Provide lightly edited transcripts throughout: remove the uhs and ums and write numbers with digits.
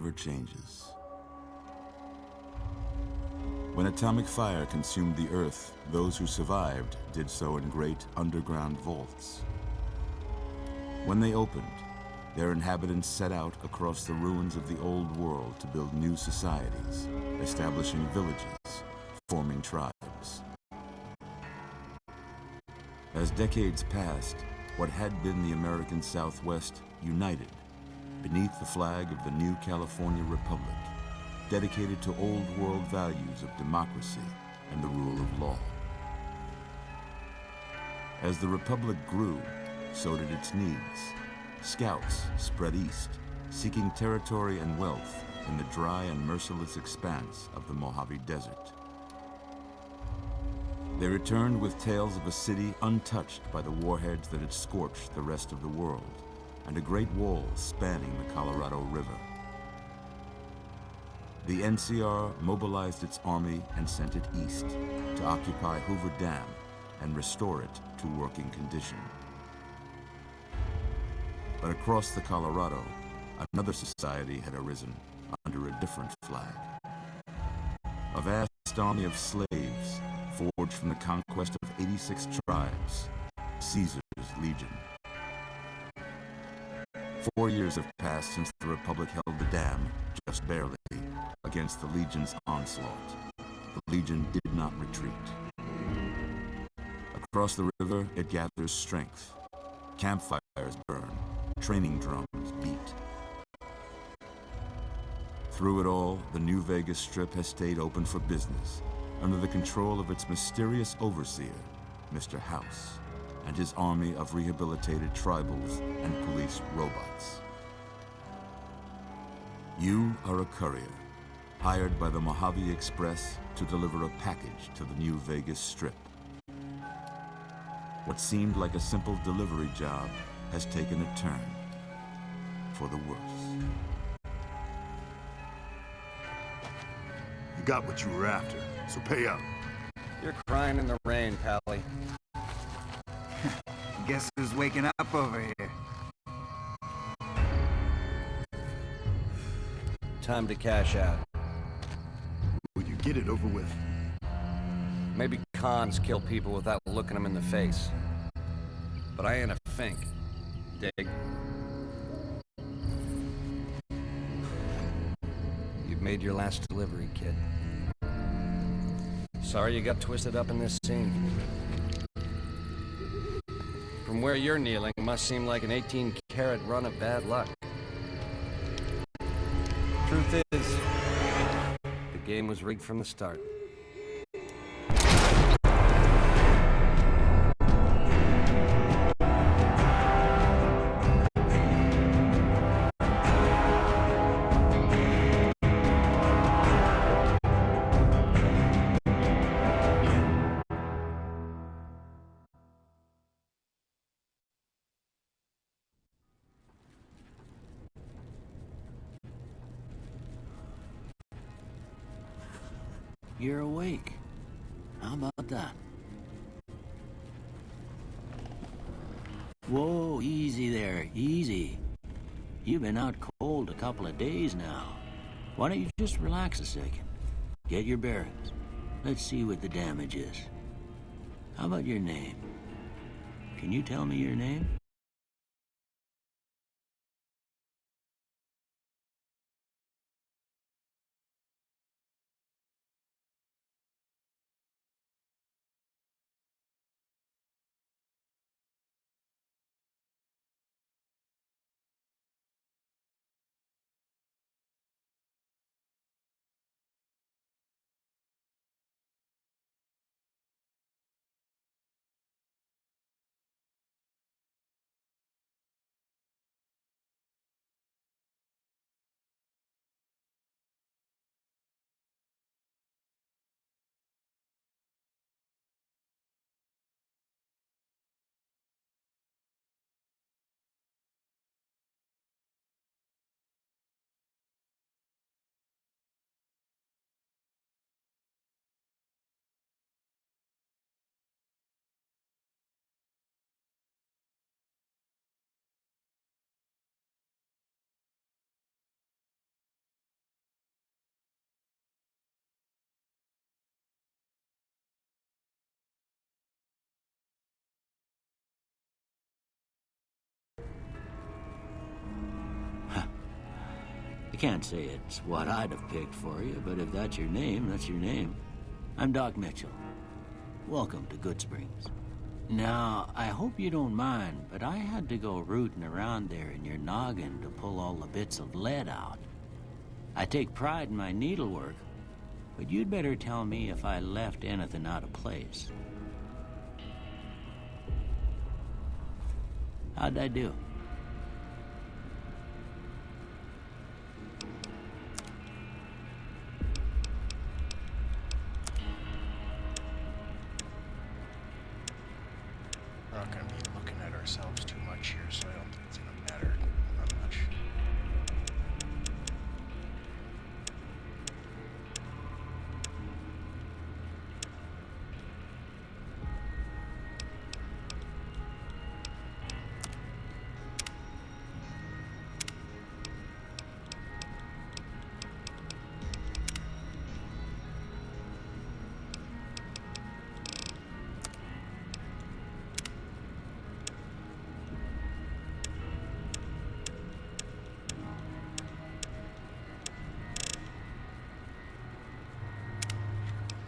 never changes. When atomic fire consumed the Earth, those who survived did so in great underground vaults. When they opened, their inhabitants set out across the ruins of the old world to build new societies, establishing villages, forming tribes. As decades passed, what had been the American Southwest united beneath the flag of the new California Republic, dedicated to old world values of democracy and the rule of law. As the Republic grew, so did its needs. Scouts spread east, seeking territory and wealth in the dry and merciless expanse of the Mojave Desert. They returned with tales of a city untouched by the warheads that had scorched the rest of the world, and a great wall spanning the Colorado River. The NCR mobilized its army and sent it east to occupy Hoover Dam and restore it to working condition. But across the Colorado, another society had arisen under a different flag. A vast army of slaves forged from the conquest of 86 tribes, Caesar's Legion. 4 years have passed since the Republic held the dam, just barely, against the Legion's onslaught. The Legion did not retreat. Across the river, it gathers strength. Campfires burn, training drums beat. Through it all, the New Vegas Strip has stayed open for business, under the control of its mysterious overseer, Mr. House, and his army of rehabilitated tribals and police robots. You are a courier, hired by the Mojave Express to deliver a package to the New Vegas Strip. What seemed like a simple delivery job has taken a turn for the worse. You got what you were after, so pay up. You're crying in the rain, Pally. Guess who's waking up over here? Time to cash out. Will you get it over with? Maybe cons kill people without looking them in the face. But I ain't a fink. Dig? You've made your last delivery, kid. Sorry you got twisted up in this scene. From where you're kneeling, it must seem like an 18-carat run of bad luck. Truth is, the game was rigged from the start. You're awake. How about that? Whoa, easy there, easy. You've been out cold a couple of days now. Why don't you just relax a second? Get your bearings. Let's see what the damage is. How about your name? Can you tell me your name? can't say it's what I'd have picked for you, but if that's your name, that's your name. I'm Doc Mitchell. Welcome to Goodsprings. Now, I hope you don't mind, but I had to go rooting around there in your noggin to pull all the bits of lead out. I take pride in my needlework, but you'd better tell me if I left anything out of place. How'd I do? We're not going to be looking at ourselves too much here, so I don't think it's going to matter that much.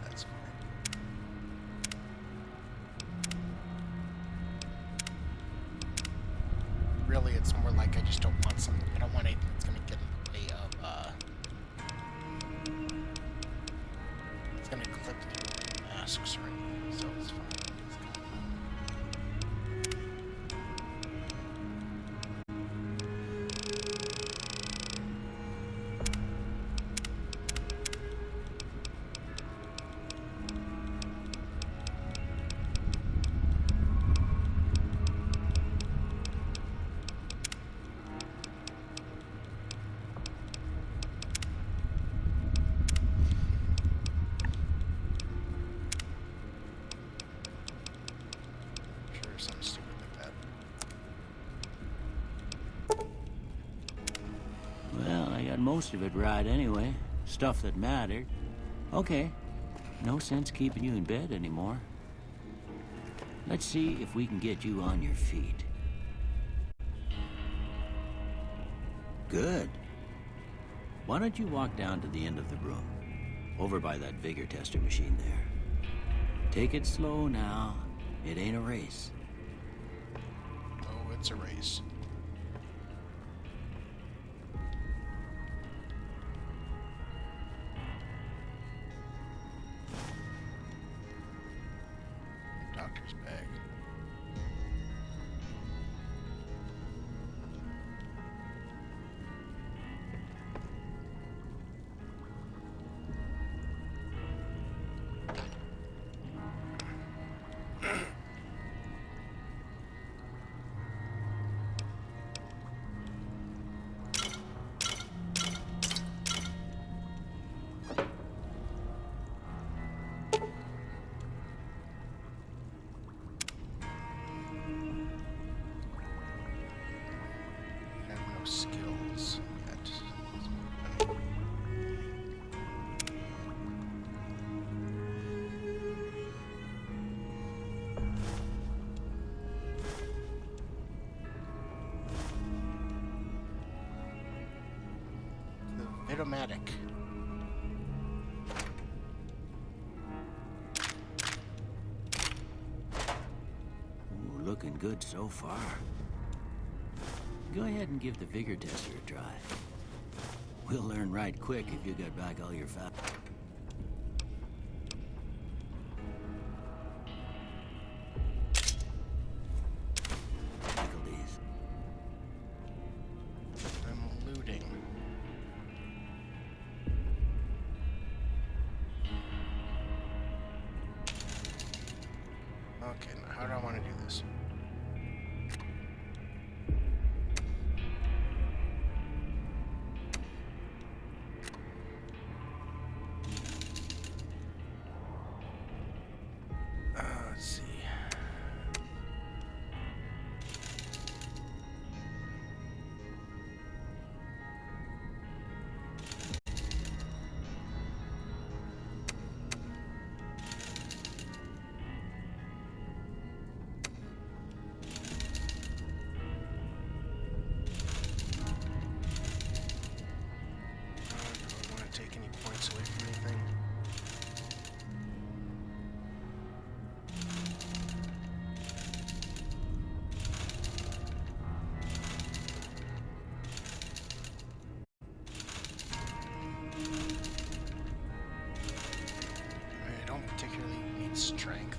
That's fine. Really, it's more like I just don't want something. I don't want anything that's going to get in the way of, it's going to clip through masks or anything, so it's fine. It's fine. Sure, something stupid like that. Well, I got most of it right anyway. Stuff that mattered. Okay. No sense keeping you in bed anymore. Let's see if we can get you on your feet. Good. Why don't you walk down to the end of the room? Over by that vigor tester machine there. Take it slow now. It ain't a race. Oh, it's a race. Doctor's bag. Have no skills yet. The Vitomatic. Ooh, looking good so far. Go ahead and give the vigor tester a try. We'll learn right quick if you got back all your fat. Faculties. I'm looting. Okay, now how do I want to do this? Let's see. need strength.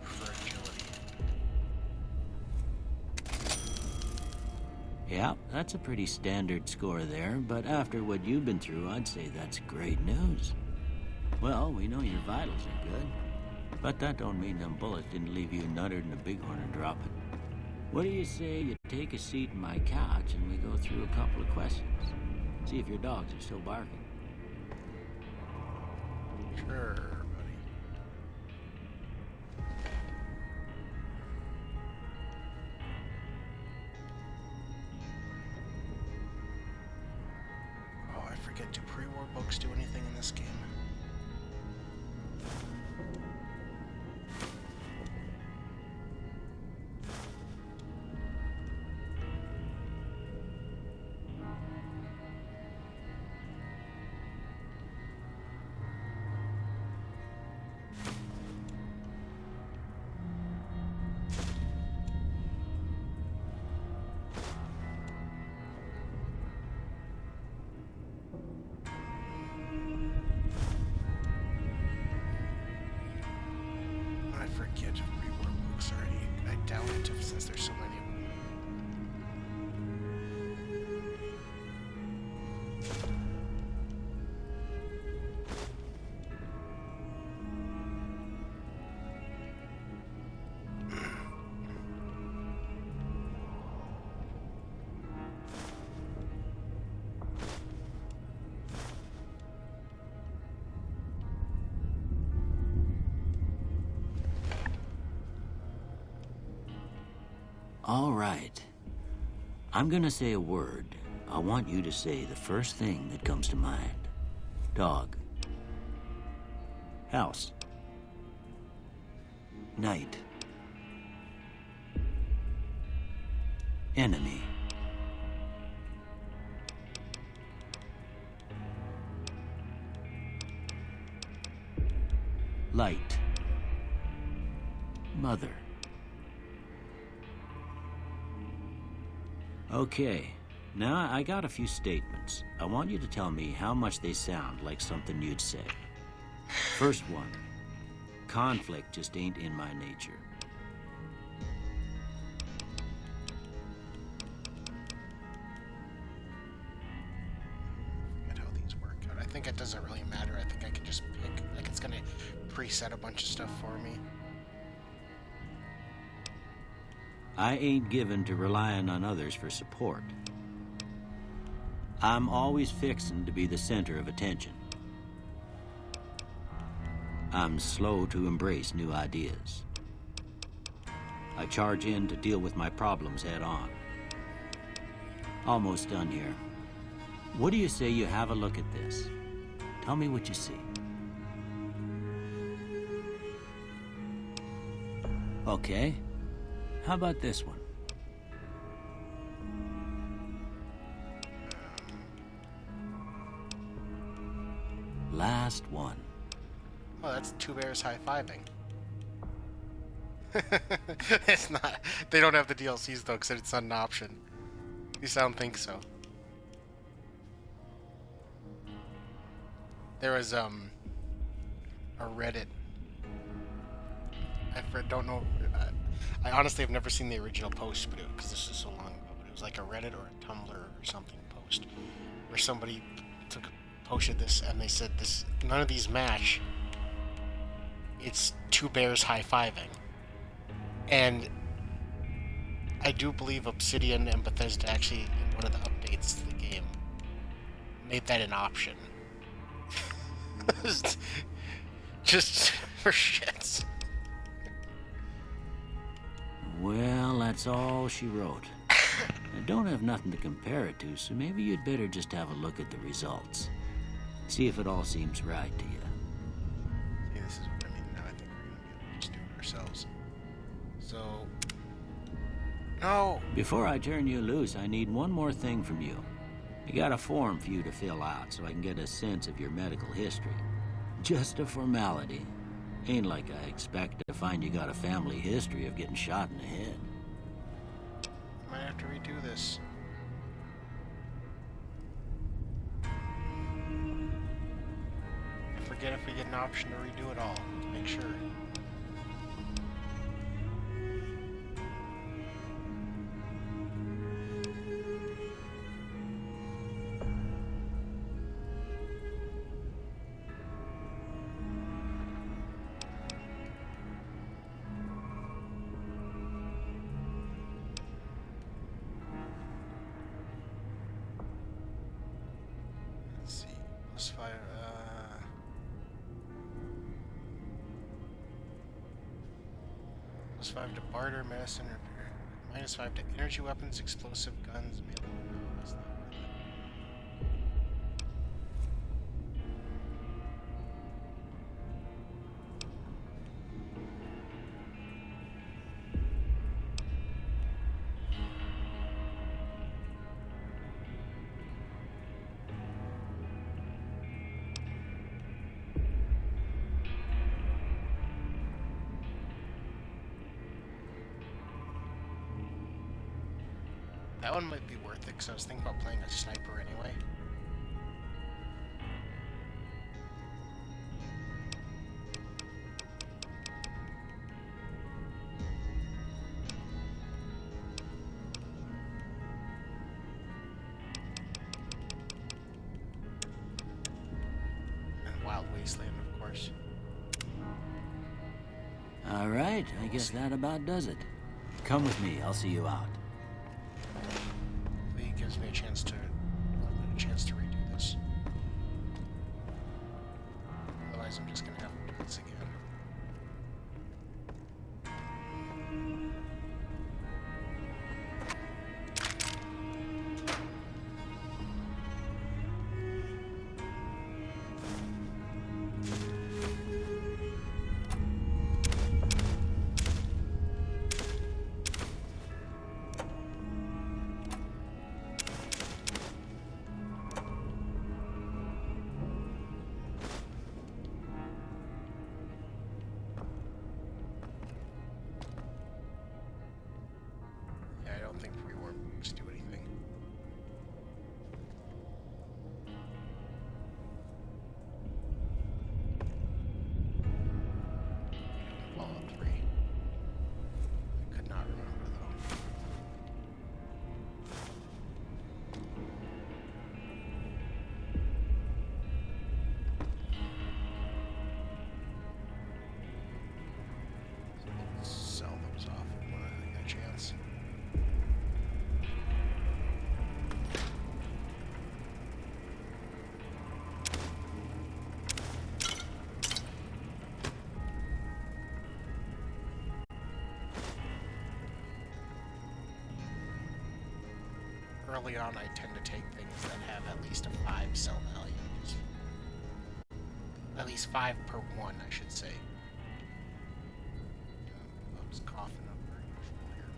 For agility. Yeah, that's a pretty standard score there, but after what you've been through, I'd say that's great news. Well, we know your vitals are good, but that don't mean them bullets didn't leave you nuttered in the bighorn and drop it. What do you say you take a seat in my couch and we go through a couple of questions? See if your dogs are still barking. Sure, buddy. Oh, I forget. Do pre-war books do anything in this game? I forget pre-war books already. I doubt it since there's so many of them. All right. I'm gonna say a word. I want you to say the first thing that comes to mind. Dog. House. Night. Enemy. Light. Mother. Okay, now I got a few statements. I want you to tell me how much they sound like something you'd say. First one, conflict just ain't in my nature. Forget how these work out. I think it doesn't really matter. I think I can just pick, like it's gonna preset a bunch of stuff for me. I ain't given to relying on others for support. I'm always fixin' to be the center of attention. I'm slow to embrace new ideas. I charge in to deal with my problems head on. Almost done here. What do you say you have a look at this? Tell me what you see. Okay. How about this one? Last one. Oh, that's two bears high-fiving. It's not. They don't have the DLCs though, because it's not an option. At least I don't think so. There was a Reddit. Don't know. I honestly have never seen the original post, but because this is so long ago. But it was like a Reddit or a Tumblr or something post where somebody posted this and they said this none of these match. It's two bears high-fiving, and I do believe Obsidian and Bethesda actually in one of the updates to the game made that an option. Just for shits. Well, that's all she wrote. I don't have nothing to compare it to, so maybe you'd better just have a look at the results. See if it all seems right to you. See, this is what I mean. Now I think we're gonna be able to just do it ourselves. So... No! Before I turn you loose, I need one more thing from you. I got a form for you to fill out so I can get a sense of your medical history. Just a formality. Ain't like I expect to find you got a family history of getting shot in the head. Might have to redo this. I forget if we get an option to redo it all, to make sure. Let's see. Plus 5, plus 5 to barter, medicine, repair. Minus 5 to energy weapons, explosive guns, melee. No, that's not worth it. That one might be worth it, because I was thinking about playing a sniper anyway. And Wild Wasteland, of course. All right, I guess that about does it. Come with me, I'll see you out. Hopefully it gives me a chance to redo this. Otherwise, I'm just gonna have to do this again. Yeah, I don't think rewarp books do anything. Fallout 3. I could not remember though. Sell those off when I get a chance. Early on, I tend to take things that have at least a 5 sell value. At least 5 per one, I should say. I'm just coughing up our usual here.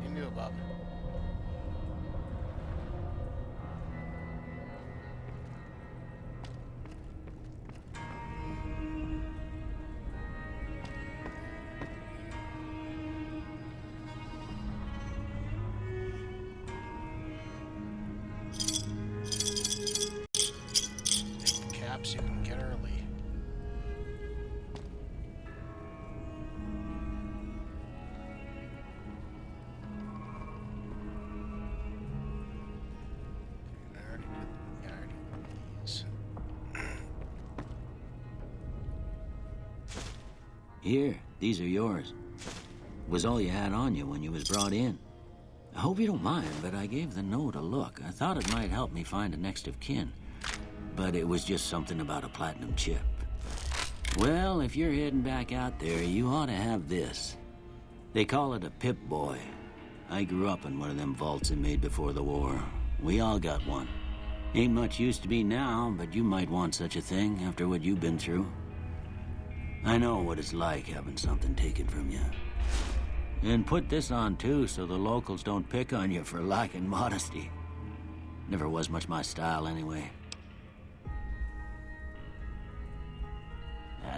You knew about it. Take the caps you can get early. I already did these. Here, these are yours. Was all you had on you when you was brought in. I hope you don't mind, but I gave the note a look. I thought it might help me find a next of kin. but it was just something about a platinum chip. Well, if you're heading back out there, you ought to have this. They call it a Pip-Boy. I grew up in one of them vaults they made before the war. We all got one. Ain't much use to be now, but you might want such a thing after what you've been through. I know what it's like having something taken from you. And put this on too, so the locals don't pick on you for lacking modesty. Never was much my style anyway.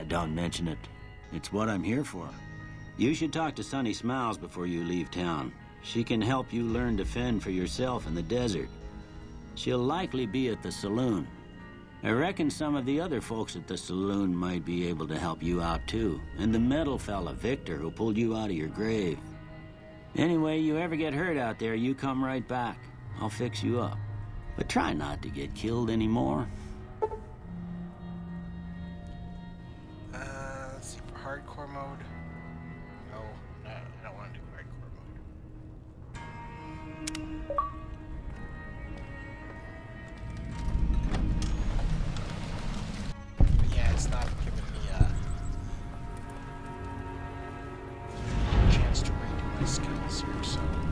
Don't mention it. It's what I'm here for. You should talk to Sonny Smiles before you leave town. She can help you learn to fend for yourself in the desert. She'll likely be at the saloon. I reckon some of the other folks at the saloon might be able to help you out too. And the metal fella, Victor, who pulled you out of your grave. Anyway, you ever get hurt out there, you come right back. I'll fix you up. But try not to get killed anymore. Let's see, for hardcore mode. No, I don't want to do hardcore mode. But yeah, it's not giving me a chance to redo my skills here, so we're gonna do.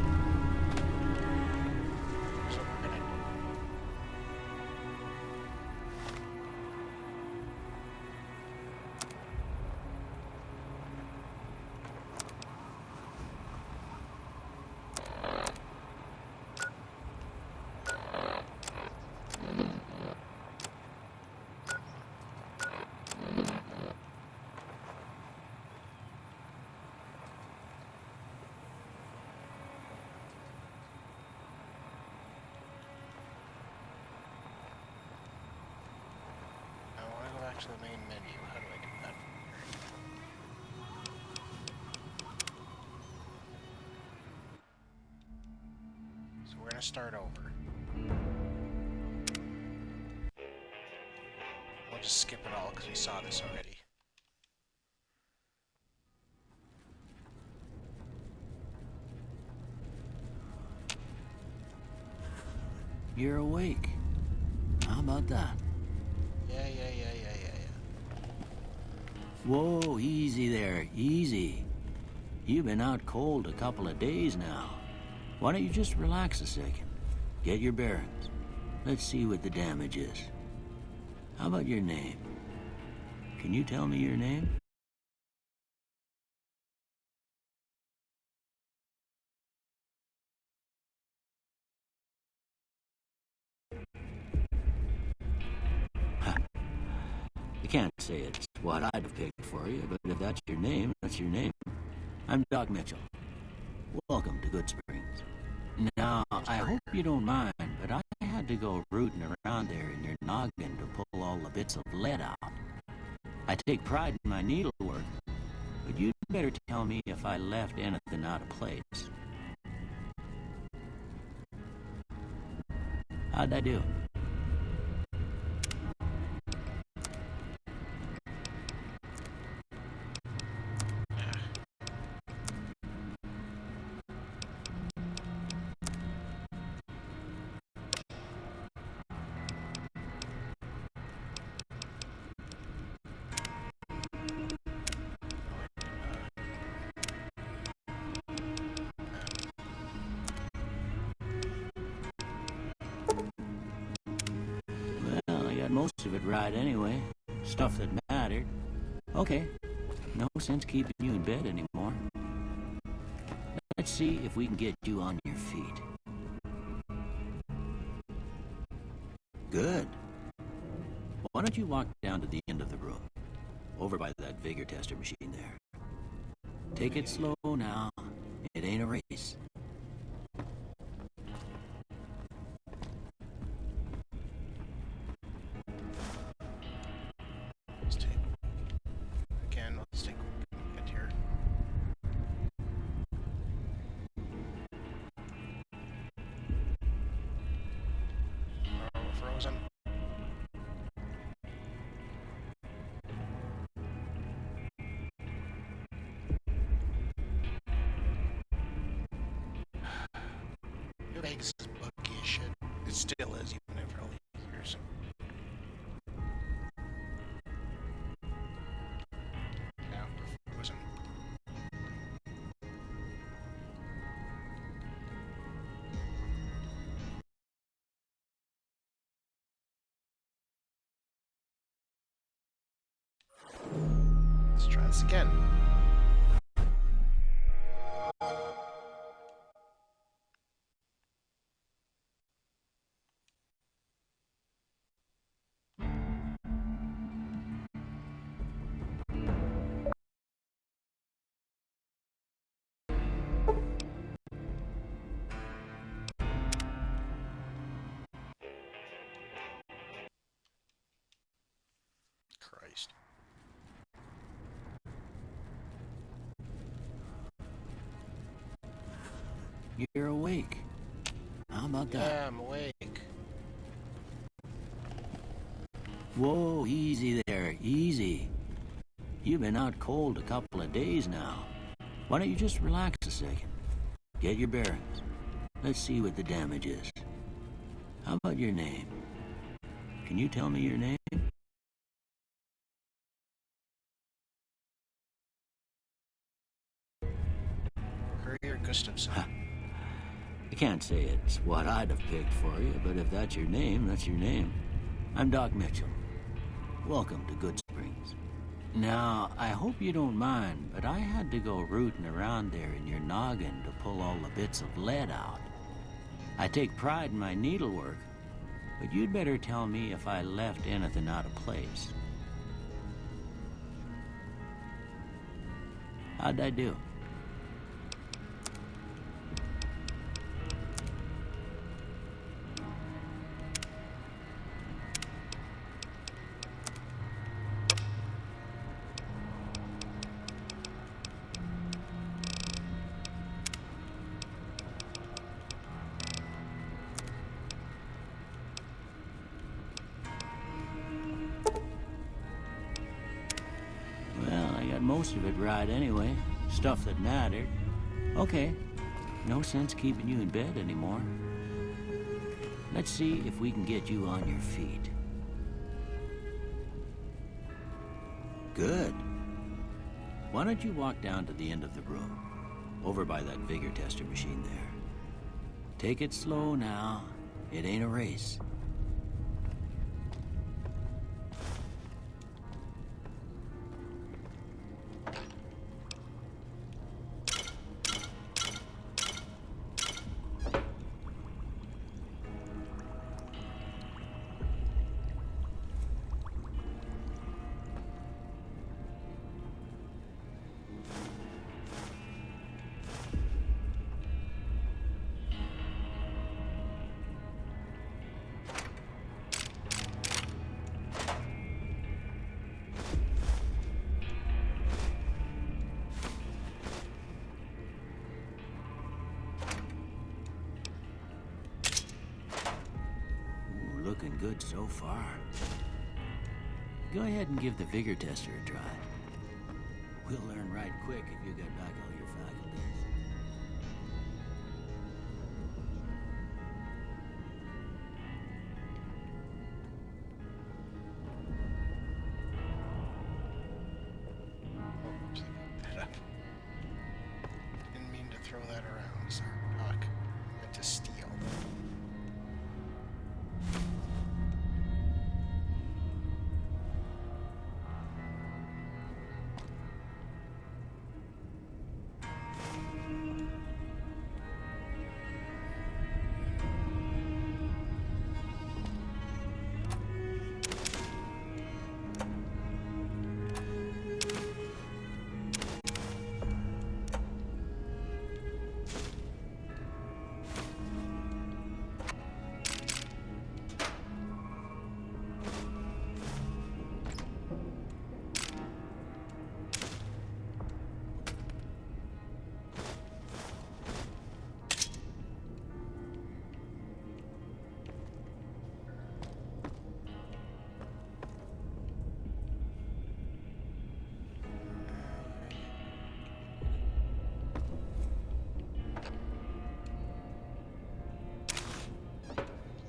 To the main menu. How do I do that? So we're gonna start over. We'll just skip it all because we saw this already. You're awake. How about that? Yeah. Whoa, easy there, easy. You've been out cold a couple of days now. Why don't you just relax a second? Get your bearings. Let's see what the damage is. How about your name? Can you tell me your name? I can't say it's what I'd have picked for you, but if that's your name, that's your name. I'm Doc Mitchell. Welcome to Good Springs. Now, I hope you don't mind, but I had to go rooting around there in your noggin to pull all the bits of lead out. I take pride in my needlework, but you'd better tell me if I left anything out of place. How'd I do? Most of it right anyway. Stuff that mattered. Okay. No sense keeping you in bed anymore. Let's see if we can get you on your feet. Good. Why don't you walk down to the end of the room? Over by that vigor tester machine there. Take it slow now. It ain't a race. Let's take a look at here. We're frozen. Vegas is buggy as shit. It still is, even after all these years. this again. Christ. You're awake. How about that? Yeah, I'm awake. Whoa, easy there, easy. You've been out cold a couple of days now. Why don't you just relax a second? Get your bearings. Let's see what the damage is. How about your name? Can you tell me your name? Courier Gustafson. I can't say it's what I'd have picked for you, but if that's your name, that's your name. I'm Doc Mitchell. Welcome to Good Springs. Now, I hope you don't mind, but I had to go rooting around there in your noggin to pull all the bits of lead out. I take pride in my needlework, but you'd better tell me if I left anything out of place. How'd I do? Most of it right anyway. Stuff that mattered. Okay. No sense keeping you in bed anymore. Let's see if we can get you on your feet. Good. Why don't you walk down to the end of the room, over by that vigor tester machine there. Take it slow now. It ain't a race. Looking good so far. Go ahead and give the vigor tester a try. We'll learn right quick if you get back all your faculties. Oops, I picked that up. Didn't mean to throw that around, sorry, Doc. I meant to steal.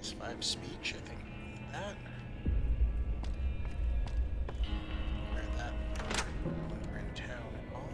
+5 speech, I think. That. Wear that when we're in town at all.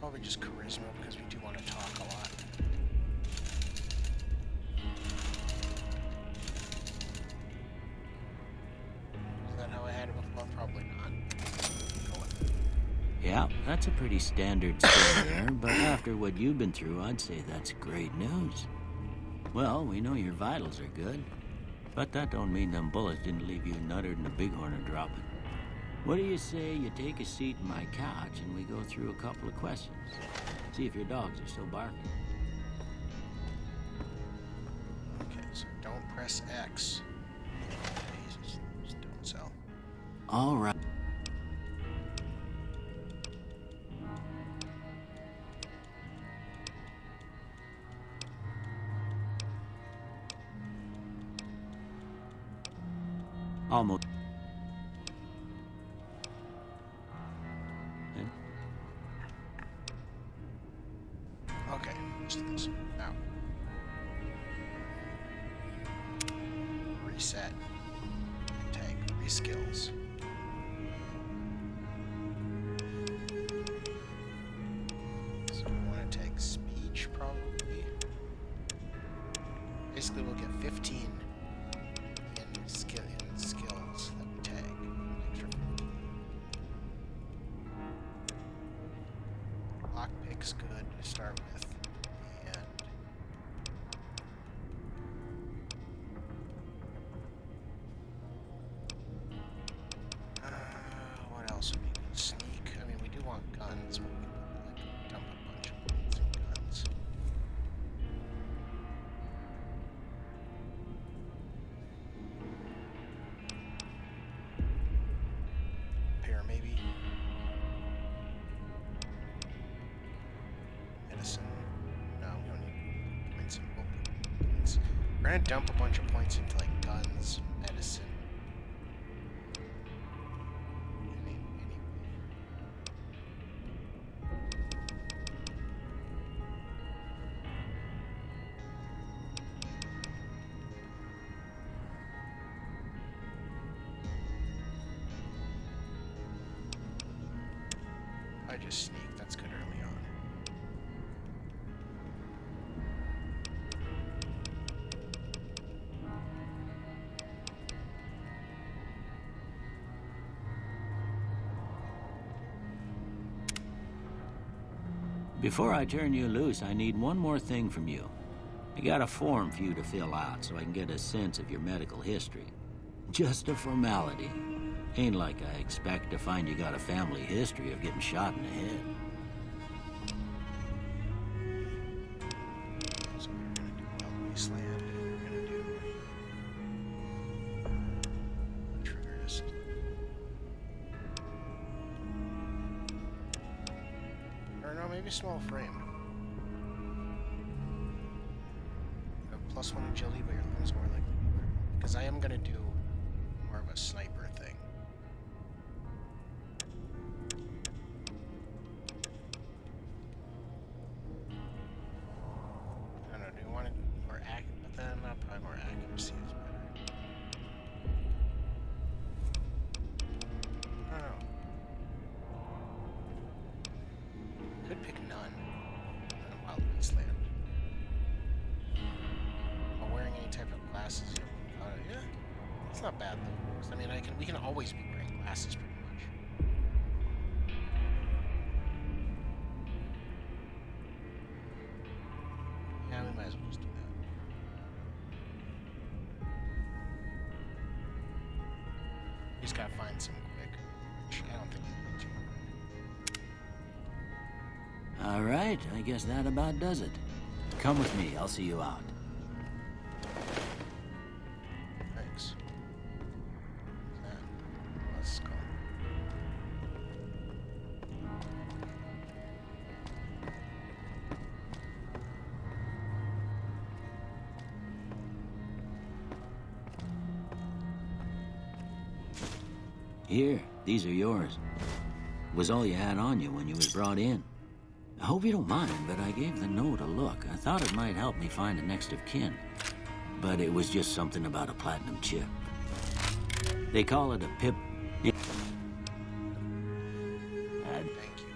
Probably just charisma because we do want to talk a lot. Is that how I had it before? Probably not. Go with it. Yeah, that's a pretty standard skill there, but after what you've been through, I'd say that's great news. Well, we know your vitals are good, but that don't mean them bullets didn't leave you nuttered and a bighorn are dropping. What do you say you take a seat in my couch and we go through a couple of questions? See if your dogs are still barking. Okay, so don't press X. Jesus, just don't sell. All right. Almost. Okay, let's do this. Now. Reset. Tag. Reskills. So we want to take speech, probably. Basically, we'll get 15 in skills that we tag. Extra 15. Lockpick's good to start with. What else would be good? Sneak. I mean, we do want guns, but we could like dump a bunch of points in guns. Repair, maybe. Medicine. No, we don't need points in points. We're gonna dump a bunch of points into like guns, medicine. I just sneak, that's good early on. Before I turn you loose, I need one more thing from you. I got a form for you to fill out so I can get a sense of your medical history. Just a formality. Ain't like I expect to find you got a family history of getting shot in the head. So we're gonna do Wild Wasteland, and we're gonna do Triggerist. Or no, maybe small frame. You have +1 agility, but your limbs more likely to work. Because I am gonna do more of a sniper thing. I don't know, do you want to do more accuracy? But then probably more accuracy is better. I don't know. Could pick none in Wild Wasteland. While wearing any type of glasses, yeah, it's not bad though. 'Cause, I mean, we can always be wearing glasses pretty much. Yeah, we might as well just do that. We just gotta find some quick, which I don't think we need to. All right, I guess that about does it. Come with me, I'll see you out. Thanks. That. Let's go. Here, these are yours. Was all you had on you when you was brought in. I hope you don't mind, but I gave the note a look. I thought it might help me find a next of kin. But it was just something about a platinum chip. They call it a pip... Thank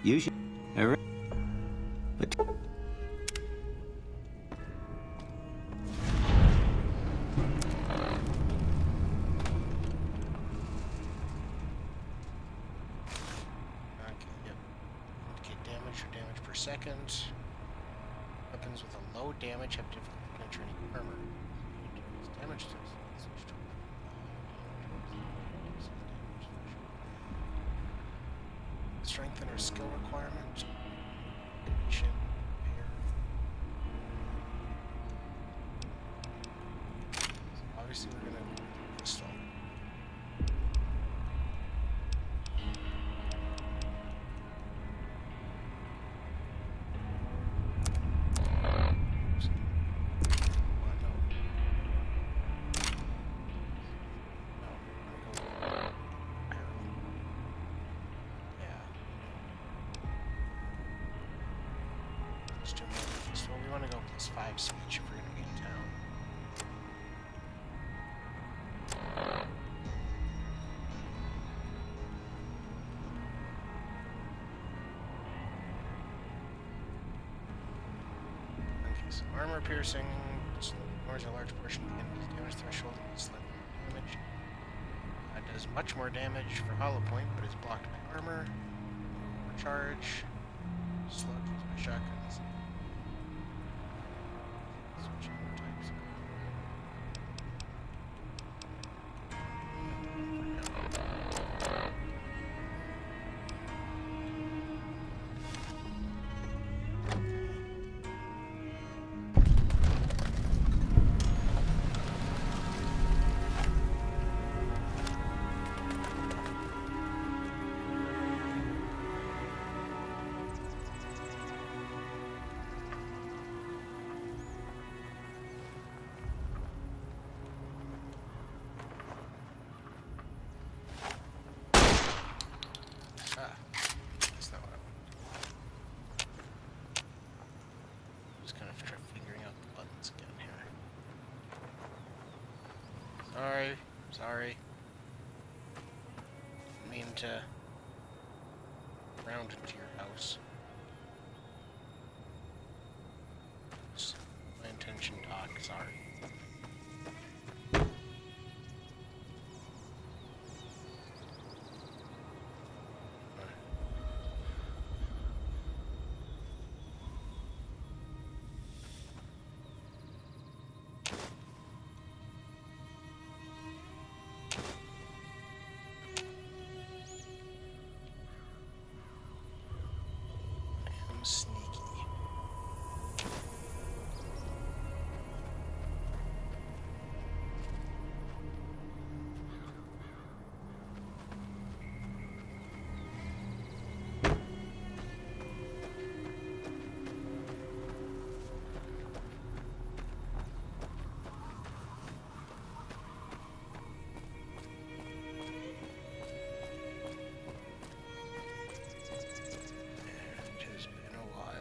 you. You should... But Okay, yep. Indicate damage or damage per second. Weapons with a low damage have difficulty penetrating armor. Damage to strength or skill requirement. Chin, repair. So obviously we're gonna go with the pistol. So we want to go +5 speech if we're going to be in town. Okay, so armor piercing ignores a large portion of the enemy's damage threshold and does slightly more damage. Does much more damage for hollow point, but is blocked by armor. Charge. Slug used by shotguns. Switching types. That's not what I want. Just kind of figuring out the buttons again here. Sorry. Didn't mean to round into your house. It's my intention, Doc. Sorry. I'm sneaky. It has been a while.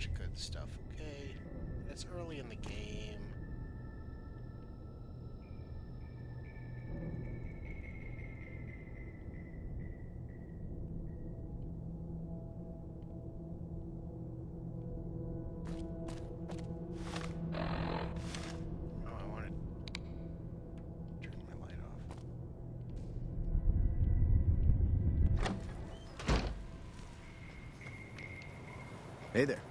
bunch of good stuff. Okay, it's early in the game. Hey there.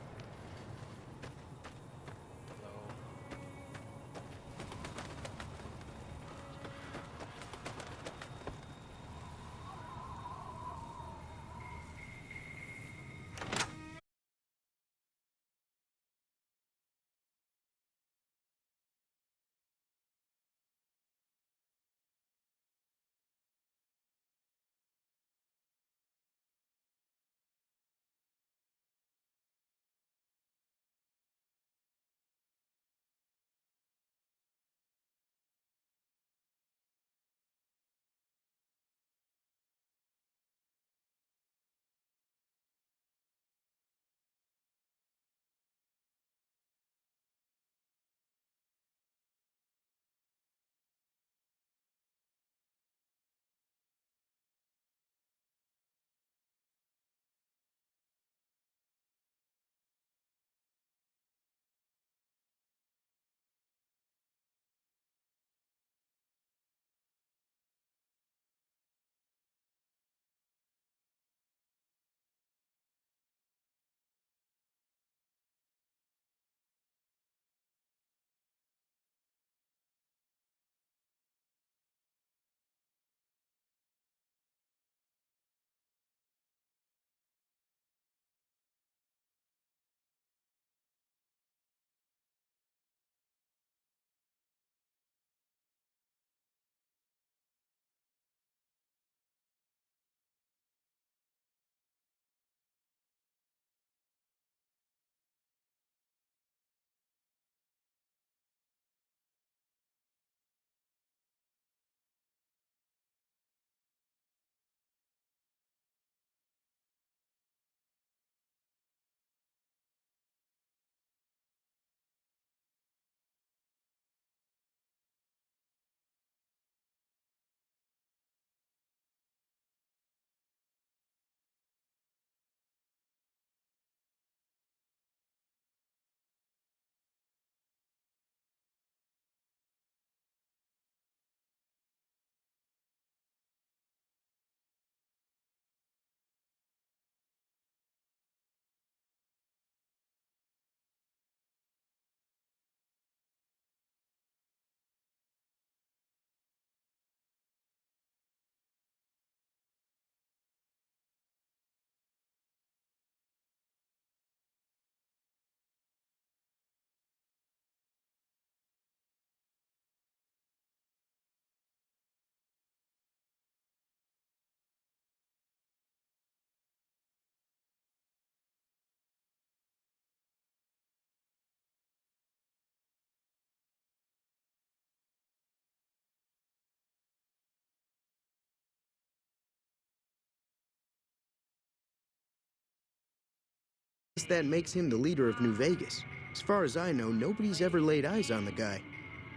That makes him the leader of New Vegas. As far as I know, nobody's ever laid eyes on the guy.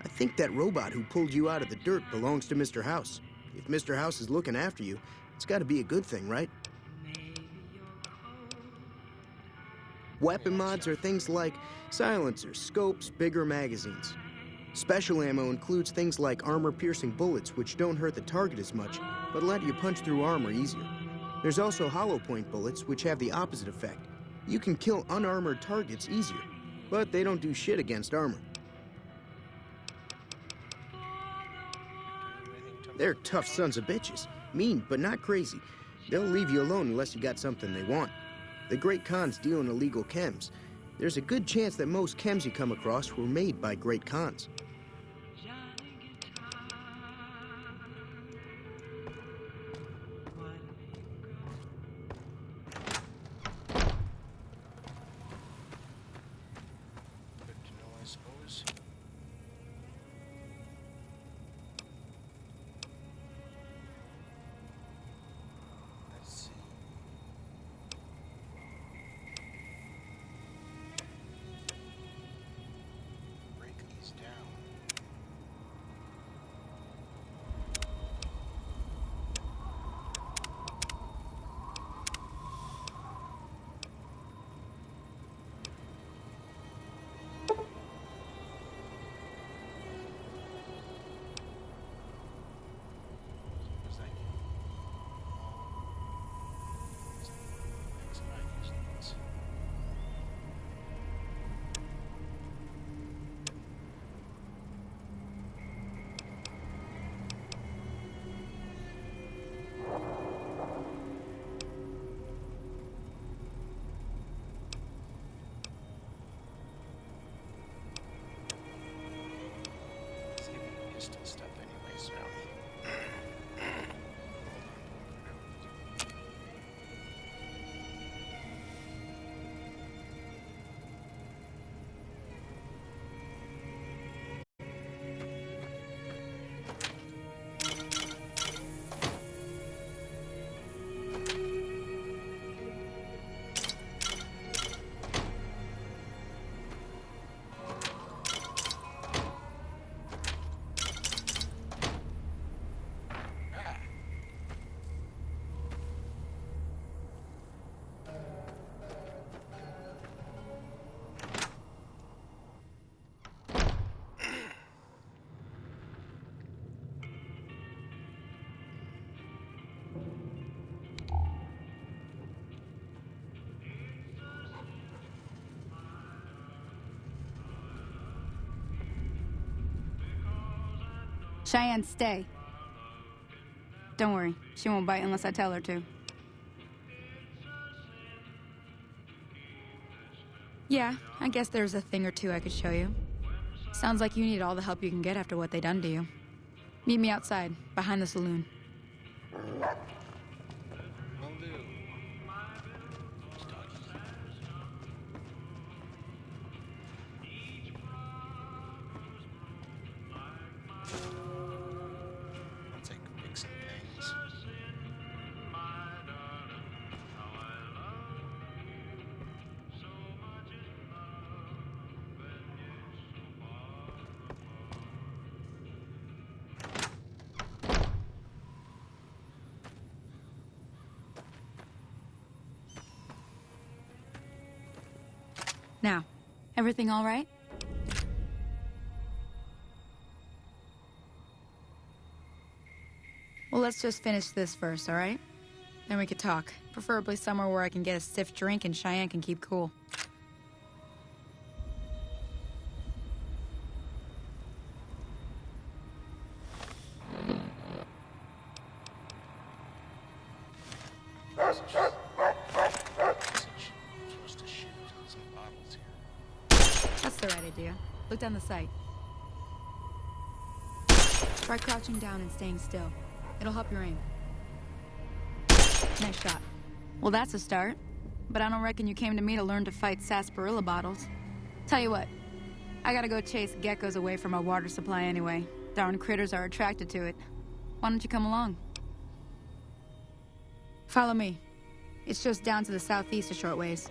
I think that robot who pulled you out of the dirt belongs to Mr. House. If Mr. House is looking after you, it's got to be a good thing, right? Weapon mods are things like silencers, scopes, bigger magazines. Special ammo includes things like armor-piercing bullets, which don't hurt the target as much, but let you punch through armor easier. There's also hollow point bullets, which have the opposite effect. You can kill unarmored targets easier, but they don't do shit against armor. They're tough sons of bitches. Mean, but not crazy. They'll leave you alone unless you got something they want. The Great Khans deal in illegal chems. There's a good chance that most chems you come across were made by Great Khans. Cheyenne, stay. Don't worry, she won't bite unless I tell her to. Yeah, I guess there's a thing or two I could show you. Sounds like you need all the help you can get after what they done to you. Meet me outside, behind the saloon. Now, everything all right? Well, let's just finish this first, all right? Then we could talk. Preferably somewhere where I can get a stiff drink and Cheyenne can keep cool. That's the right idea. Look down the sight. Try crouching down and staying still. It'll help your aim. Nice shot. Well, that's a start. But I don't reckon you came to me to learn to fight sarsaparilla bottles. Tell you what, I gotta go chase geckos away from our water supply anyway. Darn critters are attracted to it. Why don't you come along? Follow me. It's just down to the southeast a short ways.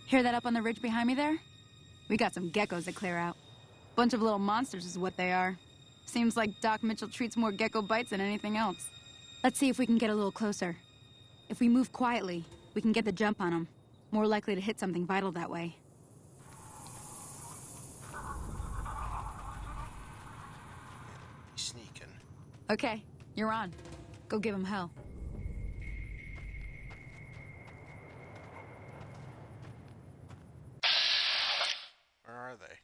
Hear that up on the ridge behind me there? We got some geckos to clear out. Bunch of little monsters is what they are. Seems like Doc Mitchell treats more gecko bites than anything else. Let's see if we can get a little closer. If we move quietly, we can get the jump on them. More likely to hit something vital that way. Sneaking. Okay, you're on. Go give him hell. Where are they?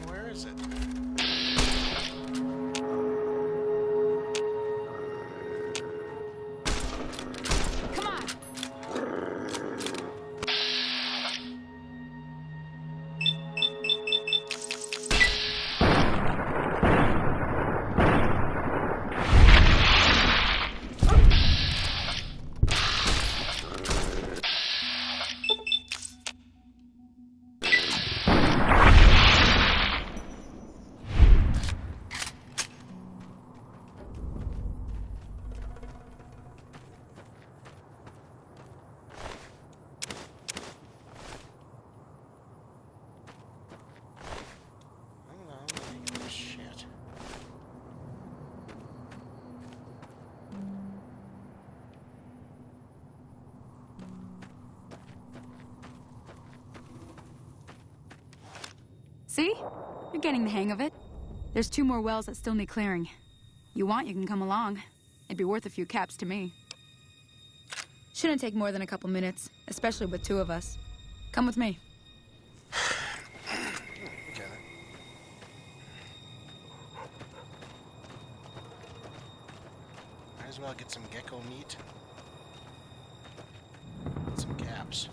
Where is it? Come on! See? You're getting the hang of it. There's 2 more wells that still need clearing. You want, you can come along. It'd be worth a few caps to me. Shouldn't take more than a couple minutes, especially with 2 of us. Come with me. Okay. Might as well get some gecko meat. Get some caps.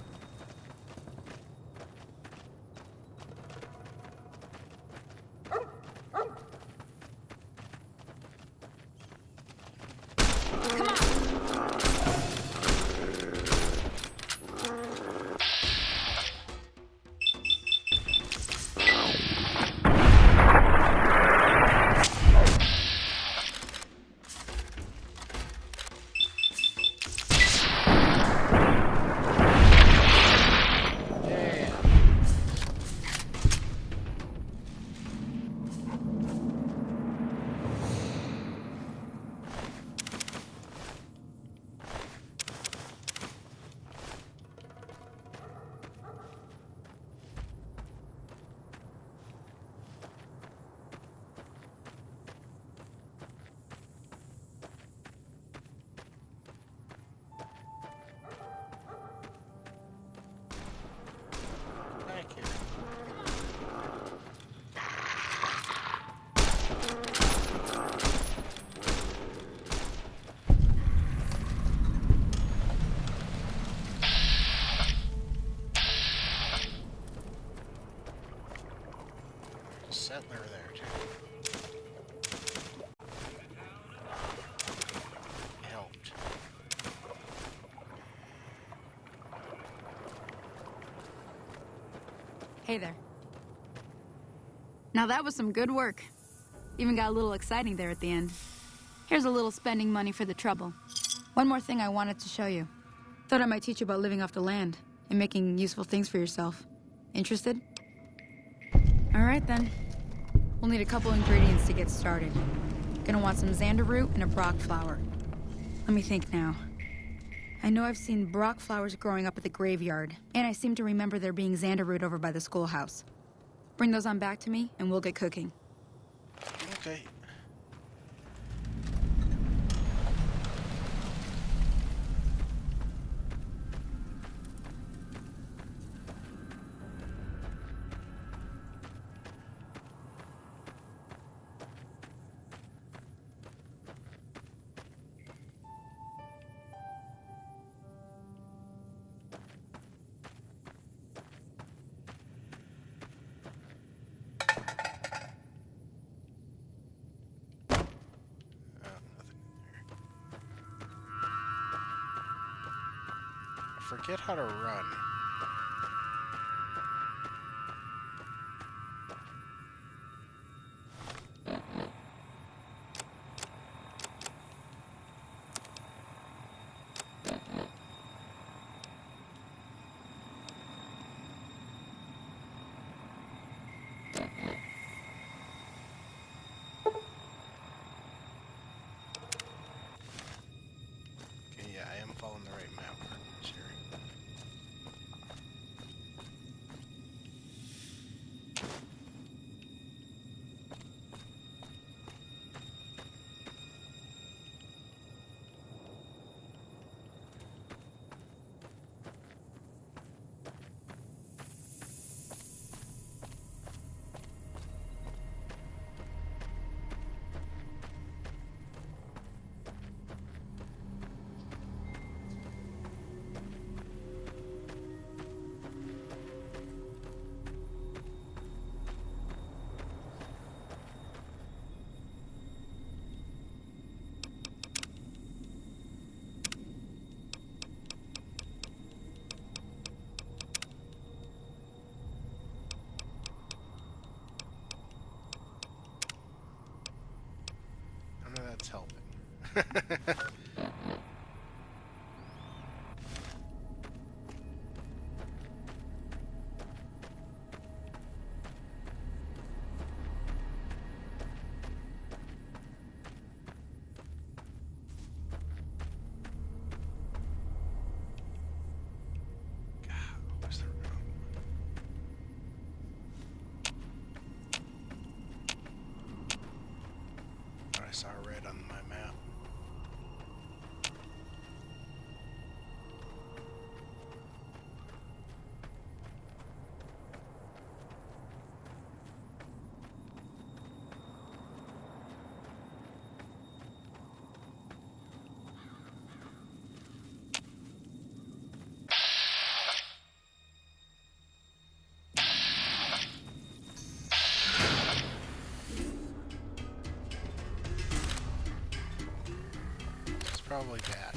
Thank you. Settler there too. Helped. Hey there. Now that was some good work. Even got a little exciting there at the end. Here's a little spending money for the trouble. One more thing I wanted to show you. Thought I might teach you about living off the land and making useful things for yourself. Interested? All right then. We'll need a couple ingredients to get started. Gonna want some xander root and a brock flower. Let me think now. I know I've seen brock flowers growing up at the graveyard, and I seem to remember there being xander root over by the schoolhouse. Bring those on back to me, and we'll get cooking. Okay. Forget how to run. Okay, yeah, I am following the right map. Sure. None of that's helping. God, what was the wrong one? probably bad.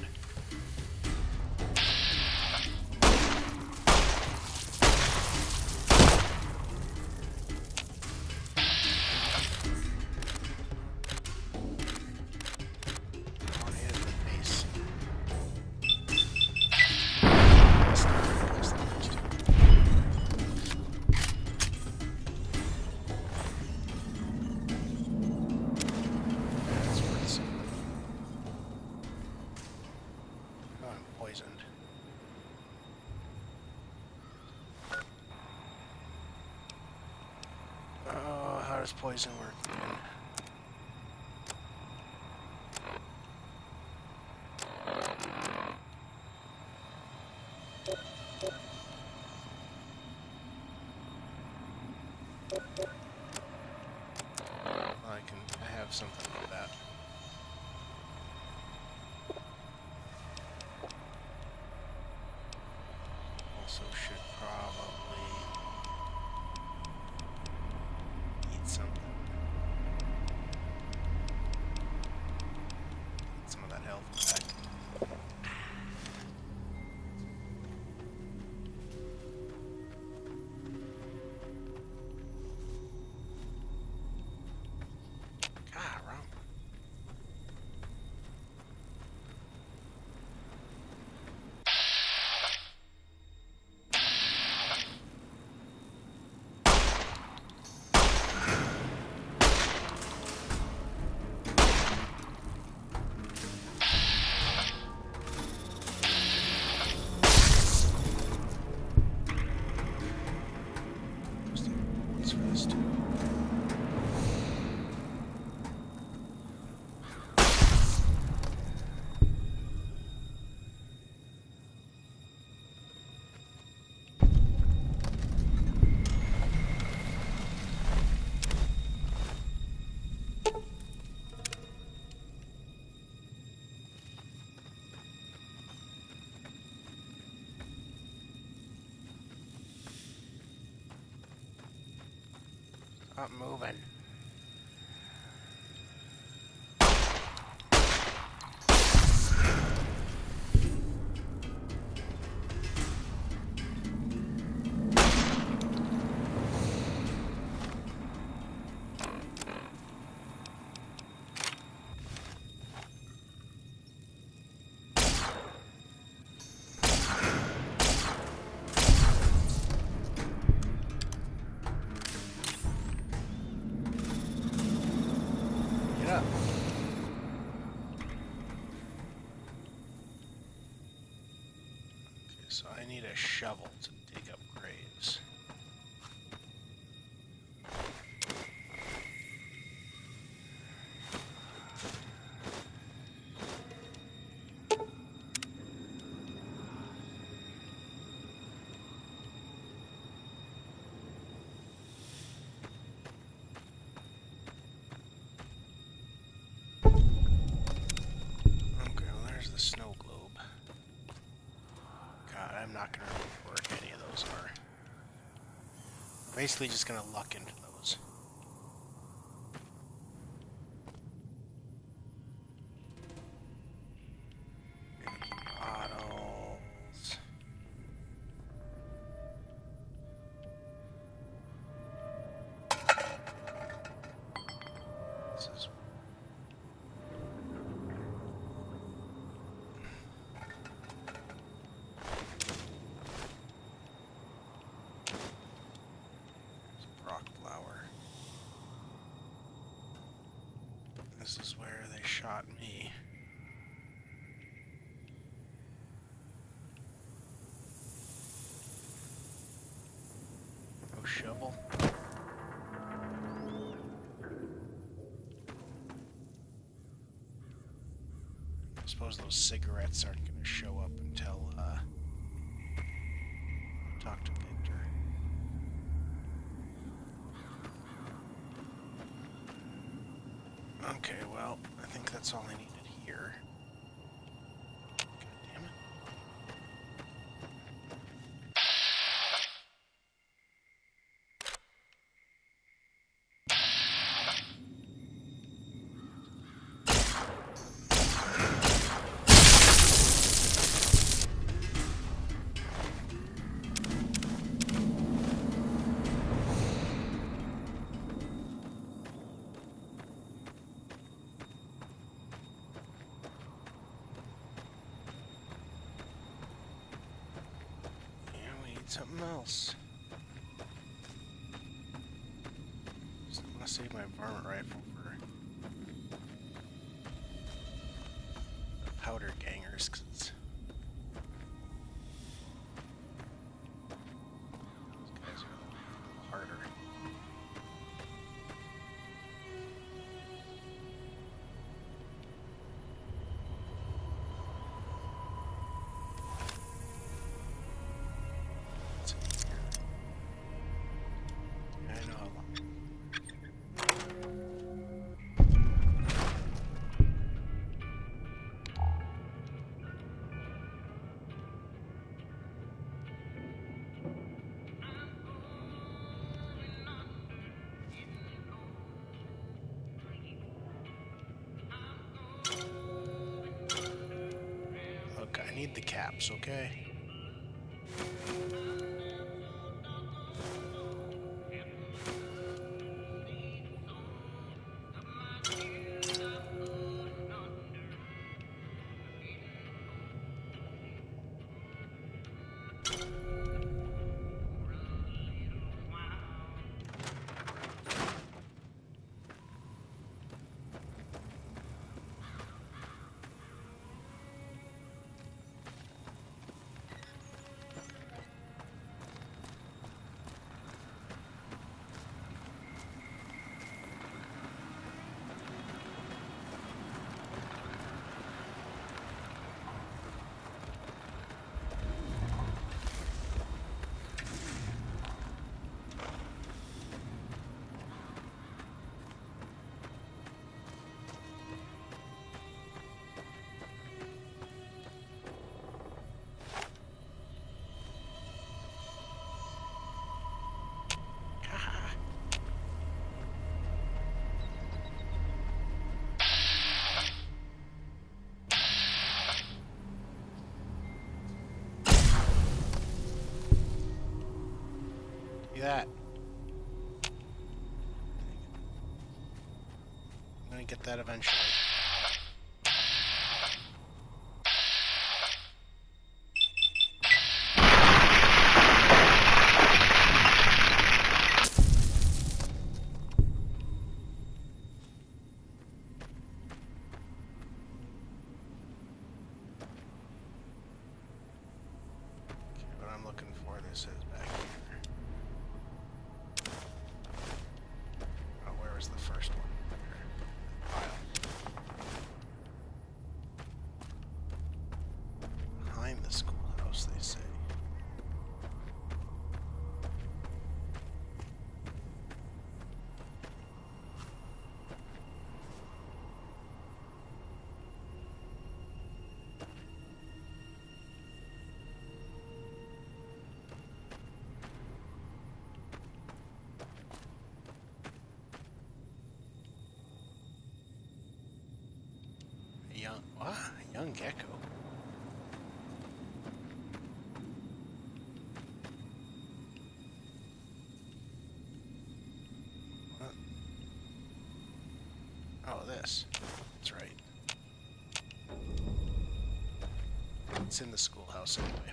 How does poison work then? I have something like that. Also should probably eat something. Get some of that health back. God, wrong. What's for this too? Stop moving. Get up. Okay, so I need a shovel to dig up graves. Okay, well there's the snow globe. God, I'm not gonna remember where any of those are. Basically just gonna luck into those. Bottles. This is rock flower. This is where they shot me. No shovel. I suppose those cigarettes aren't going to show up until talk to Victor. Okay, well, I think that's all I needed here. God damn it. something else. I'm gonna save my varmint rifle for powder gangers, 'cause it's those guys are a little harder. Yeah, I know how long. Okay, I need the caps, okay? That. I'm gonna get that eventually. Okay, what I'm looking for, this is back here. Where's the first one? Pile. Behind the schoolhouse, they say. A young gecko. What? Oh, this. That's right. It's in the schoolhouse anyway.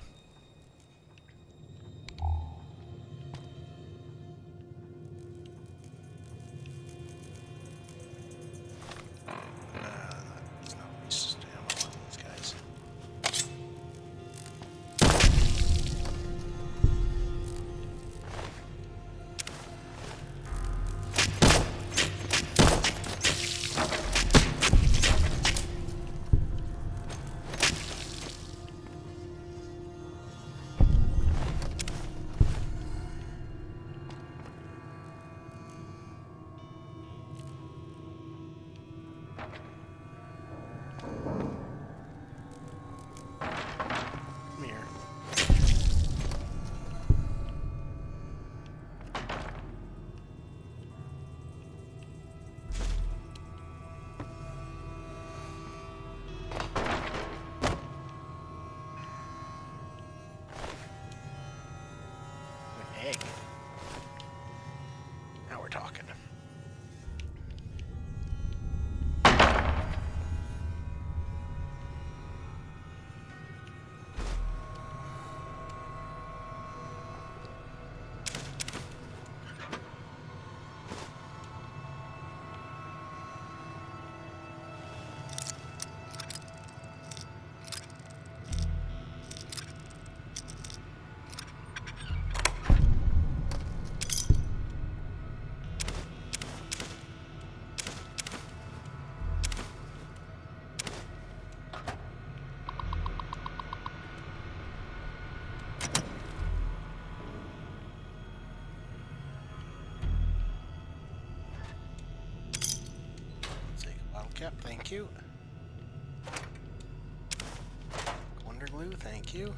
Egg. Now we're talking. cap, thank you. Wonder glue, thank you.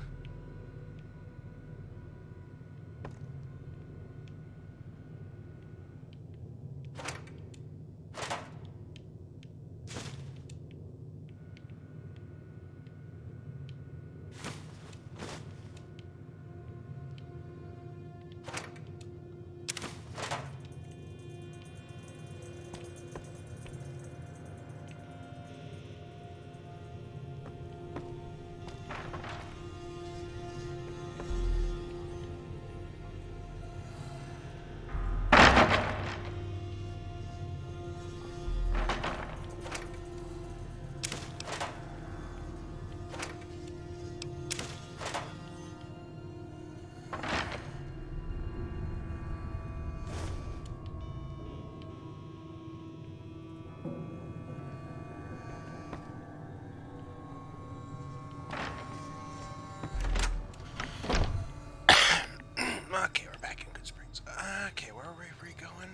Okay, we're back in Good Springs. Okay, where are we going?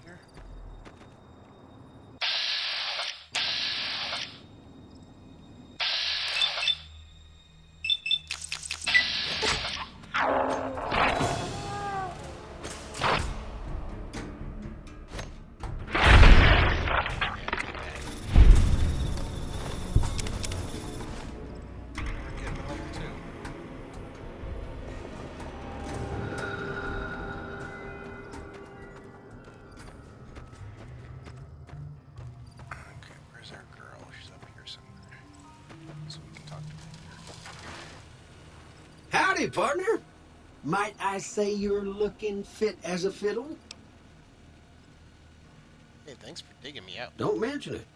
Here? We're getting level 2. Okay, where's our girl? She's up here somewhere. So we can talk to her. Howdy, partner. Might I say you're looking fit as a fiddle? Hey, thanks for digging me out. Don't mention it.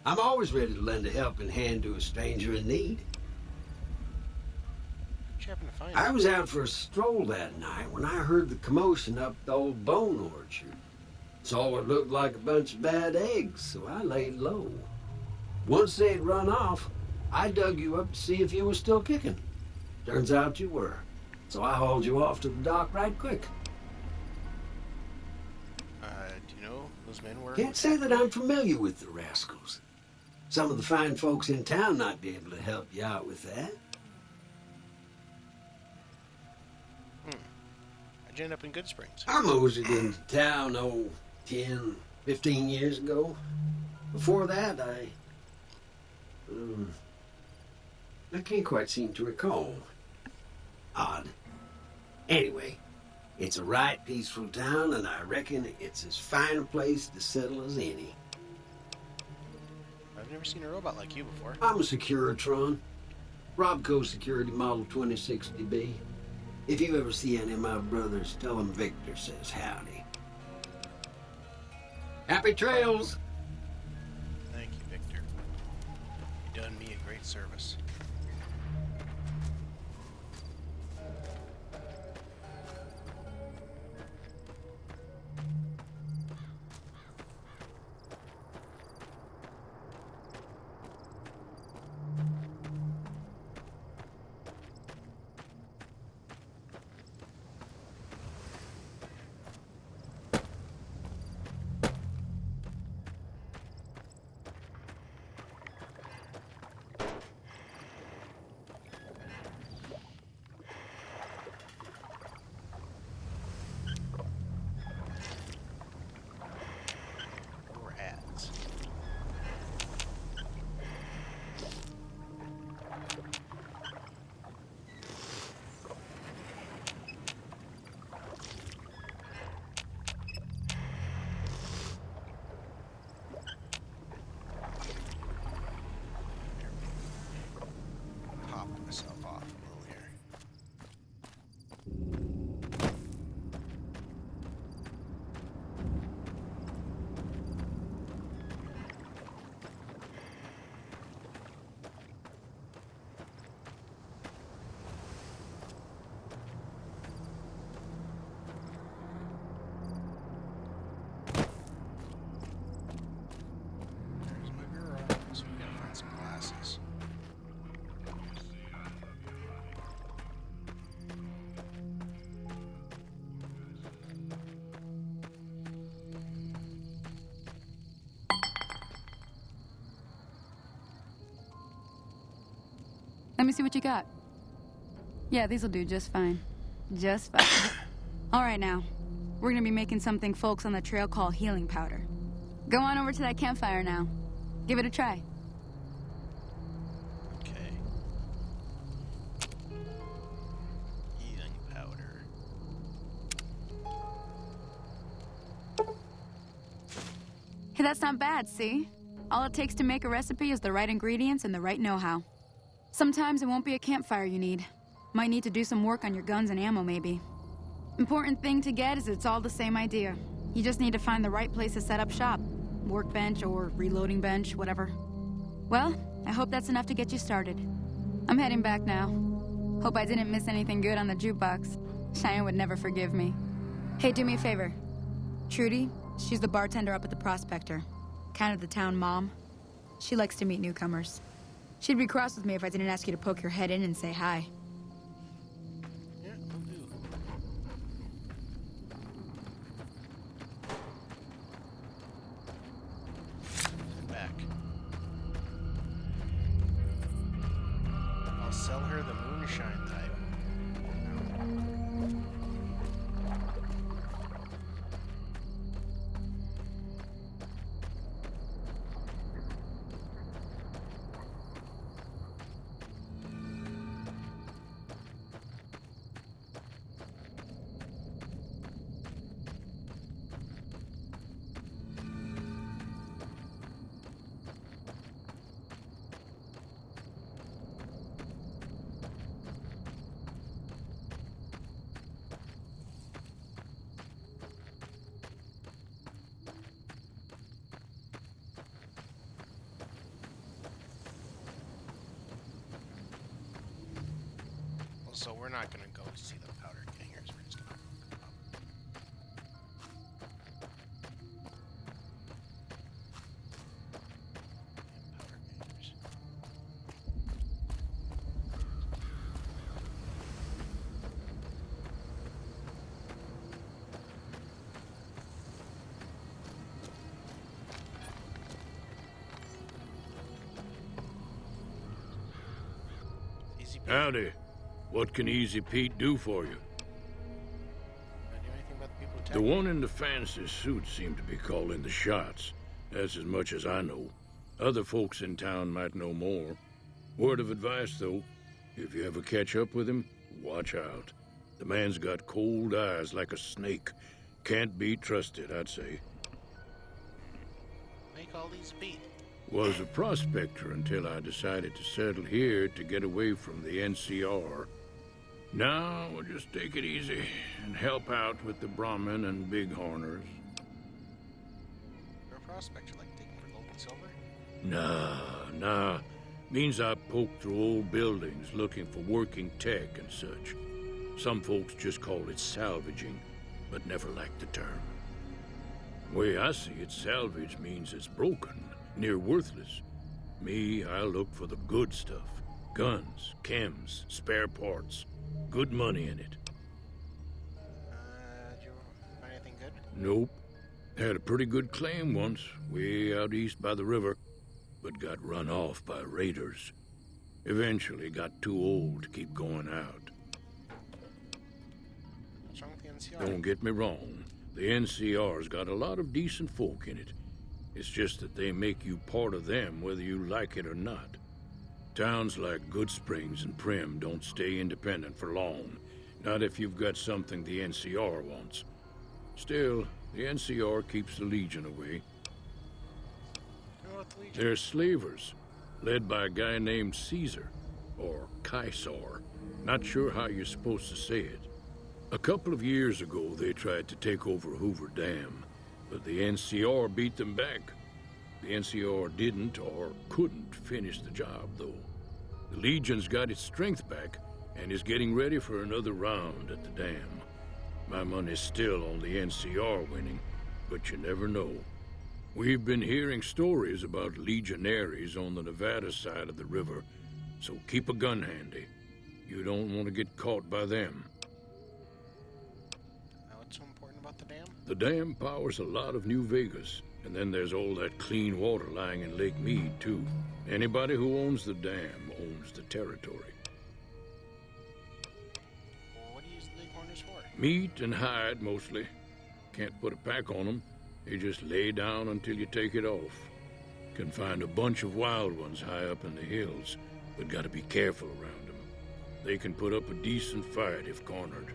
I'm always ready to lend a helping hand to a stranger in need. What you happen to find? I was out for a stroll that night when I heard the commotion up the old bone orchard. Saw what looked like a bunch of bad eggs, so I laid low. Once they'd run off, I dug you up to see if you were still kicking. Turns out you were. So I hauled you off to the dock right quick. Do you know those men were? Can't say that I'm familiar with the rascals. Some of the fine folks in town might be able to help you out with that. How'd you end up in Good Springs? I moseyed into town, 10, 15 years ago. Before that, I can't quite seem to recall. Odd. Anyway, it's a right peaceful town, and I reckon it's as fine a place to settle as any. I've never seen a robot like you before. I'm a Securitron. Robco Security Model 2060B. If you ever see any of my brothers, tell them Victor says howdy. Happy trails! Thank you, Victor. You done me a great service. Let me see what you got. Yeah, these'll do just fine. Just fine. All right, now. We're gonna be making something folks on the trail call healing powder. Go on over to that campfire now. Give it a try. Okay. Healing powder. Hey, that's not bad, see? All it takes to make a recipe is the right ingredients and the right know-how. Sometimes it won't be a campfire you need. Might need to do some work on your guns and ammo, maybe. Important thing to get is it's all the same idea. You just need to find the right place to set up shop. Workbench or reloading bench, whatever. Well, I hope that's enough to get you started. I'm heading back now. Hope I didn't miss anything good on the jukebox. Cheyenne would never forgive me. Hey, do me a favor. Trudy, she's the bartender up at the Prospector. Kind of the town mom. She likes to meet newcomers. She'd be cross with me if I didn't ask you to poke your head in and say hi. Yeah, will do. Head back. I'll sell her the moonshine type. So we're not gonna go see the powder gangers. We're just gonna look them up. Powder gangers. Easy peasy. Howdy. What can Easy Pete do for you? Can I do anything about the people The attacking? one in the fancy suit seemed to be calling the shots. That's as much as I know. Other folks in town might know more. Word of advice, though. If you ever catch up with him, watch out. The man's got cold eyes like a snake. Can't be trusted, I'd say. Make all these beat. Was a prospector until I decided to settle here to get away from the NCR. Now, we'll just take it easy and help out with the Brahmin and Bighorners. You're a prospector, like digging for gold and silver? Nah. Means I poke through old buildings looking for working tech and such. Some folks just call it salvaging, but never liked the term. Way I see it, salvage means it's broken, near worthless. Me, I look for the good stuff. Guns, chems, spare parts. Good money in it. Did you find anything good? Nope. Had a pretty good claim once, way out east by the river, but got run off by raiders. Eventually got too old to keep going out. What's wrong with the NCR? Don't get me wrong. The NCR's got a lot of decent folk in it. It's just that they make you part of them whether you like it or not. Towns like Goodsprings and Prim don't stay independent for long. Not if you've got something the NCR wants. Still, the NCR keeps the Legion away. They're slavers, led by a guy named Caesar, or Caesar. Not sure how you're supposed to say it. A couple of years ago, they tried to take over Hoover Dam, but the NCR beat them back. The NCR didn't or couldn't finish the job, though. The Legion's got its strength back and is getting ready for another round at the dam. My money's still on the NCR winning, but you never know. We've been hearing stories about legionaries on the Nevada side of the river, so keep a gun handy. You don't want to get caught by them. Now, what's so important about the dam? The dam powers a lot of New Vegas. And then there's all that clean water lying in Lake Mead, too. Anybody who owns the dam owns the territory. Well, what do you use the Leghorners for? Meat and hide, mostly. Can't put a pack on them. You just lay down until you take it off. Can find a bunch of wild ones high up in the hills, but gotta be careful around them. They can put up a decent fight if cornered.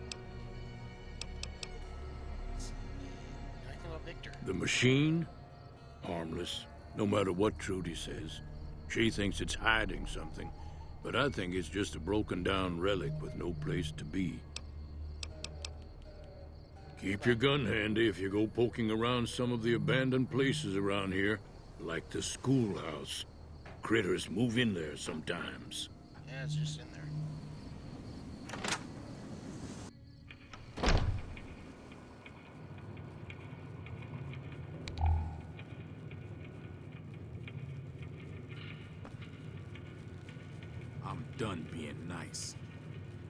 Anything about Victor? The machine? Harmless, no matter what Trudy says. She thinks it's hiding something, but I think it's just a broken down relic with no place to be. Keep your gun handy if you go poking around some of the abandoned places around here, like the schoolhouse. Critters move in there sometimes. Yeah, it's just in there. I'm done being nice.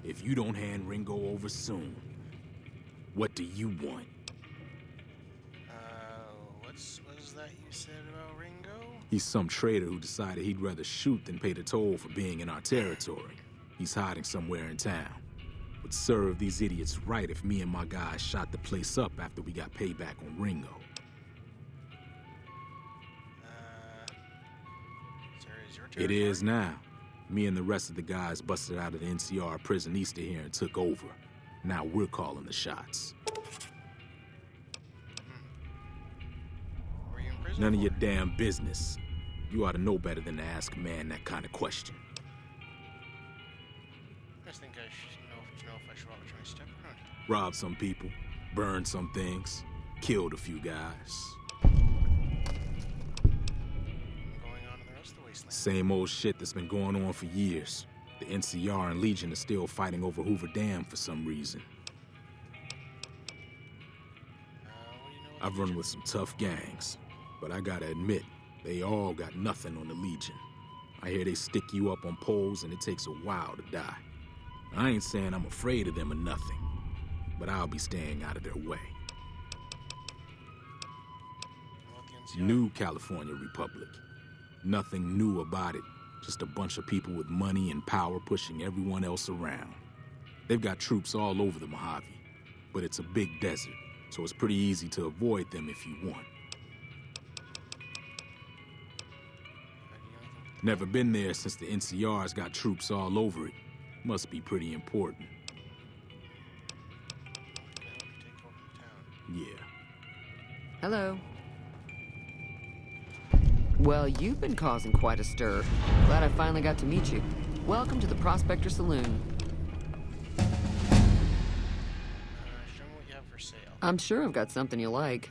If you don't hand Ringo over soon, what do you want? What is that you said about Ringo? He's some traitor who decided he'd rather shoot than pay the toll for being in our territory. He's hiding somewhere in town. Would serve these idiots right if me and my guys shot the place up after we got payback on Ringo. Sir, is your It territory? is now. Me and the rest of the guys busted out of the NCR prison east of here and took over. Now we're calling the shots. Were you in prison? None of your damn business. You ought to know better than to ask a man that kind of question. I just think I should know if I should watch my step around. Robbed some people, burned some things, killed a few guys. Going on in the rest of the wasteland. Same old shit that's been going on for years. The NCR and Legion are still fighting over Hoover Dam for some reason. What do you know I've run with some tough gangs, but I gotta admit, they all got nothing on the Legion. I hear they stick you up on poles and it takes a while to die. I ain't saying I'm afraid of them or nothing, but I'll be staying out of their way. about the NCR? New California Republic. Nothing new about it. Just a bunch of people with money and power pushing everyone else around. They've got troops all over the Mojave, but it's a big desert, so it's pretty easy to avoid them if you want. Never been there since the NCR's got troops all over it. Must be pretty important. Yeah. Hello. Well, you've been causing quite a stir. Glad I finally got to meet you. Welcome to the Prospector Saloon. Show me what you have for sale. I'm sure I've got something you like.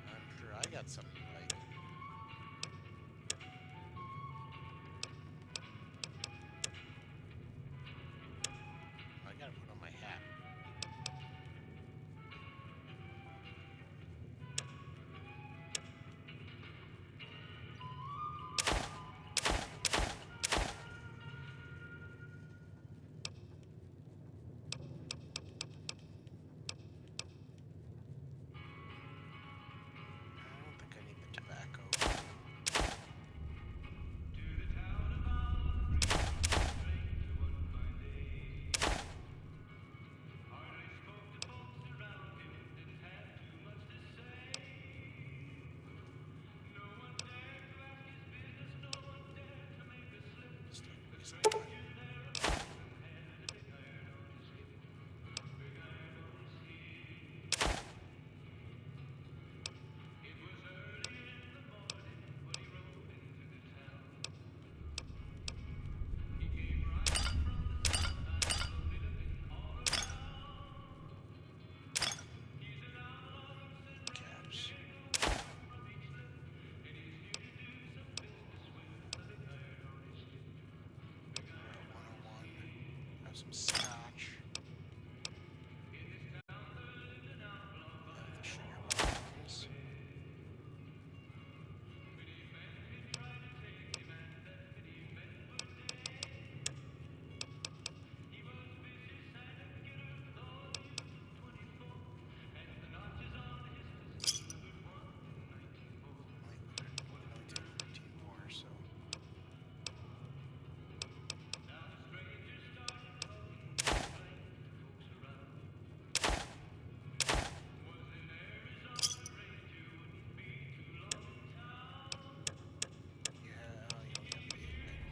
I'm sure I got something like. I gotta put on my hat. I don't think I need the tobacco. Caps. Alright, 101. Have some scotch. Have the sugar bombs.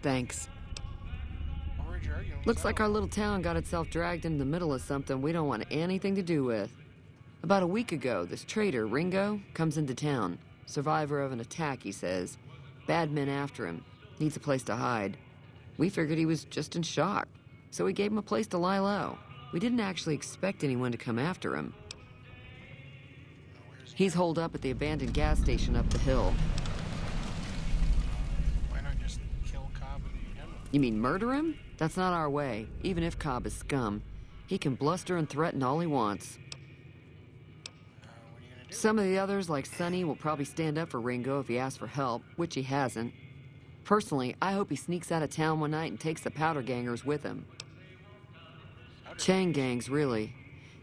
Thanks. What were you arguing? Looks like our little town got itself dragged into the middle of something we don't want anything to do with. About a week ago, this trader, Ringo, comes into town. Survivor of an attack, he says. Bad men after him. Needs a place to hide. We figured he was just in shock, so we gave him a place to lie low. We didn't actually expect anyone to come after him. He's holed up at the abandoned gas station up the hill. Why not just kill Cobb and be done with it? You mean murder him? That's not our way, even if Cobb is scum. He can bluster and threaten all he wants. What are you gonna do? Some of the others, like Sonny, will probably stand up for Ringo if he asks for help, which he hasn't. Personally, I hope he sneaks out of town one night and takes the powder gangers with him. Chain gangs, really.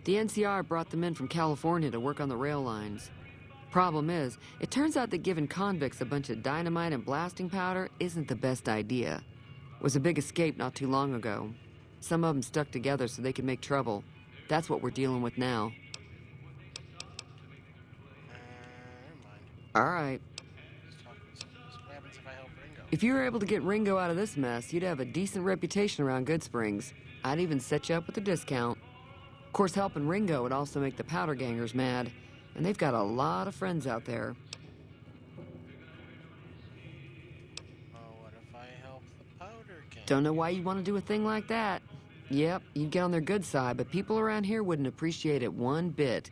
The NCR brought them in from California to work on the rail lines. Problem is, it turns out that giving convicts a bunch of dynamite and blasting powder isn't the best idea. It was a big escape not too long ago. Some of them stuck together so they could make trouble. That's what we're dealing with now. Never mind. All right. What happens if I help Ringo? If you were able to get Ringo out of this mess, you'd have a decent reputation around Good Springs. I'd even set you up with a discount. Of course, helping Ringo would also make the powder gangers mad, and they've got a lot of friends out there. Oh, what if I help the powder gang? Don't know why you'd want to do a thing like that. Yep, you'd get on their good side, but people around here wouldn't appreciate it one bit.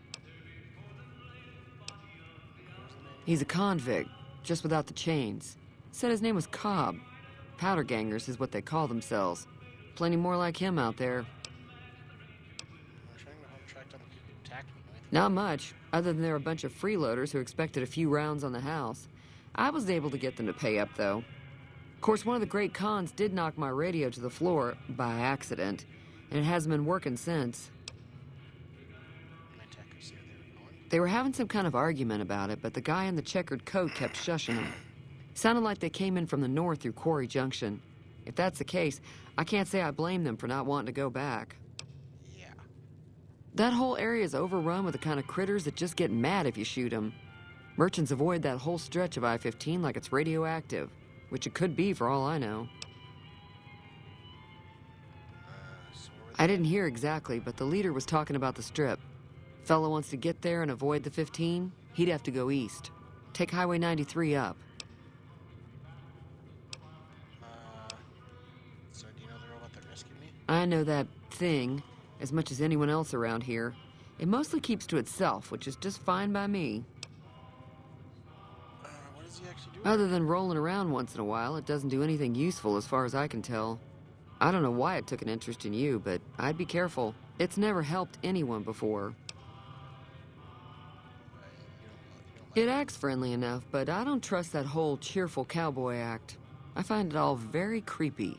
He's a convict, just without the chains. Said his name was Cobb. Powder gangers is what they call themselves. Plenty more like him out there. I'm trying to help track down the people who attacked me. Not much, other than they're a bunch of freeloaders who expected a few rounds on the house. I was able to get them to pay up, though. Of course, one of the great cons did knock my radio to the floor by accident, and it hasn't been working since. My attackers said they were going. They were having some kind of argument about it, but the guy in the checkered coat kept shushing them. Sounded like they came in from the north through Quarry Junction. If that's the case, I can't say I blame them for not wanting to go back. Yeah. That whole area is overrun with the kind of critters that just get mad if you shoot them. Merchants avoid that whole stretch of I-15 like it's radioactive, which it could be for all I know. I didn't hear exactly, but the leader was talking about the strip. Fellow wants to get there and avoid the 15, he'd have to go east. Take Highway 93 up. So do you know the robot that rescued me? I know that thing as much as anyone else around here. It mostly keeps to itself, which is just fine by me. What does he actually do? Other than rolling around once in a while, it doesn't do anything useful as far as I can tell. I don't know why it took an interest in you, but I'd be careful. It's never helped anyone before. It acts friendly enough, but I don't trust that whole cheerful cowboy act. I find it all very creepy.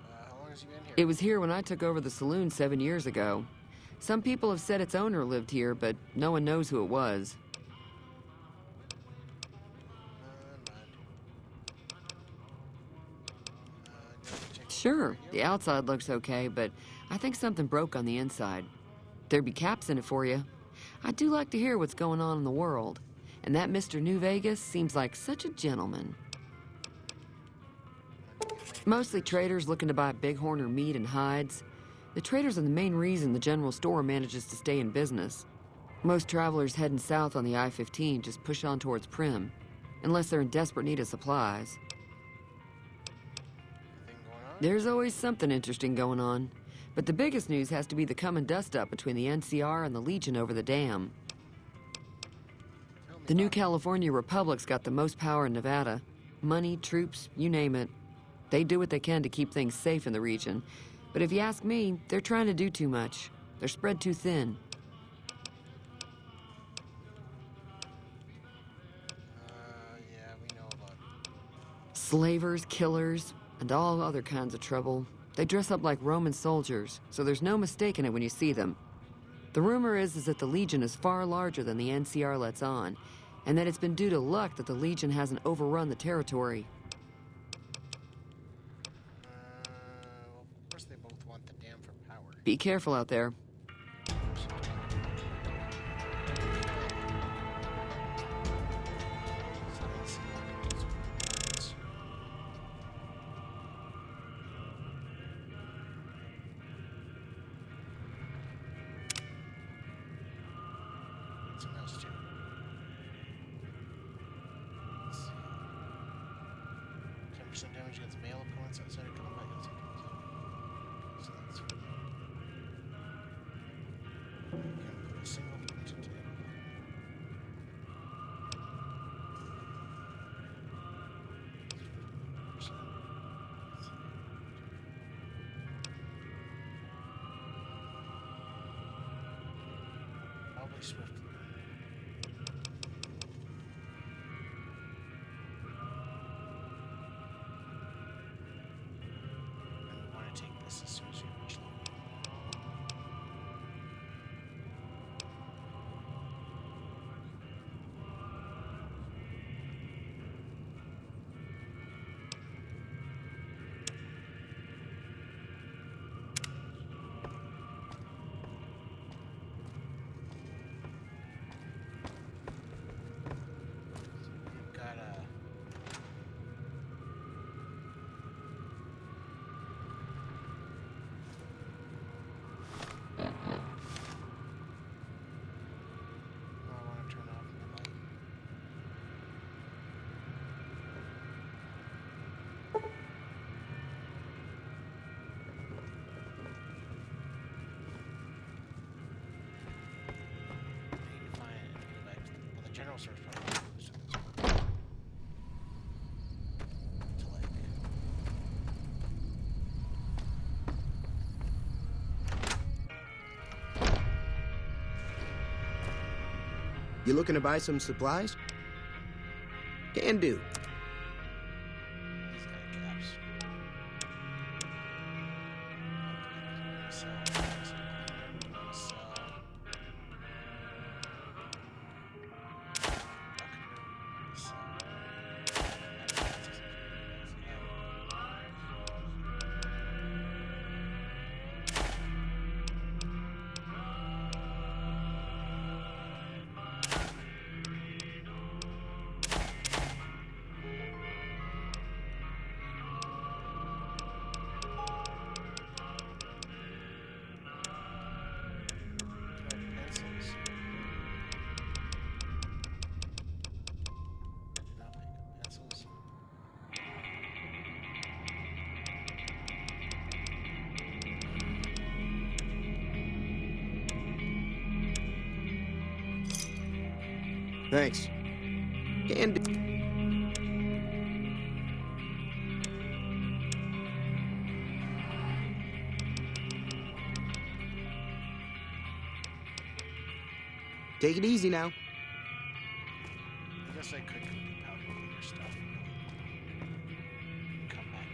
How long has he been here? It was here when I took over the saloon 7 years ago. Some people have said its owner lived here, but no one knows who it was. Sure, the outside looks okay, but I think something broke on the inside. There'd be caps in it for you. I do like to hear what's going on in the world, and that Mr. New Vegas seems like such a gentleman. Mostly traders looking to buy bighorn or meat and hides. The traders are the main reason the general store manages to stay in business. Most travelers heading south on the I-15 just push on towards Primm, unless they're in desperate need of supplies. There's always something interesting going on, but the biggest news has to be the coming dust-up between the NCR and the Legion over the dam. The new California Republic's got the most power in Nevada. Money, troops, you name it. They do what they can to keep things safe in the region, but if you ask me, they're trying to do too much. They're spread too thin. Yeah, we know about Slavers, killers, and all other kinds of trouble. They dress up like Roman soldiers, so there's no mistaking it when you see them. The rumor is that the Legion is far larger than the NCR lets on, and that it's been due to luck that the Legion hasn't overrun the territory. Well, of course they both want the dam for power. Be careful out there. something else too. Let's see. 10% damage against male opponents outside of combat. You'll take it. So that's fine. You can put a single point into it. Probably swift. And we want to take this as soon as we reach level. We've got I want to turn off my light. I need to find it and go back to well, the general search probably goes to this one. To like You looking to buy some supplies? Can do. these guy caps. Sell. Sell. Pencils. Nothing. Pencils. Thanks. Can do. Take it easy now. I guess I could go do powder cleaner stuff. And come back.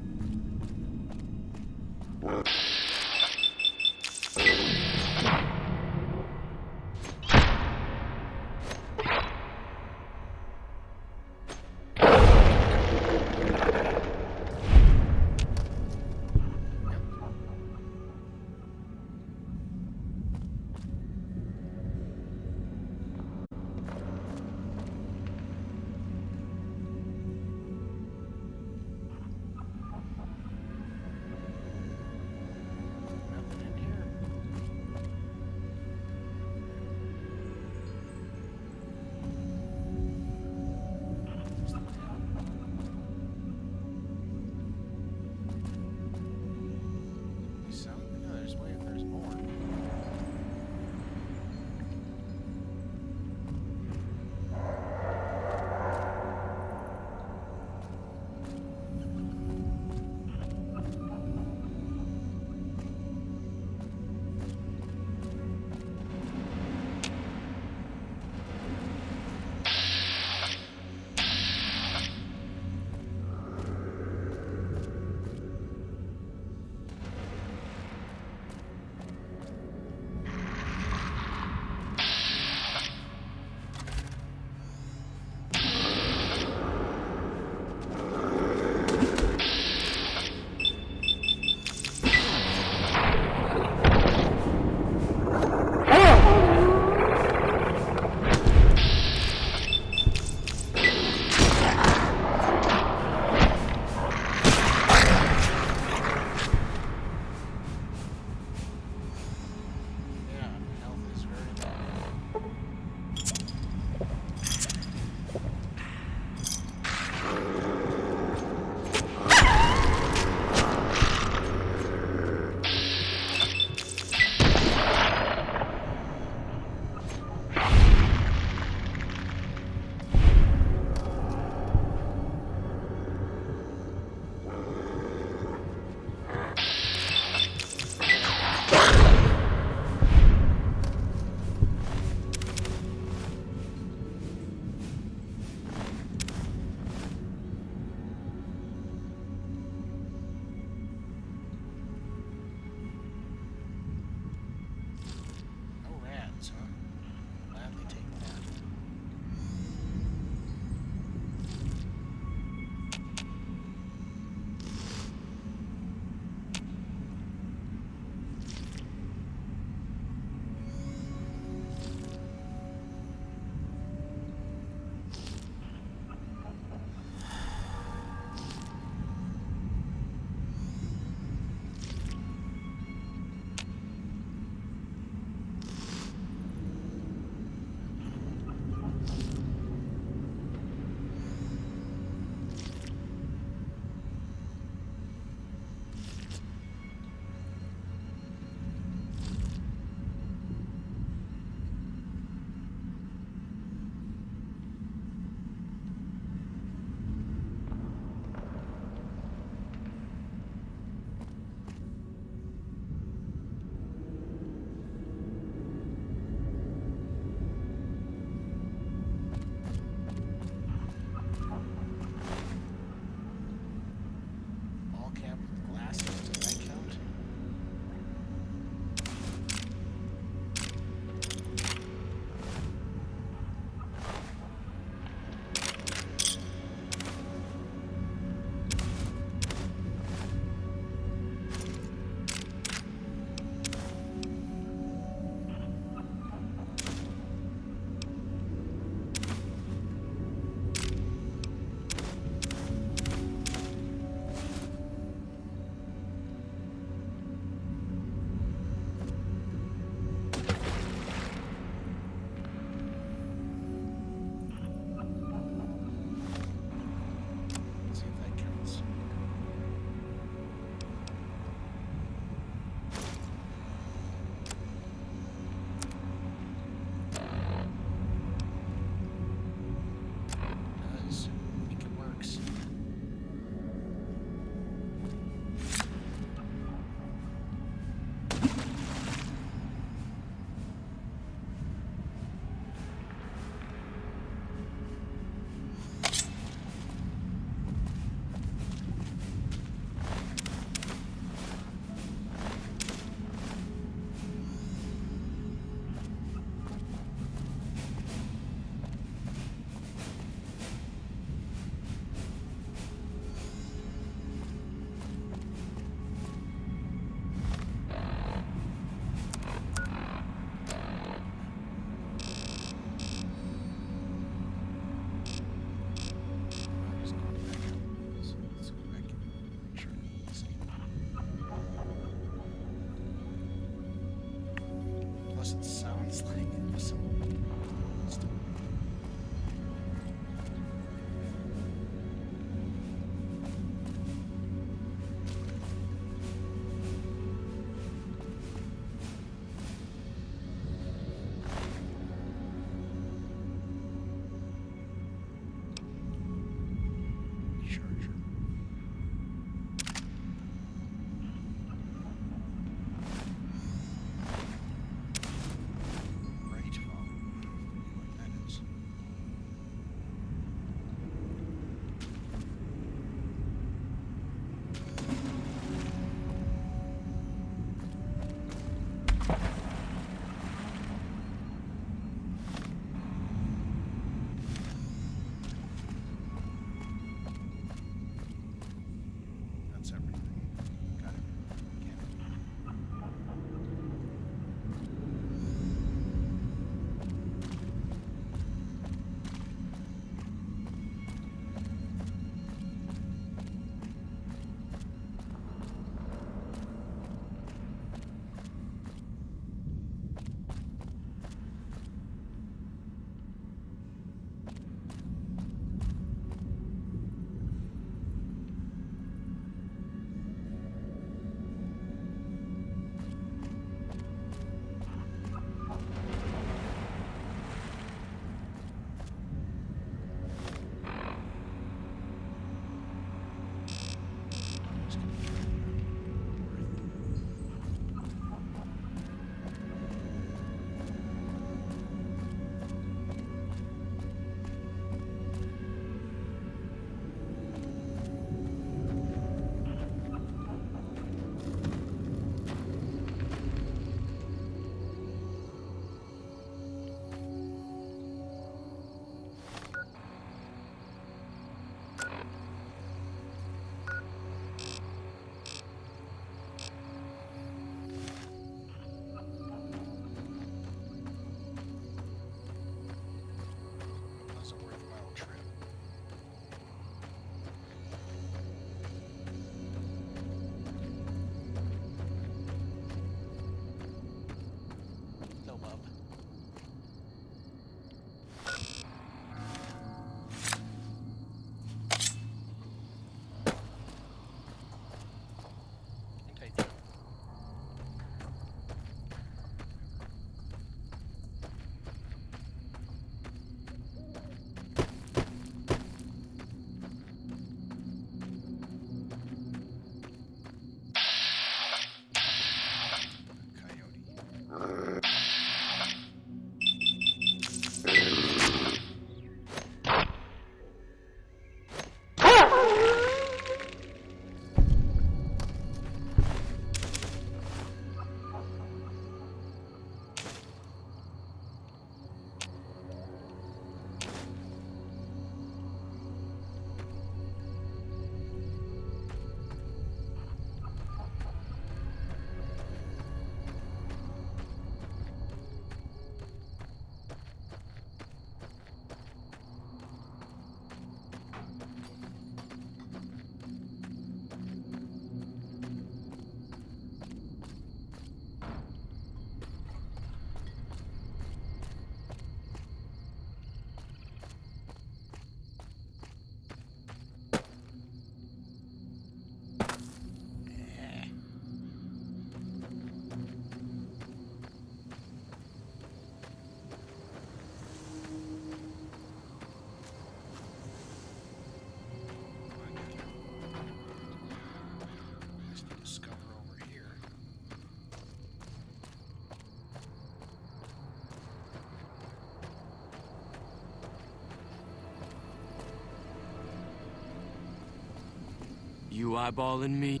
You eyeballing me?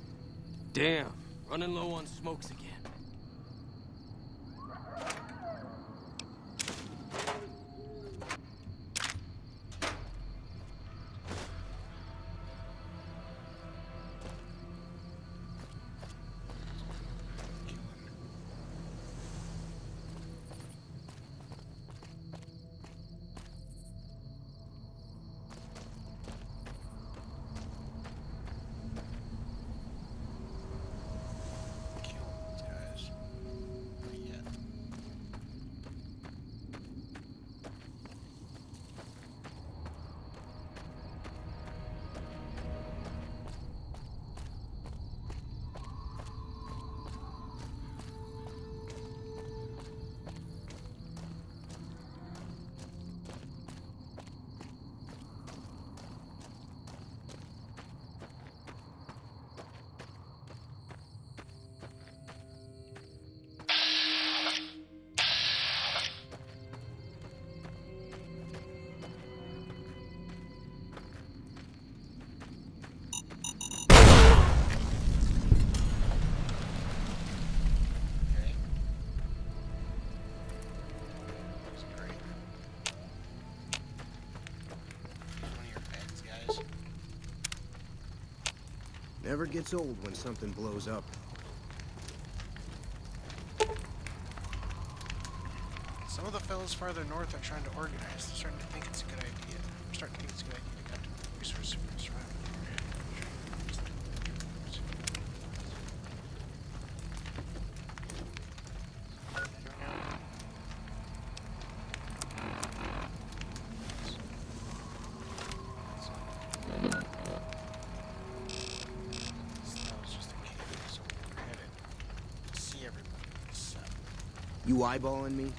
Damn, running low on smokes again. Never gets old when something blows up. Some of the fellows farther north are trying to organize. They're starting to think it's a good idea. We're starting to think it's a good idea to cut resources from the surrounding area. You eyeballing me?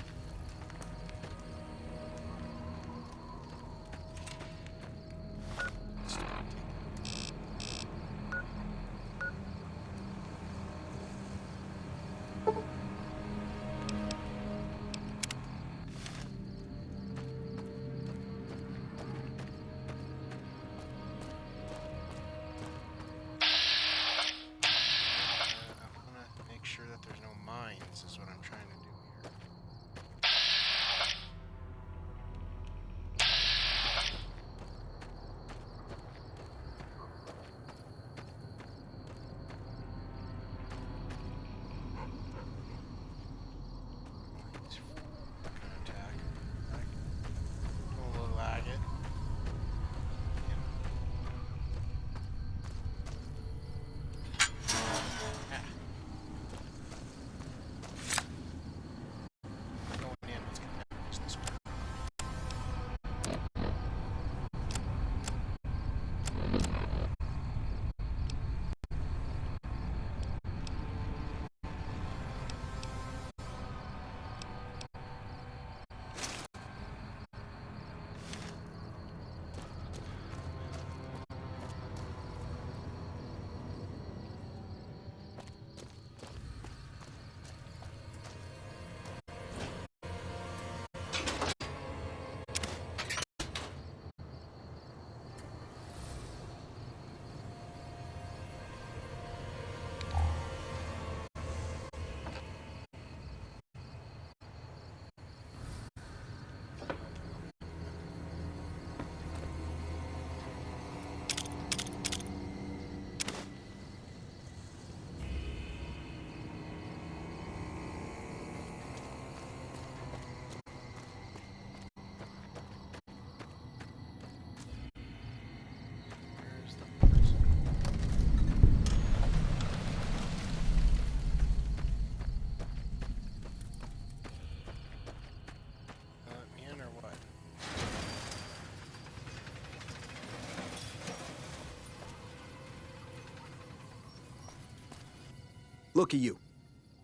Look at you.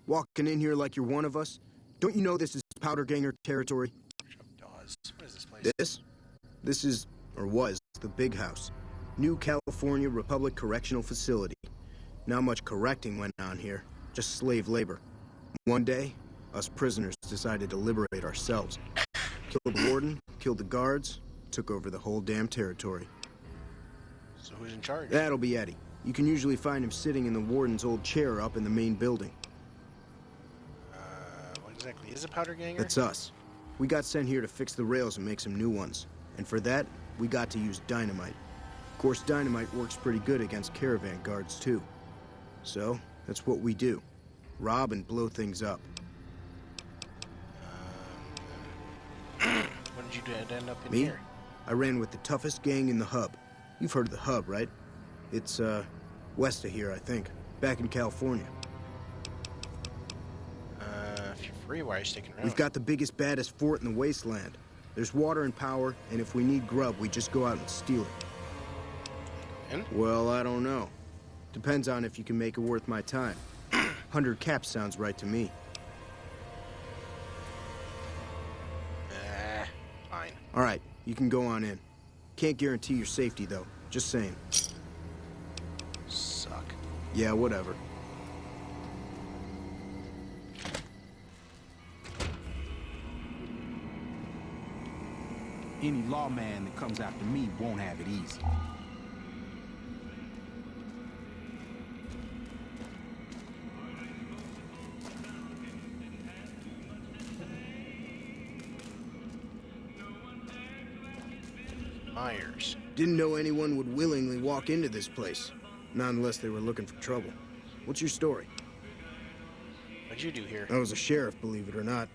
Walking in here like you're one of us. Don't you know this is Powder Ganger territory? What is this place? This is, or was, the Big House. New California Republic Correctional Facility. Not much correcting went on here. Just slave labor. One day, us prisoners decided to liberate ourselves. Killed the warden, killed the guards, took over the whole damn territory. So who's in charge? That'll be Eddie. You can usually find him sitting in the warden's old chair up in the main building. What exactly is a powder ganger? That's us. We got sent here to fix the rails and make some new ones. And for that, we got to use dynamite. Of course, dynamite works pretty good against caravan guards, too. So, that's what we do. Rob and blow things up. When did you end up in Me? here? I ran with the toughest gang in the Hub. You've heard of the Hub, right? It's, west of here, I think. Back in California. If you're free, why are you sticking around? We've got the biggest, baddest fort in the wasteland. There's water and power, and if we need grub, we just go out and steal it. And? Well, I don't know. Depends on if you can make it worth my time. 100 caps sounds right to me. Fine. All right, you can go on in. Can't guarantee your safety, though. Just saying. Suck. Yeah, whatever. Any lawman that comes after me won't have it easy. Myers. Didn't know anyone would willingly walk into this place. Not unless they were looking for trouble. What's your story? What'd you do here? I was a sheriff, believe it or not,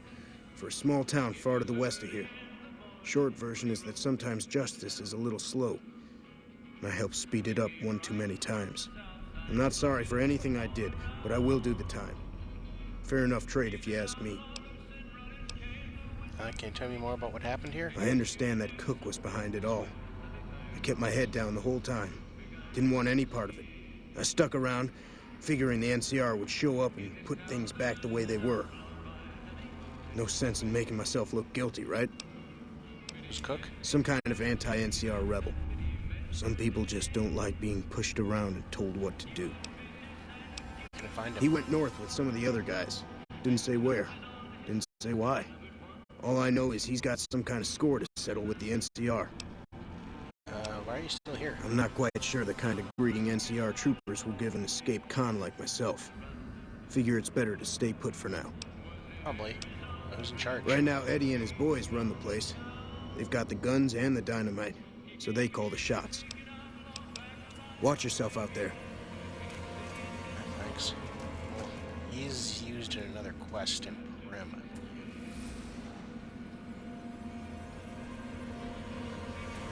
for a small town far to the west of here. Short version is that sometimes justice is a little slow. And I helped speed it up one too many times. I'm not sorry for anything I did, but I will do the time. Fair enough trade if you ask me. Can you tell me more about what happened here? I understand that Cook was behind it all. I kept my head down the whole time. Didn't want any part of it. I stuck around, figuring the NCR would show up and put things back the way they were. No sense in making myself look guilty, right? Who's Cook? Some kind of anti-NCR rebel. Some people just don't like being pushed around and told what to do. Can I find him? He went north with some of the other guys. Didn't say where. Didn't say why. All I know is he's got some kind of score to settle with the NCR. Why are you still here? I'm not quite sure the kind of greeting NCR troopers will give an escaped con like myself. Figure it's better to stay put for now. Probably. Who's in charge? Right now, Eddie and his boys run the place. They've got the guns and the dynamite, so they call the shots. Watch yourself out there. Thanks. Well, he's used in another quest in Primm.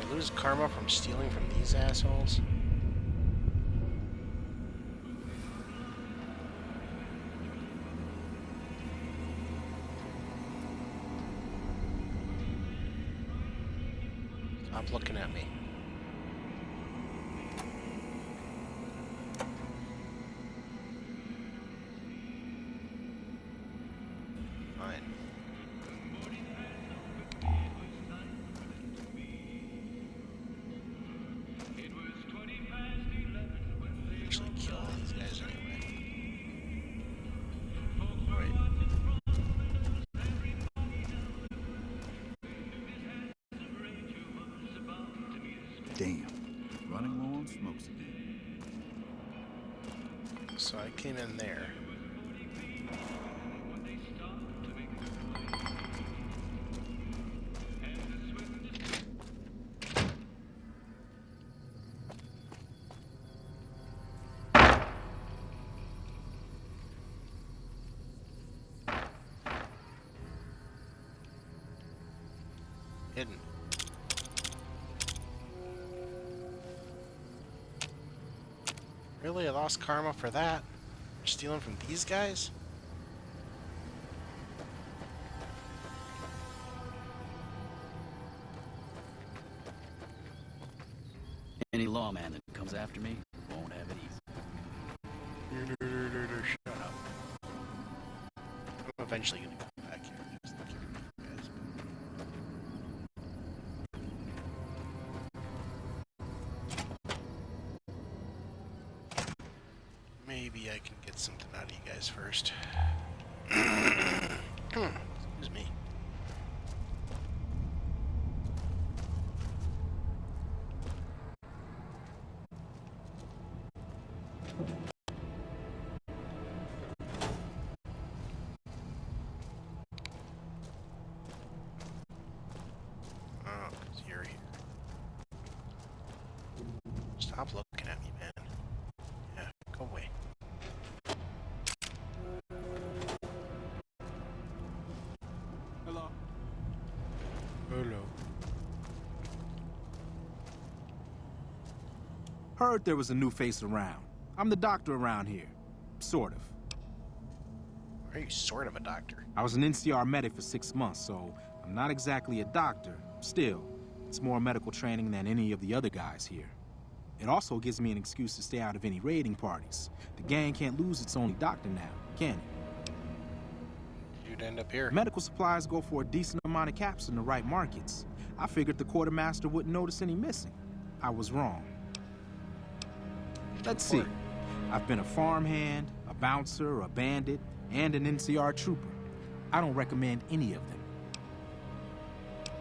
Did I lose karma from stealing from these assholes? Stop looking at me. Fine. Actually kill all these guys anyway. Wait. Damn. Running low on smokes again. So I came in there. Hidden. Really? I lost karma for that? For stealing from these guys? Any lawman that comes after me won't have it easy. Shut up. I'm eventually gonna come back here. Just to kill you guys. Maybe I can get something out of you guys first. Excuse me. Oh, 'cause you're here. Stop looking at me, man. Yeah, go away. Hello. Hello. Heard there was a new face around. I'm the doctor around here. Sort of. Are you sort of a doctor? I was an NCR medic for 6 months, so I'm not exactly a doctor. Still, it's more medical training than any of the other guys here. It also gives me an excuse to stay out of any raiding parties. The gang can't lose its only doctor now, can it? You'd end up here. Medical supplies go for a decent amount of caps in the right markets. I figured the quartermaster wouldn't notice any missing. I was wrong. Let's see. I've been a farmhand, a bouncer, a bandit, and an NCR trooper. I don't recommend any of them.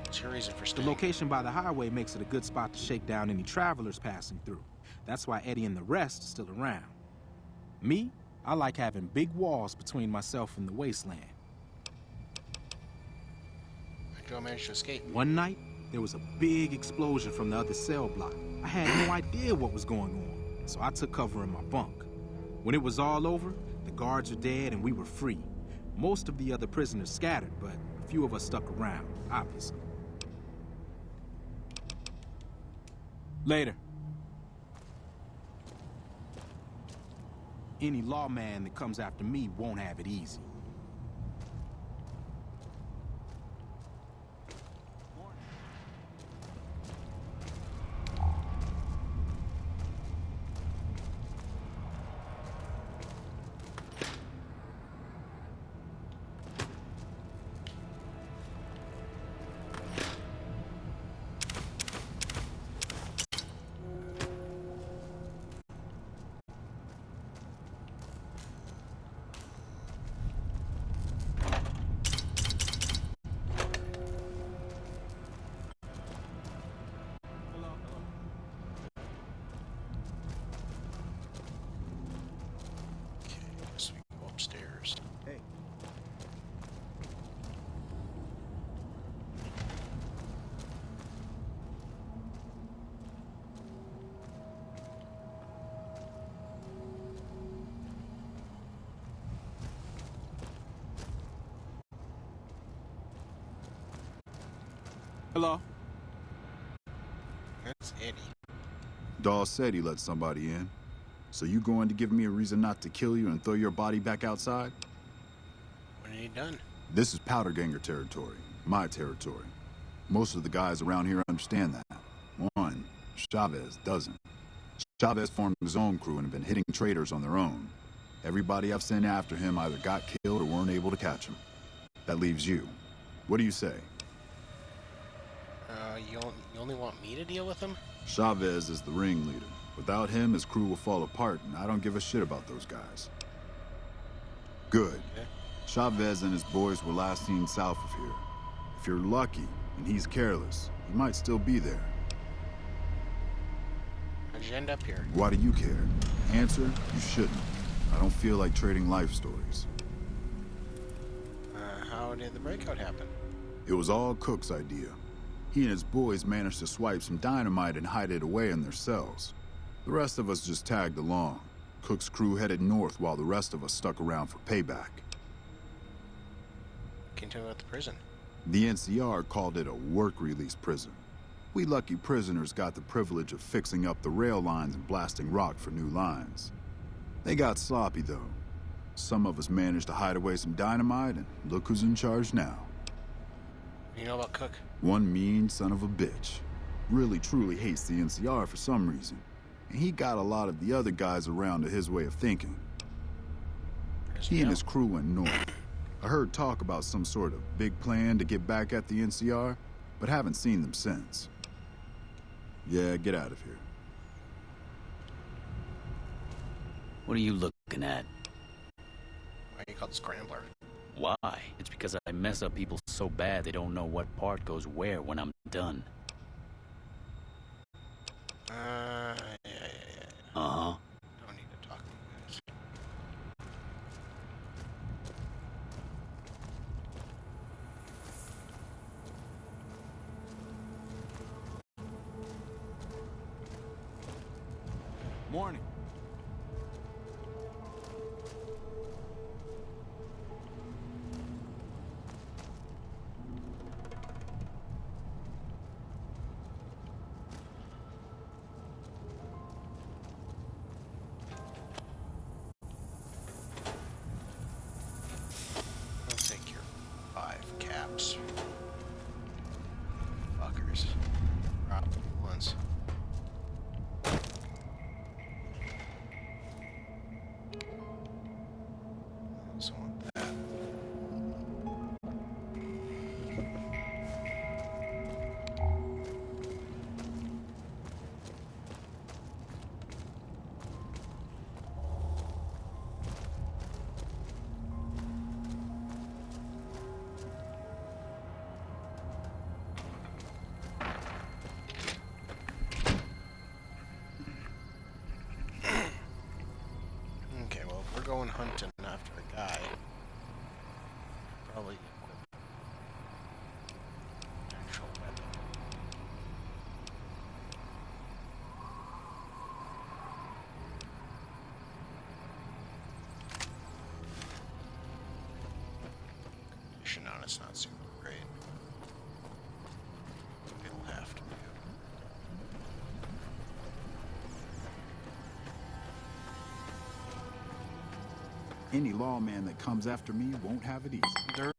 What's your reason for The staying? location by the highway makes it a good spot to shake down any travelers passing through. That's why Eddie and the rest are still around. Me, I like having big walls between myself and the wasteland. How'd you all manage to escape? One night, there was a big explosion from the other cell block. I had no idea what was going on, so I took cover in my bunk. When it was all over, the guards were dead and we were free. Most of the other prisoners scattered, but a few of us stuck around, obviously. Later. Any lawman that comes after me won't have it easy. So we can go upstairs. Hey. Hello? That's Eddie. Dawes said he let somebody in. So you going to give me a reason not to kill you and throw your body back outside? What have you done? This is Powder Ganger territory, my territory. Most of the guys around here understand that. One, Chavez doesn't. Chavez formed his own crew and have been hitting traitors on their own. Everybody I've sent after him either got killed or weren't able to catch him. That leaves you. What do you say? You only want me to deal with him? Chavez is the ringleader. Without him, his crew will fall apart, and I don't give a shit about those guys. Good. Okay. Chavez and his boys were last seen south of here. If you're lucky, and he's careless, he might still be there. How'd you end up here? Why do you care? Answer, you shouldn't. I don't feel like trading life stories. How did the breakout happen? It was all Cook's idea. He and his boys managed to swipe some dynamite and hide it away in their cells. The rest of us just tagged along. Cook's crew headed north while the rest of us stuck around for payback. Can you tell me about the prison? The NCR called it a work-release prison. We lucky prisoners got the privilege of fixing up the rail lines and blasting rock for new lines. They got sloppy, though. Some of us managed to hide away some dynamite, and look who's in charge now. What do you know about Cook? One mean son of a bitch. Really truly hates the NCR for some reason. And he got a lot of the other guys around to his way of thinking. He and his crew went north. I heard talk about some sort of big plan to get back at the NCR, but haven't seen them since. Yeah, get out of here. What are you looking at? Why are you called Scrambler? Why? It's because I mess up people so bad they don't know what part goes where when I'm done. Yeah. Uh-huh. Don't need to talk Morning. I'll take your 5 caps. Fuckers. Drop ones. Also want that. Okay, well, if we're going hunting after a guy, probably equip an actual weapon. Condition on it's not super great. It'll have to do. Any lawman that comes after me won't have it easy. Yeah.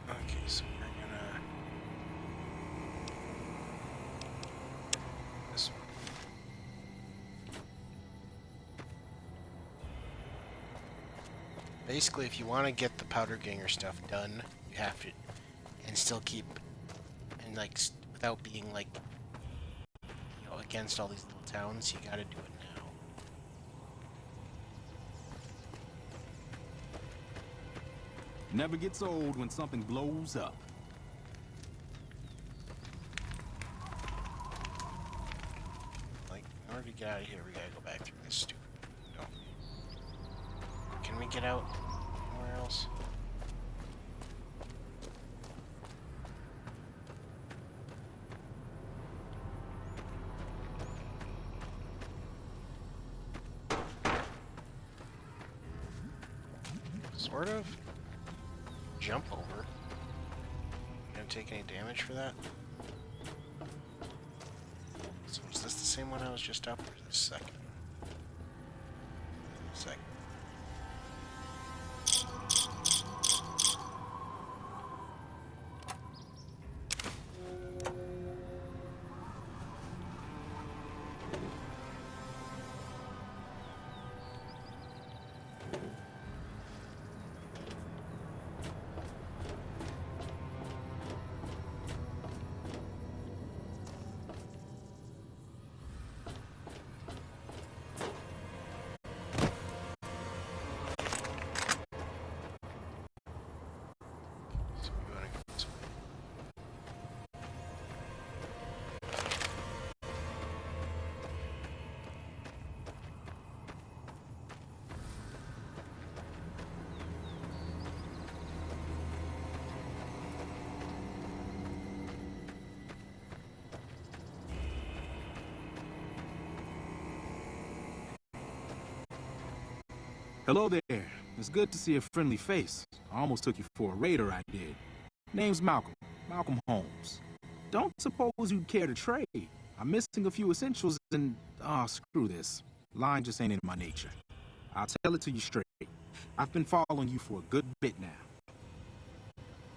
Okay, so we're gonna this one. Basically, if you want to get the powder ganger stuff done, you have to, and still keep, and like without being like, you know, against all these little towns, you gotta do it now. Never gets old when something blows up. Like, in order to get out of here, we gotta go back through this stupid window. Can we get out anywhere else? Sort of. Jump over. Gonna take any damage for that? So is this the same one I was just up, or is this second? Second. So we wanna go this way. Hello there. It's good to see a friendly face. I almost took you for a raider, I did. Name's Malcolm. Malcolm Holmes. Don't suppose you'd care to trade. I'm missing a few essentials and... screw this. Lying just ain't in my nature. I'll tell it to you straight. I've been following you for a good bit now.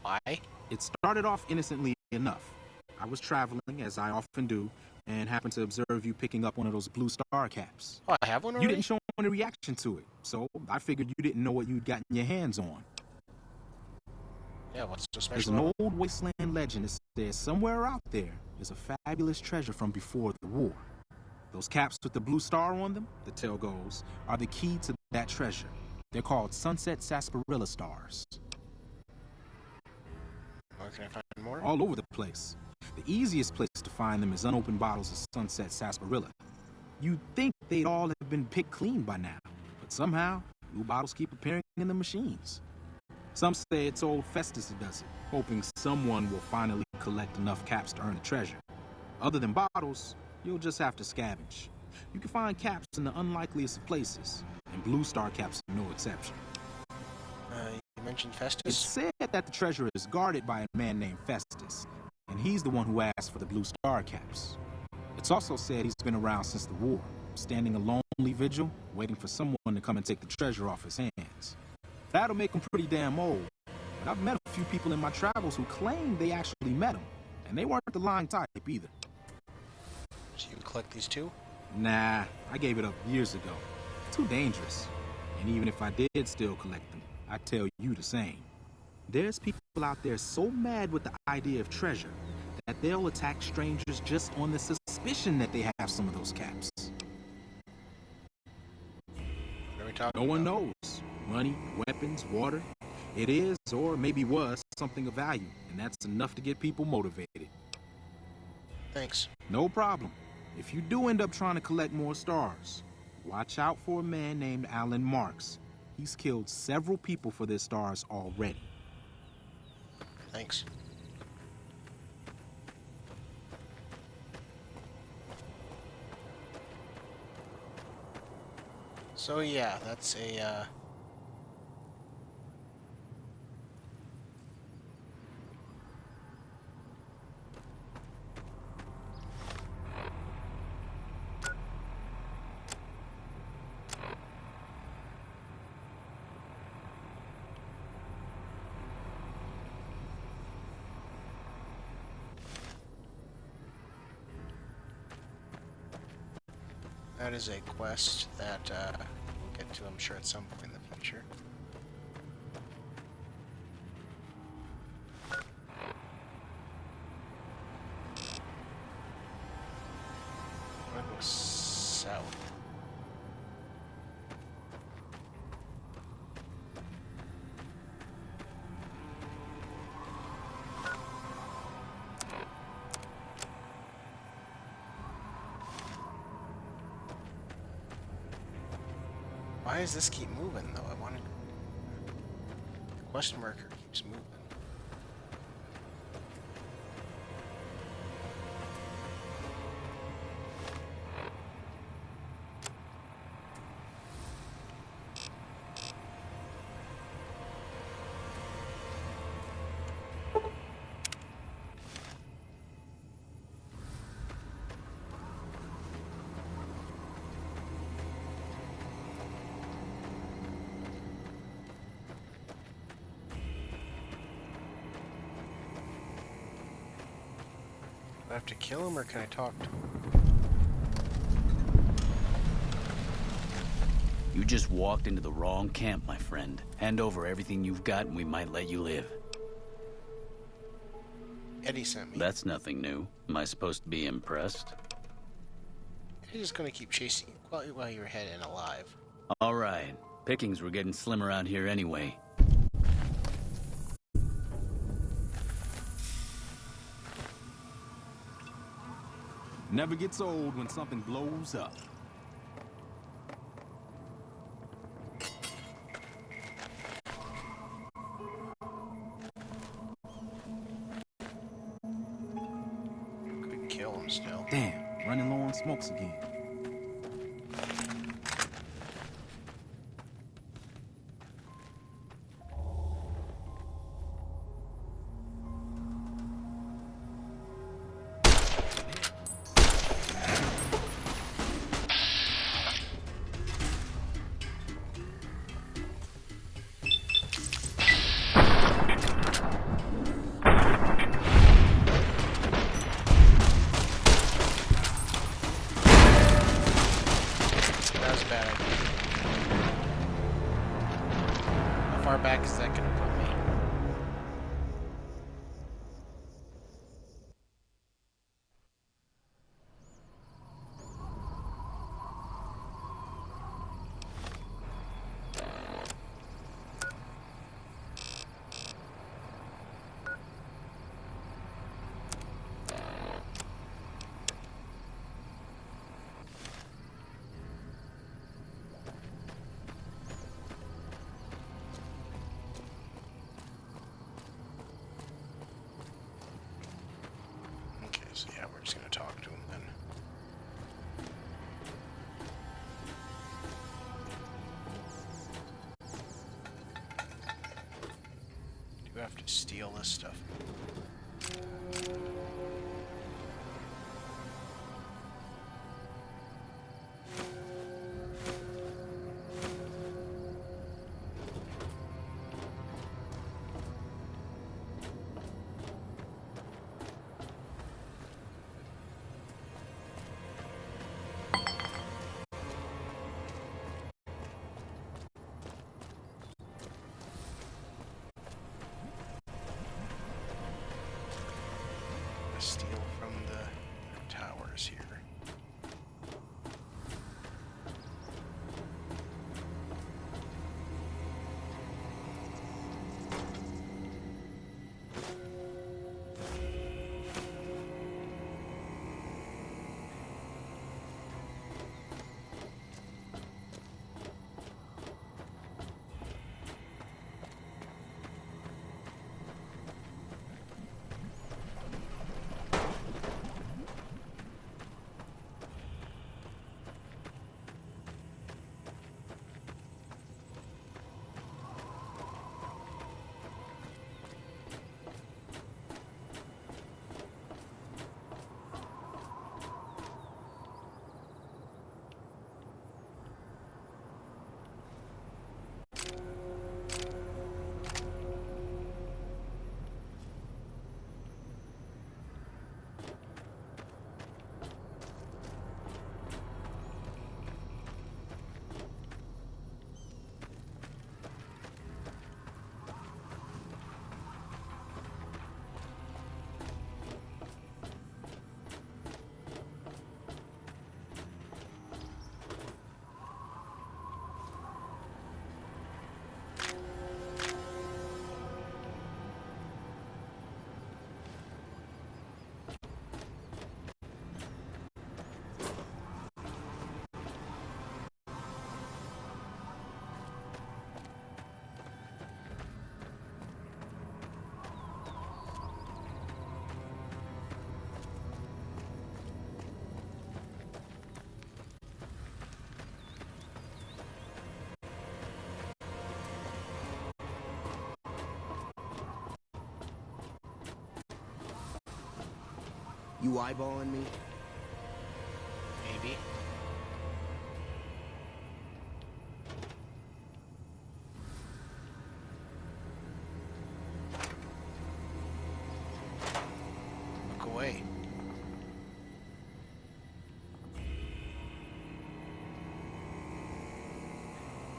Why? It started off innocently enough. I was traveling, as I often do, and happened to observe you picking up one of those blue star caps. Oh, I have one already? You didn't show any reaction to it, so I figured you didn't know what you'd gotten your hands on. Yeah, what's so special? There's an old wasteland legend that says somewhere out there is a fabulous treasure from before the war. Those caps with the blue star on them, the tale goes, are the key to that treasure. They're called Sunset Sarsaparilla stars. Where can I find more? All over the place. The easiest place to find them is unopened bottles of Sunset Sarsaparilla. You'd think they'd all have been picked clean by now, but somehow, new bottles keep appearing in the machines. Some say it's old Festus that does it, hoping someone will finally collect enough caps to earn the treasure. Other than bottles, you'll just have to scavenge. You can find caps in the unlikeliest of places, and blue star caps are no exception. You mentioned Festus? It's said that the treasure is guarded by a man named Festus, and he's the one who asked for the blue star caps. It's also said he's been around since the war, standing a lonely vigil, waiting for someone to come and take the treasure off his hands. That'll make him pretty damn old, but I've met a few people in my travels who claim they actually met him, and they weren't the lying type either. So you collect these too? Nah, I gave it up years ago. Too dangerous. And even if I did still collect them, I'd tell you the same. There's people out there so mad with the idea of treasure that they'll attack strangers just on the suspicion that they have some of those caps. What are we talking No one about? knows. Money, weapons, water. It is, or maybe was, something of value, and that's enough to get people motivated. Thanks. No problem. If you do end up trying to collect more stars, watch out for a man named Alan Marks. He's killed several people for their stars already. Thanks. So yeah, that's a that is a quest that we'll get to, I'm sure, at some point in the future. I'm gonna go south. Why does this keep moving, though? I wanted... The question marker keeps moving. Do I have to kill him, or can I talk to him? You just walked into the wrong camp, my friend. Hand over everything you've got and we might let you live. Eddie sent me. That's nothing new. Am I supposed to be impressed? He's just gonna keep chasing you while you're ahead and alive. All right. Pickings were getting slim around here anyway. Never gets old when something blows up. Could kill him still. Damn, running low on smokes again. So yeah, we're just gonna talk to him then. Do we have to steal this stuff? Steal from the towers here. You eyeballing me? Maybe. Look away.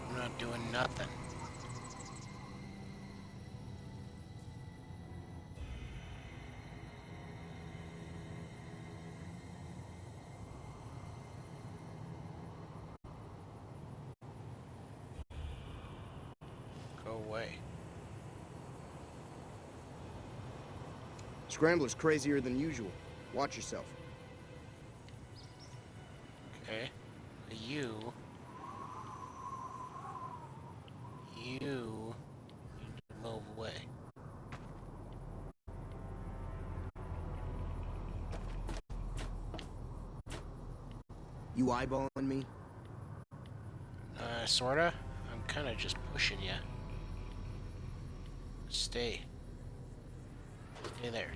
I'm not doing nothing. Go away. Scrambler's crazier than usual. Watch yourself. Okay. You need to move away. You eyeballing me? Sorta. I'm kinda just pushing you. Stay. Stay there.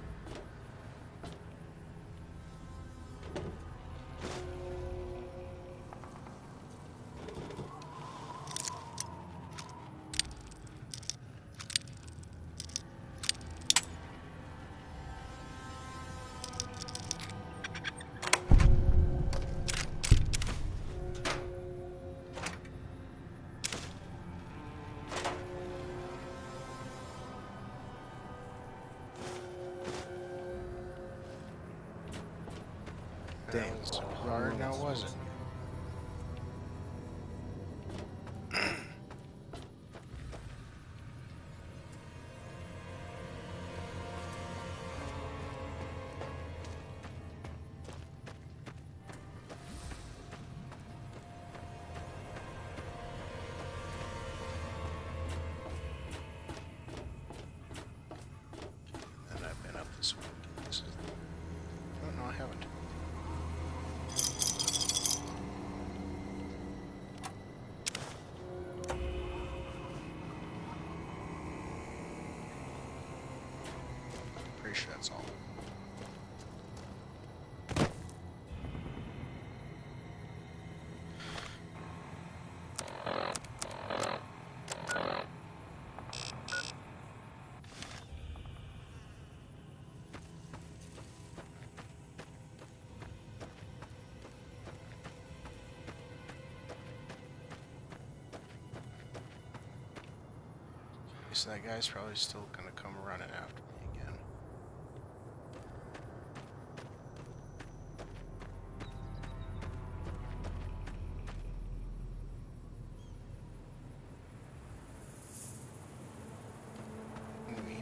Damn. That was so hard now, was it? And I've been up this way. This is... I don't know I haven't. Pretty sure that's all. So that guy's probably still gonna come running after me again.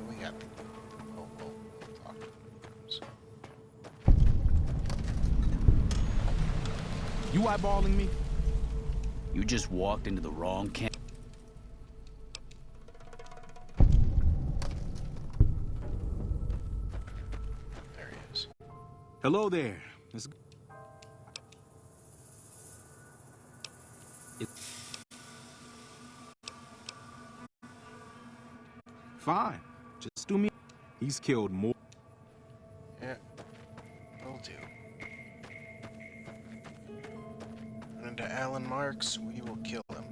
We got the... we'll talk to him. You eyeballing me? You just walked into the wrong camp. Hello there. Fine. Just do me. He's killed more. Yeah, will do. And to Alan Marks, we will kill him.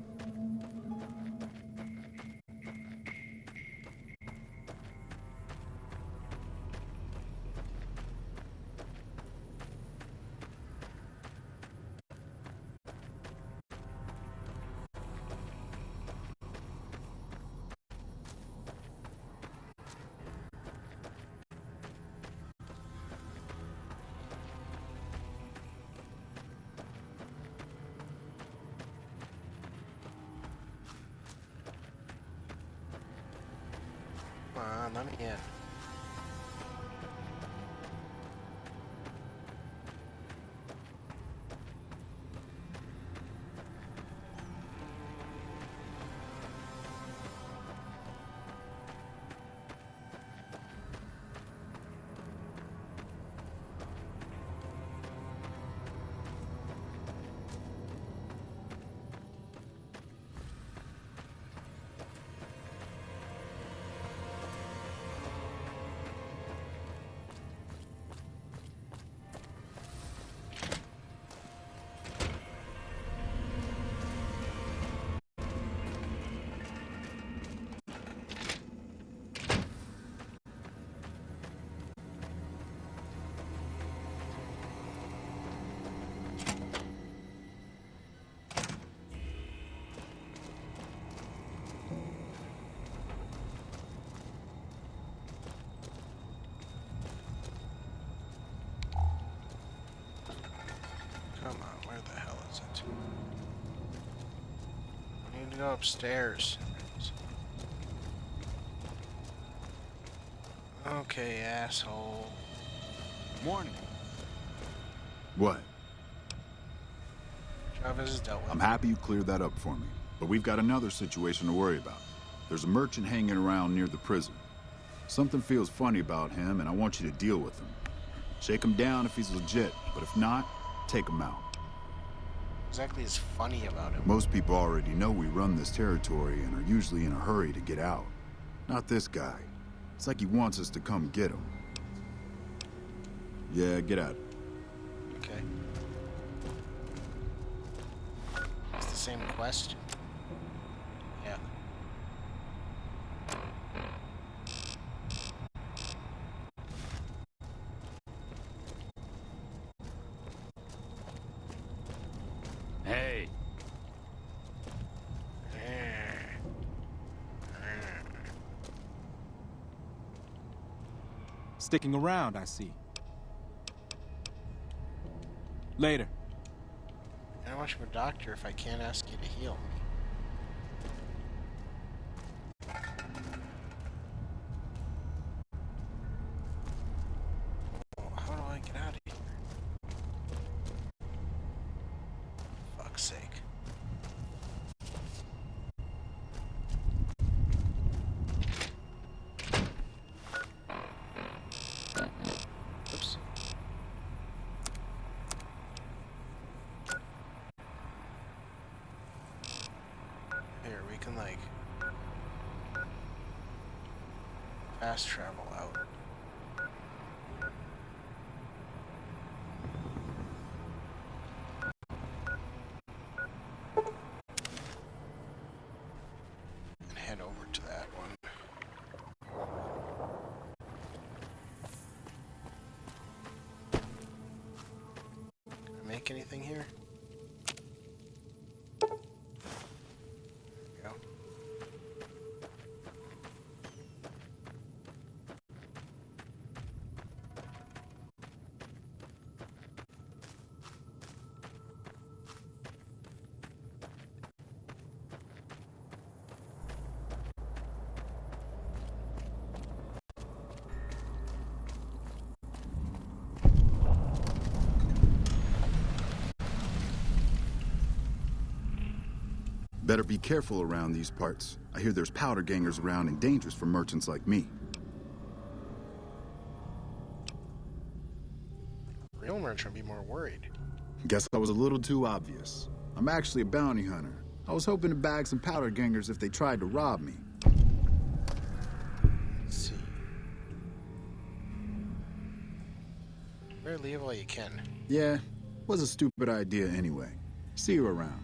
Come on, let me in. Come on, where the hell is it? I need to go upstairs. Okay, asshole. Morning. What? Chavez is dealt with. I'm happy you cleared that up for me, but we've got another situation to worry about. There's a merchant hanging around near the prison. Something feels funny about him, and I want you to deal with him. Shake him down if he's legit, but if not, take him out. Exactly is funny about him. Most people already know we run this territory and are usually in a hurry to get out. Not this guy. It's like he wants us to come get him. Yeah, get out. Okay. It's the same question. Yeah. Hey. Sticking around, I see. Later. I don't much of a doctor if I can't ask you to heal me. How do I get out of here? Fuck's sake. Oops. fast travel out. And head over to that one. Can I make anything here? There we go. Better be careful around these parts. I hear there's powder gangers around and dangerous for merchants like me. Real merchant would be more worried. Guess I was a little too obvious. I'm actually a bounty hunter. I was hoping to bag some powder gangers if they tried to rob me. Let's see. Better leave while you can. Yeah, was a stupid idea anyway. See you around.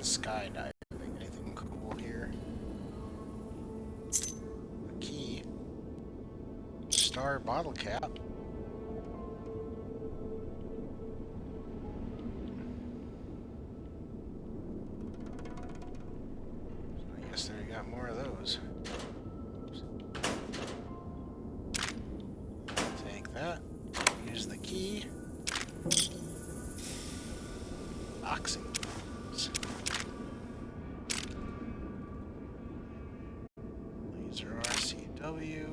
Skydiving. Anything cool here? A key. Star bottle cap. So I guess they got more of those. Take that. Use the key. Boxing. Laser RCW.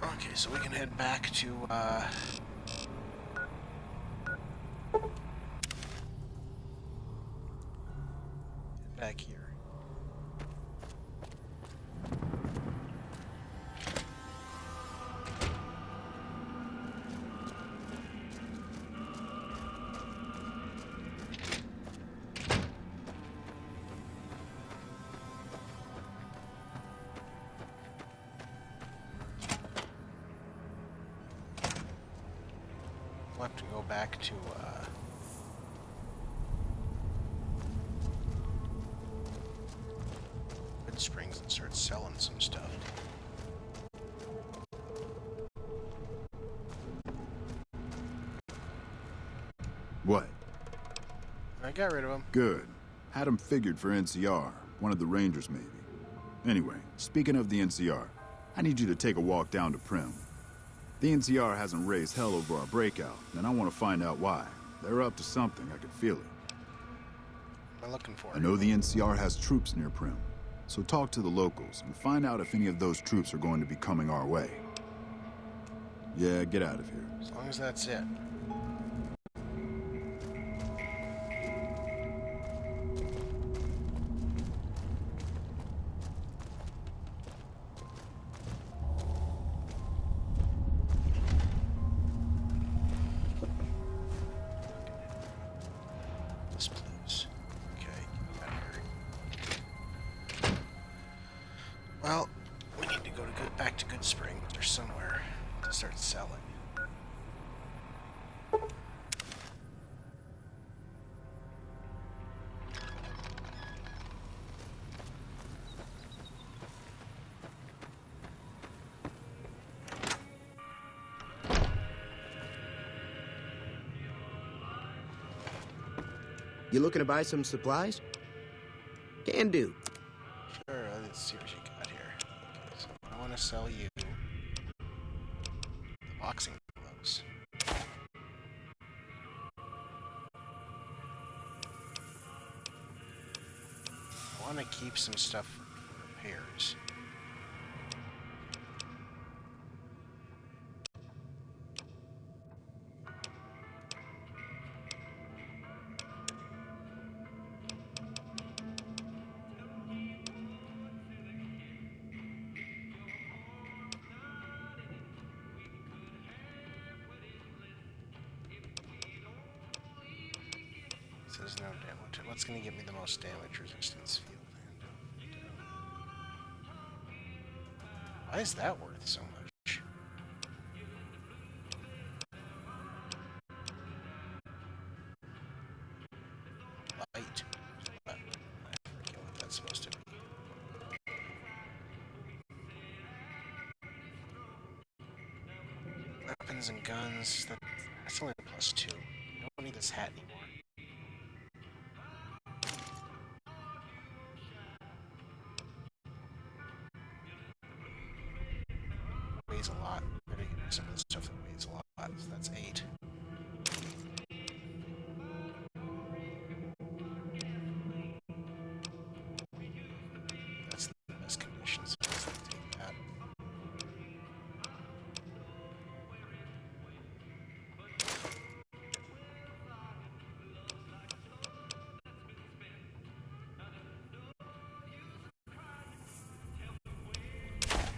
Okay, so we can head back to, back here. We'll have to go back to, Good Springs and start selling some stuff. What? I got rid of him. Good. Had him figured for NCR. One of the Rangers, maybe. Anyway, speaking of the NCR, I need you to take a walk down to Primm. The NCR hasn't raised hell over our breakout, and I want to find out why. They're up to something, I can feel it. What am I looking for? I know the NCR has troops near Primm, so talk to the locals and find out if any of those troops are going to be coming our way. Yeah, get out of here. As long as that's it. This place. Okay, get out of here. Well, we need to go back to Good Springs or somewhere to start selling. You looking to buy some supplies? Can do. Sure, let's see what you got here. Okay, so sell you the boxing gloves. I want to keep some stuff for repairs. Says no damage. What's going to give me the most damage resistance? Field hand. Why is that worth so much? Light. I forget what that's supposed to be. Weapons and guns. That's only a +2. I don't need this hat anymore. Weighs a lot. Better get rid of some of the stuff that weighs a lot. So that's 8. That's the best condition, so let's take that.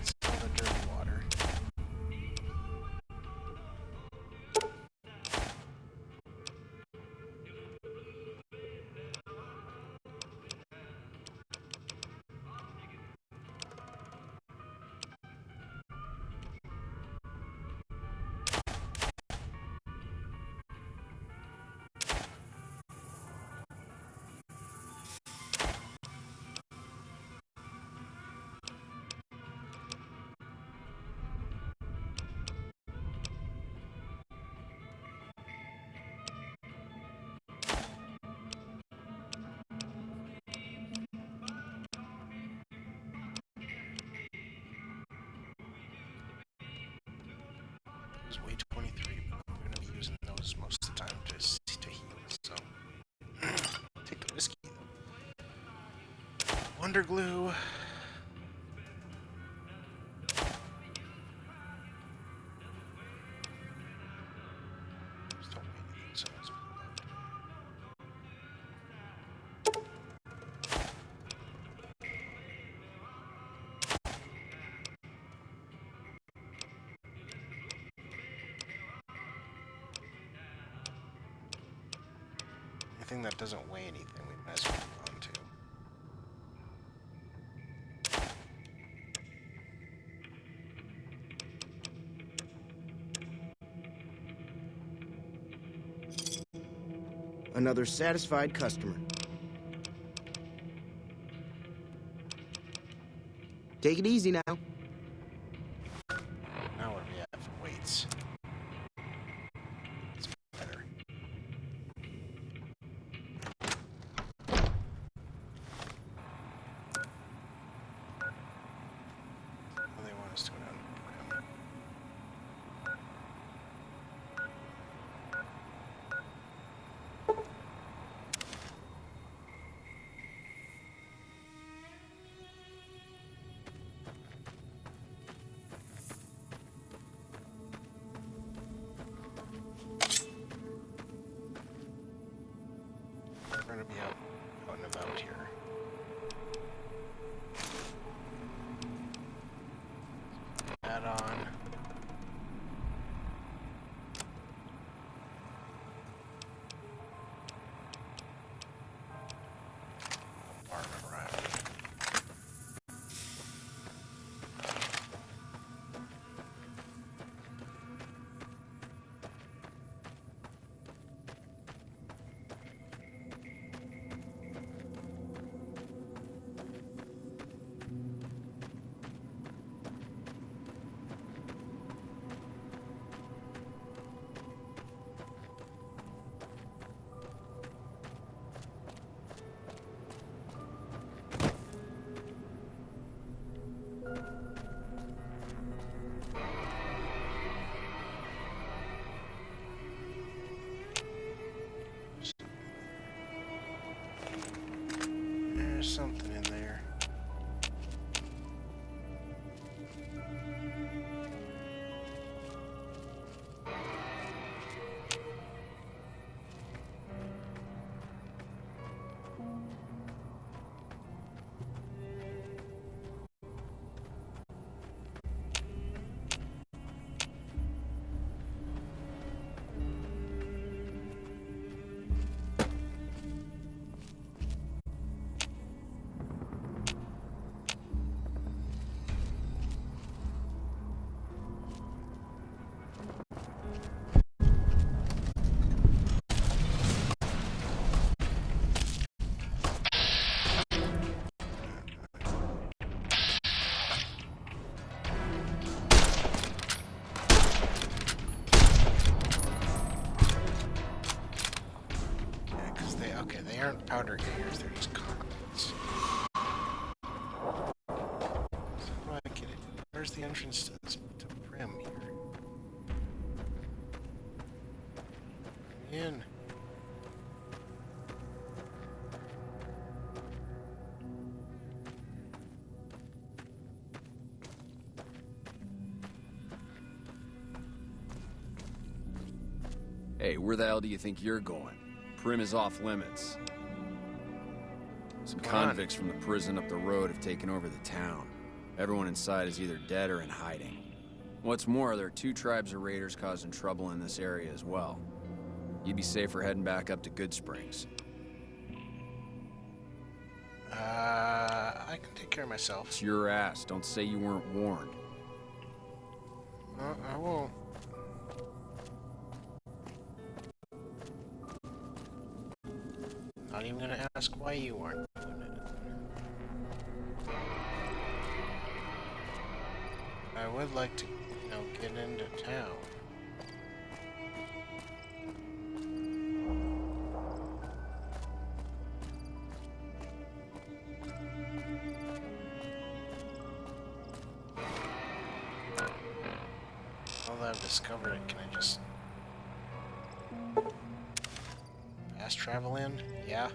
It's all the dirty water. It was weight 23, but I'm going to be using those most of the time to heal, so take the whiskey though. Wonder glue. Just don't weigh anything, so let's put anything that doesn't weigh anything, we might as well move on to. Another satisfied customer. Take it easy now. Now what do we have for weights? It's better. Well, they want us to go down to Brim. We're going to be out and about here. Add on. Apartment arrival. There's something in there. They aren't powder gators, they're just cards. So how do I get it? Where's the entrance to Primm here? In. Hey, where the hell do you think you're going? Primm is off limits. Some convicts from the prison up the road have taken over the town. Everyone inside is either dead or in hiding. What's more, there are 2 tribes of raiders causing trouble in this area as well. You'd be safer heading back up to Goodsprings. I can take care of myself. It's your ass. Don't say you weren't warned. I won't. Not even gonna ask why you weren't doing it. I would like to, get into town. Now that I've discovered it, can I just fast travel in? Yeah.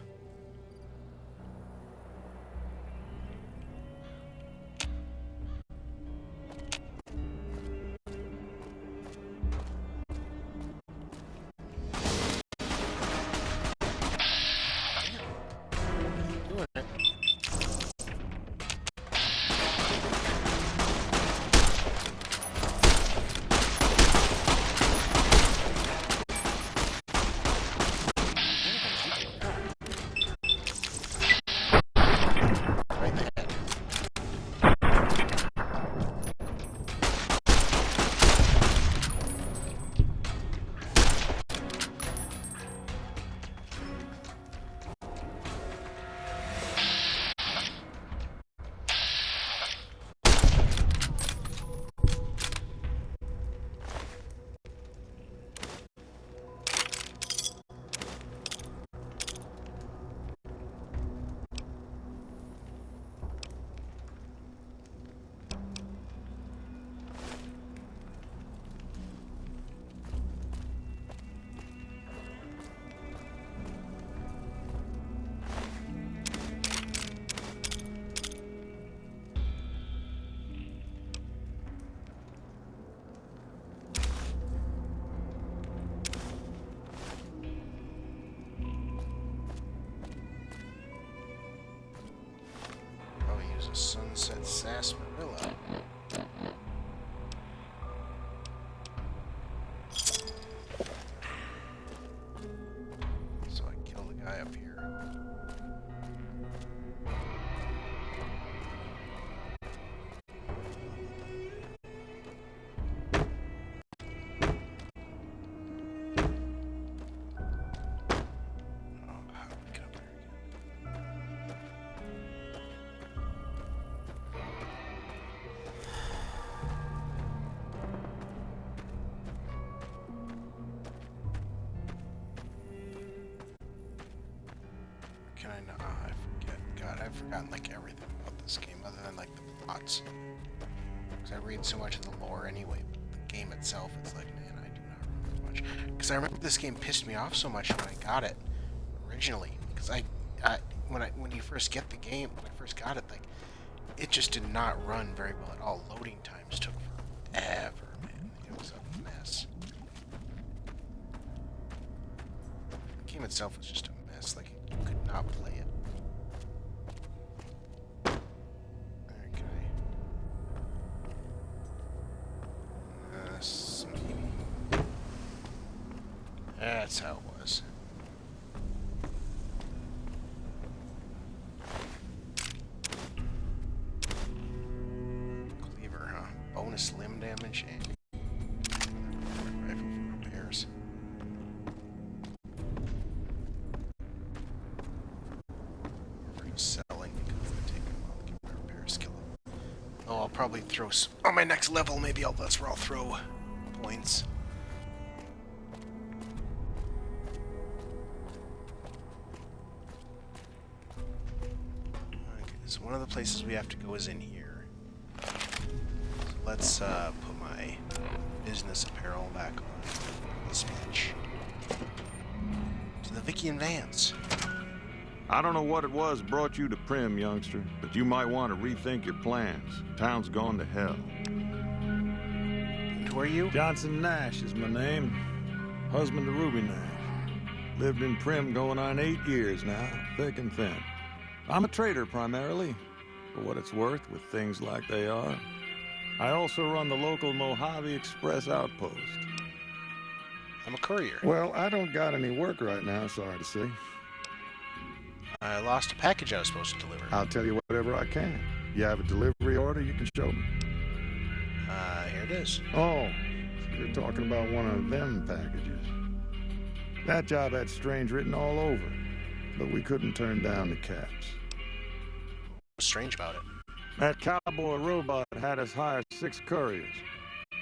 Doing it. Sunset sarsaparilla. So I kill the guy up here. Can I not? I forget. God, I've forgotten like everything about this game other than like the plots. Because I read so much of the lore anyway, but the game itself, it's like, man, I do not remember much. Because I remember this game pissed me off so much when I got it originally. Because when you first get the game, when I first got it, like, it just did not run very well at all. Loading times took forever, man. It was a mess. The game itself was just a mess. Like, you could not play it. That's how it was. Cleaver, huh? Bonus limb damage and rifle for repairs. Or for just selling because it's gonna take a while to get my repair skill up. Oh, I'll probably throw on my next level. Maybe that's where I'll throw points. So one of the places we have to go is in here. So let's put my business apparel back on this bitch. To the Vicky and Vance. I don't know what it was brought you to Primm, youngster, but you might want to rethink your plans. Town's gone to hell. And who are you? Johnson Nash is my name. Husband to Ruby Nash. Lived in Primm going on 8 years now, thick and thin. I'm a trader primarily, for what it's worth with things like they are. I also run the local Mojave Express outpost. I'm a courier. Well, I don't got any work right now, sorry to say. I lost a package I was supposed to deliver. I'll tell you whatever I can. You have a delivery order you can show me? Here it is. Oh, so you're talking about one of them packages. That job had strange written all over it. But we couldn't turn down the caps. What's strange about it? That cowboy robot had us hire 6 couriers.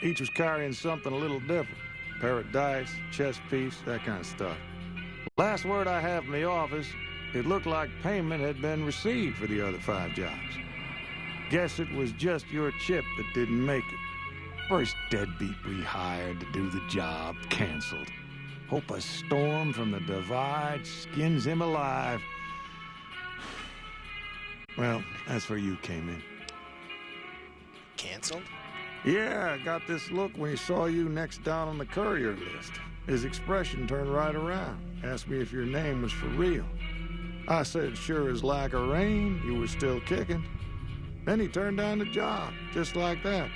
Each was carrying something a little different. Pair of dice, chess piece, that kind of stuff. Last word I have from the office, it looked like payment had been received for the other 5 jobs. Guess it was just your chip that didn't make it. First deadbeat we hired to do the job canceled. Hope a storm from the divide skins him alive. Well, that's where you came in. Canceled? Yeah, I got this look when he saw you next down on the courier list. His expression turned right around. Asked me if your name was for real. I said, sure as like a rain, you were still kicking. Then he turned down the job, just like that.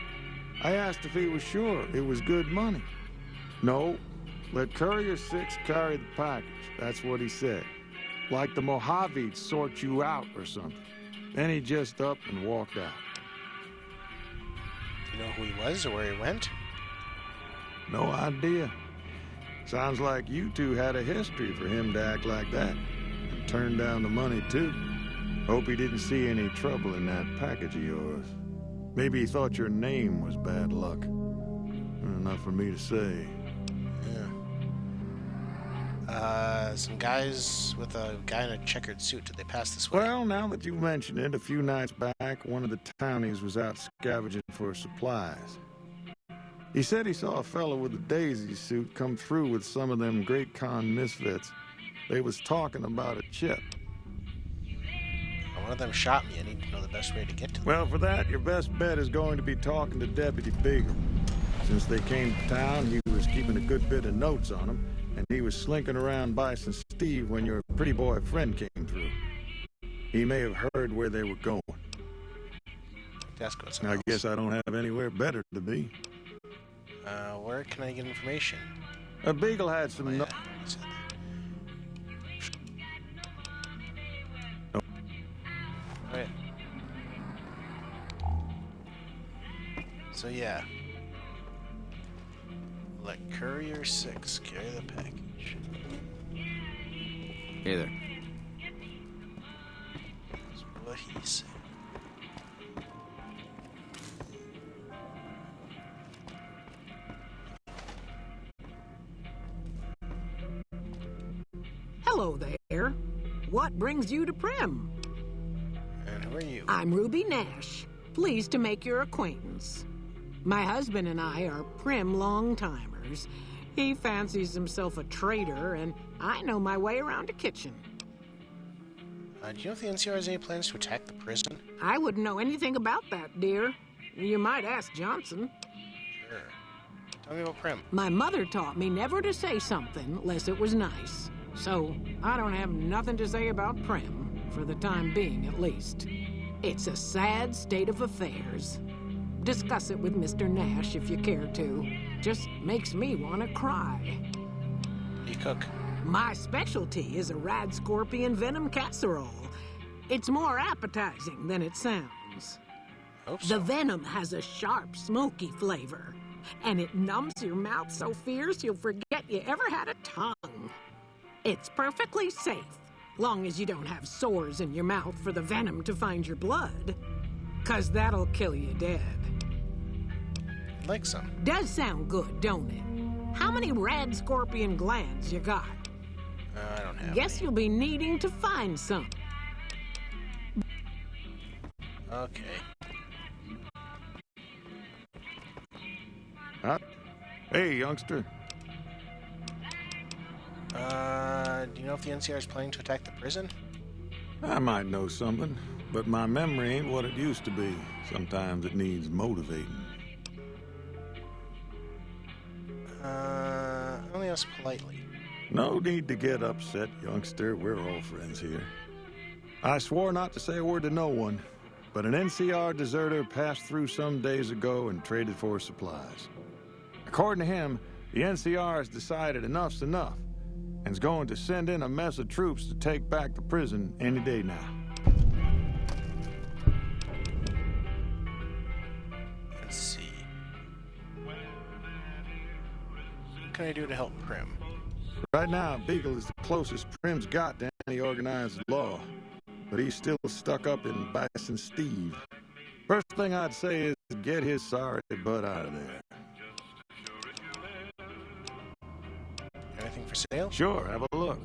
I asked if he was sure it was good money. No. Let Courier 6 carry the package. That's what he said. Like the Mojave'd sort you out or something. Then he just up and walked out. Do you know who he was or where he went? No idea. Sounds like you two had a history for him to act like that. And turn down the money, too. Hope he didn't see any trouble in that package of yours. Maybe he thought your name was bad luck. Not for me to say. Some guys with a guy in a checkered suit. Did they pass this way? Well, now that you mention it, a few nights back, one of the townies was out scavenging for supplies. He said he saw a fellow with a daisy suit come through with some of them Great Khan misfits. They was talking about a chip. One of them shot me. I need to know the best way to get to them. Well, for that, your best bet is going to be talking to Deputy Beagle. Since they came to town, he was keeping a good bit of notes on them. And he was slinking around Bison Steve when your pretty boy friend came through. He may have heard where they were going. That's good. I guess I don't have anywhere better to be. Where can I get information? A Beagle had some... Okay. So yeah. Let Courier 6 carry the package. Hey there. That's what he said. Hello there. What brings you to Primm? And who are you? I'm Ruby Nash. Pleased to make your acquaintance. My husband and I are Primm long-timers. He fancies himself a trader, and I know my way around a kitchen. Do you know if the NCR has any plans to attack the prison? I wouldn't know anything about that, dear. You might ask Johnson. Sure. Tell me about Prim. My mother taught me never to say something unless it was nice. So, I don't have nothing to say about Prim, for the time being at least. It's a sad state of affairs. Discuss it with Mr. Nash if you care to. Just makes me want to cry. You cook? My specialty is a rad scorpion venom casserole. It's more appetizing than it sounds. Hope so. The venom has a sharp, smoky flavor, and it numbs your mouth so fierce you'll forget you ever had a tongue. It's perfectly safe, long as you don't have sores in your mouth for the venom to find your blood, 'cause that'll kill you dead. I'd like some. Does sound good, don't it? How many rad scorpion glands you got? I don't have Guess any. you'll be needing to find some. Okay. Hey, youngster. Do you know if the NCR is planning to attack the prison? I might know something, but my memory ain't what it used to be. Sometimes it needs motivating. Only ask politely. No need to get upset, youngster. We're all friends here. I swore not to say a word to no one, but an NCR deserter passed through some days ago and traded for supplies. According to him, the NCR has decided enough's enough and is going to send in a mess of troops to take back the prison any day now. Let's see. What can I do to help Prim? Right now, Beagle is the closest Prim's got to any organized law, but he's still stuck up in Bison Steve. First thing I'd say is get his sorry butt out of there. Anything for sale? Sure, have a look.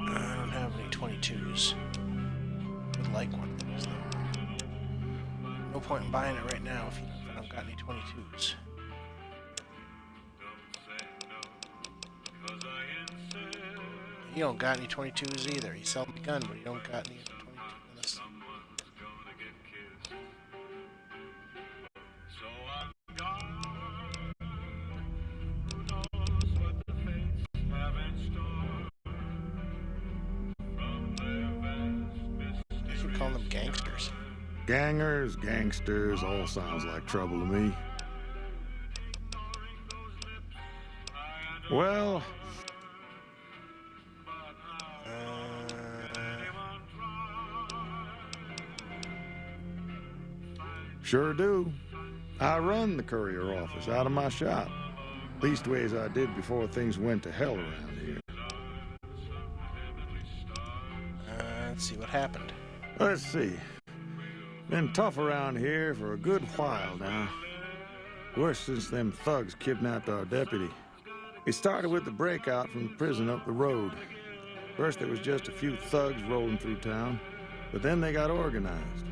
I don't have any 22s. Would like one. No point in buying it right now if I don't got any 22s. You don't got any 22s either. You sell the gun, but you don't got any 22s. I keep calling them gangsters. Gangers, gangsters, all sounds like trouble to me. Well, sure do. I run the courier office out of my shop. Leastways I did before things went to hell around here. Let's see what happened. Let's see. Been tough around here for a good while now. Worse since them thugs kidnapped our deputy. It started with the breakout from the prison up the road. First there was just a few thugs rolling through town, but then they got organized.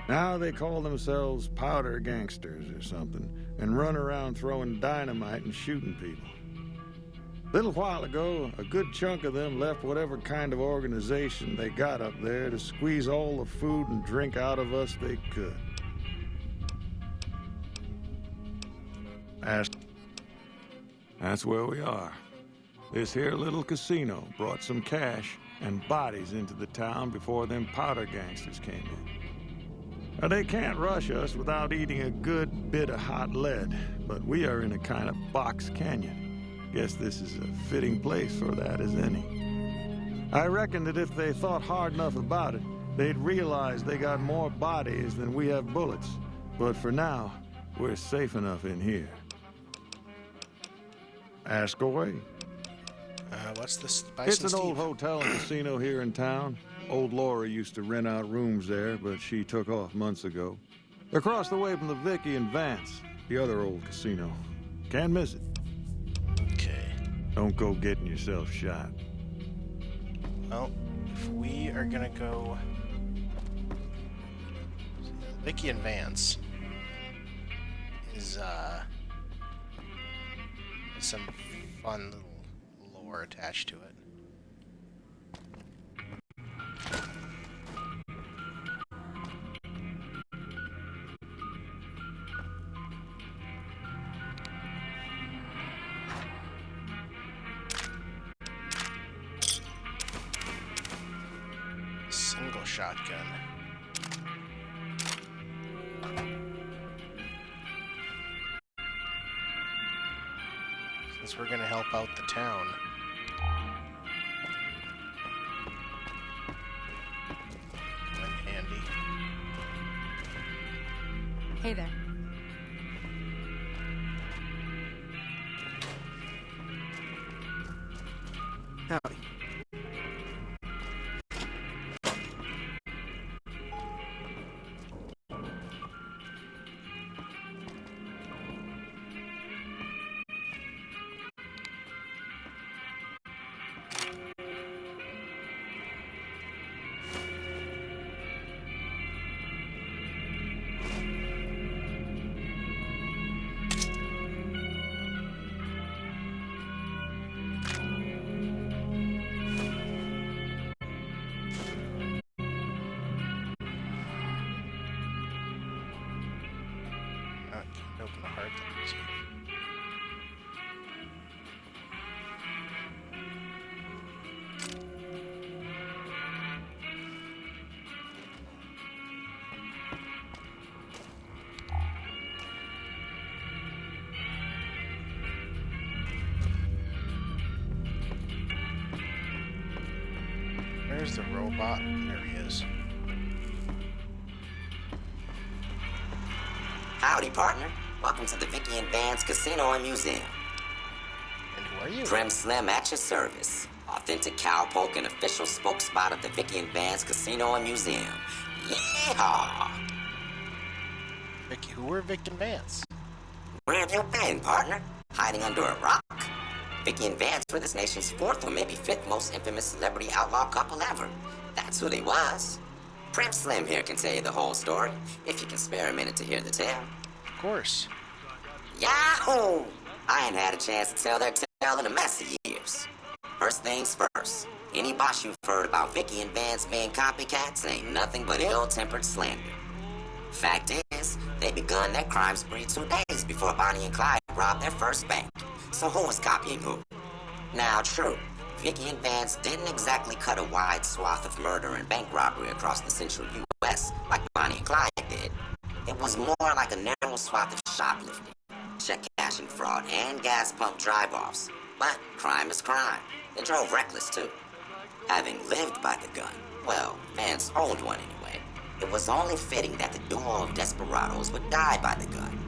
Now they call themselves powder gangsters or something, and run around throwing dynamite and shooting people. A little while ago, a good chunk of them left whatever kind of organization they got up there to squeeze all the food and drink out of us they could. That's where we are. This here little casino brought some cash and bodies into the town before them powder gangsters came in. Now, they can't rush us without eating a good bit of hot lead, but we are in a kind of box canyon. Guess this is a fitting place for that as any. I reckon that if they thought hard enough about it, they'd realize they got more bodies than we have bullets. But for now, we're safe enough in here. Ask away. What's this? Bison It's an old Steve? hotel and casino here in town. Old Laura used to rent out rooms there, but she took off months ago. Across the way from the Vicky and Vance, the other old casino. Can't miss it. Okay. Don't go getting yourself shot. Well, if we are gonna go... Vicky and Vance. is some fun little lore attached to it. Single shotgun. Since we're gonna help out the town. Come in handy. Hey there. Howdy. Open the heart that was Where's the robot? There he is. Howdy, partner. Welcome to the Vicky and Vance Casino and Museum. And who are you? Prim Slim at your service. Authentic cowpoke and official spokesspot of the Vicky and Vance Casino and Museum. Yeehaw! Vicky, who are Vic and Vance? Where have you been, partner? Hiding under a rock? Vicky and Vance were this nation's fourth or maybe fifth most infamous celebrity outlaw couple ever. That's who they was. Prim Slim here can tell you the whole story, if you can spare a minute to hear the tale. Of course. Yahoo! I ain't had a chance to tell their tale in a mess of years. First things first, any boss you've heard about Vicky and Vance being copycats ain't nothing but ill-tempered slander. Fact is, they begun their crime spree 2 days before Bonnie and Clyde robbed their first bank. So who was copying who? Now, true, Vicky and Vance didn't exactly cut a wide swath of murder and bank robbery across the central U.S. like Bonnie and Clyde did. It was more like a narrow swath of shoplifting, check cashing fraud, and gas pump drive-offs. But crime is crime. They drove reckless, too. Having lived by the gun, well, Vance owned one anyway, it was only fitting that the duo of desperados would die by the gun.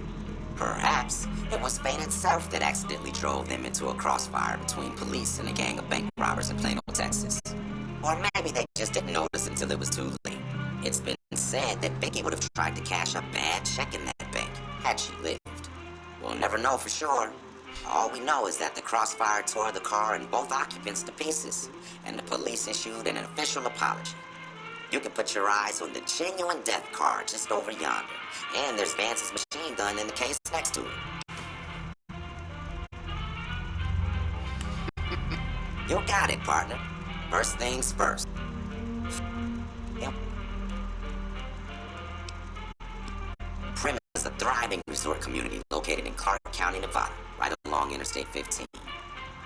Perhaps it was fate itself that accidentally drove them into a crossfire between police and a gang of bank robbers in Plano, Texas. Or maybe they just didn't notice until it was too late. It's been said that Vicky would have tried to cash a bad check in that bank had she lived. We'll never know for sure. All we know is that the crossfire tore the car and both occupants to pieces, and the police issued an official apology. You can put your eyes on the genuine death card just over yonder, and there's Vance's machine gun in the case next to it. You got it, partner. First things first. Prim is a thriving resort community located in Clark County, Nevada, right along Interstate 15.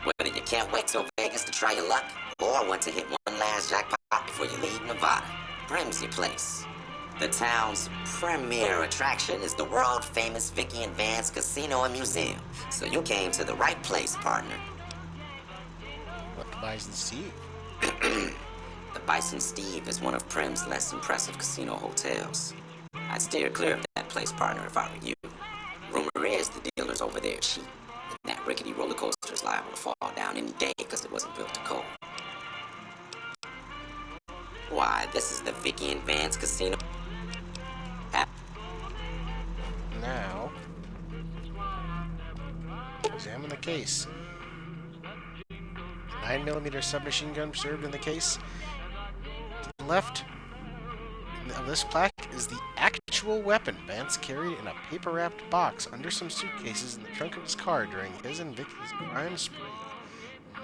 Whether you can't wait till Vegas to try your luck, or want to hit one last jackpot before you leave Nevada, Prim's your place. The town's premier attraction is the world-famous Vicky and Vance Casino and Museum, so you came to the right place, partner. What, the Bison Steve? The Bison Steve is one of Prim's less impressive casino hotels. I'd steer clear of that place, partner, if I were you. Rumor is the dealers over there are cheap, and that rickety roller coaster is liable to fall down any day because it wasn't built to code. Why, this is the Vicky and Vance Casino. Now, examine the case. 9mm submachine gun served in the case. To the left, of this plaque is the actual weapon Vance carried in a paper-wrapped box under some suitcases in the trunk of his car during his and Vicky's crime spree.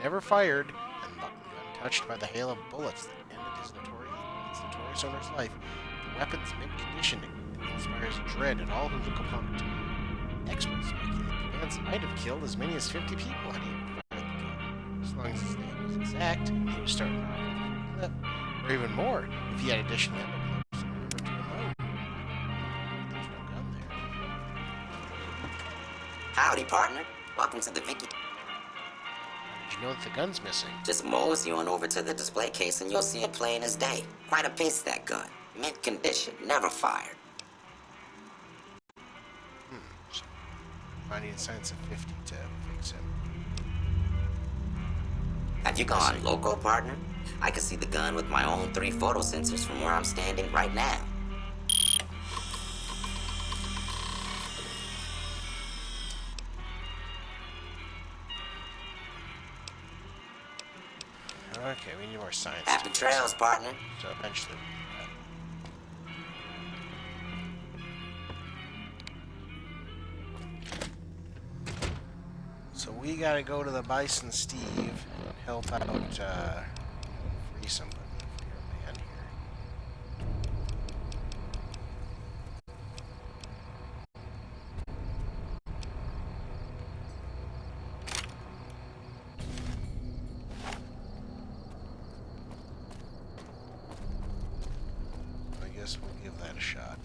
Never fired, and luckily untouched by the hail of bullets that ended his notorious owner's life, the weapon's mint condition inspires dread in all who look upon it. Experts speculate that Vance might have killed as many as 50 people had he ever fired the gun. As long as his name was exact, he was starting off with a clip, or even more if he had additional ammo clips in order to reload. There's no gun there. Howdy, partner. Welcome to the Vicky. Did you know that the gun's missing? Just mosey on over to the display case and you'll see it plain as day. Quite a piece, that gun. Mint condition, never fired. I need science of 50 to fix him. Have you gone loco, partner? I can see the gun with my own 3 photo sensors from where I'm standing right now. Okay, we need more science. Happy trails, partner. So eventually. So we gotta go to the Bison Steve and help out, free somebody. Free our man here. I guess we'll give that a shot.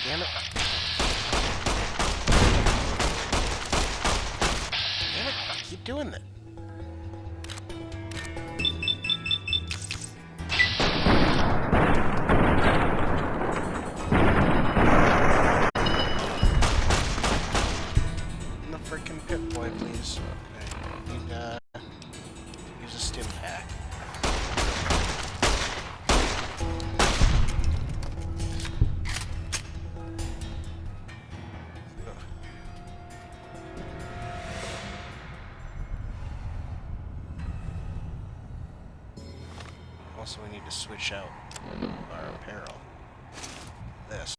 Damn it. Damn it, keep doing that. In the frickin' pit boy, please. Okay. Need, use a stim pack. Also, we need to switch out our apparel. This.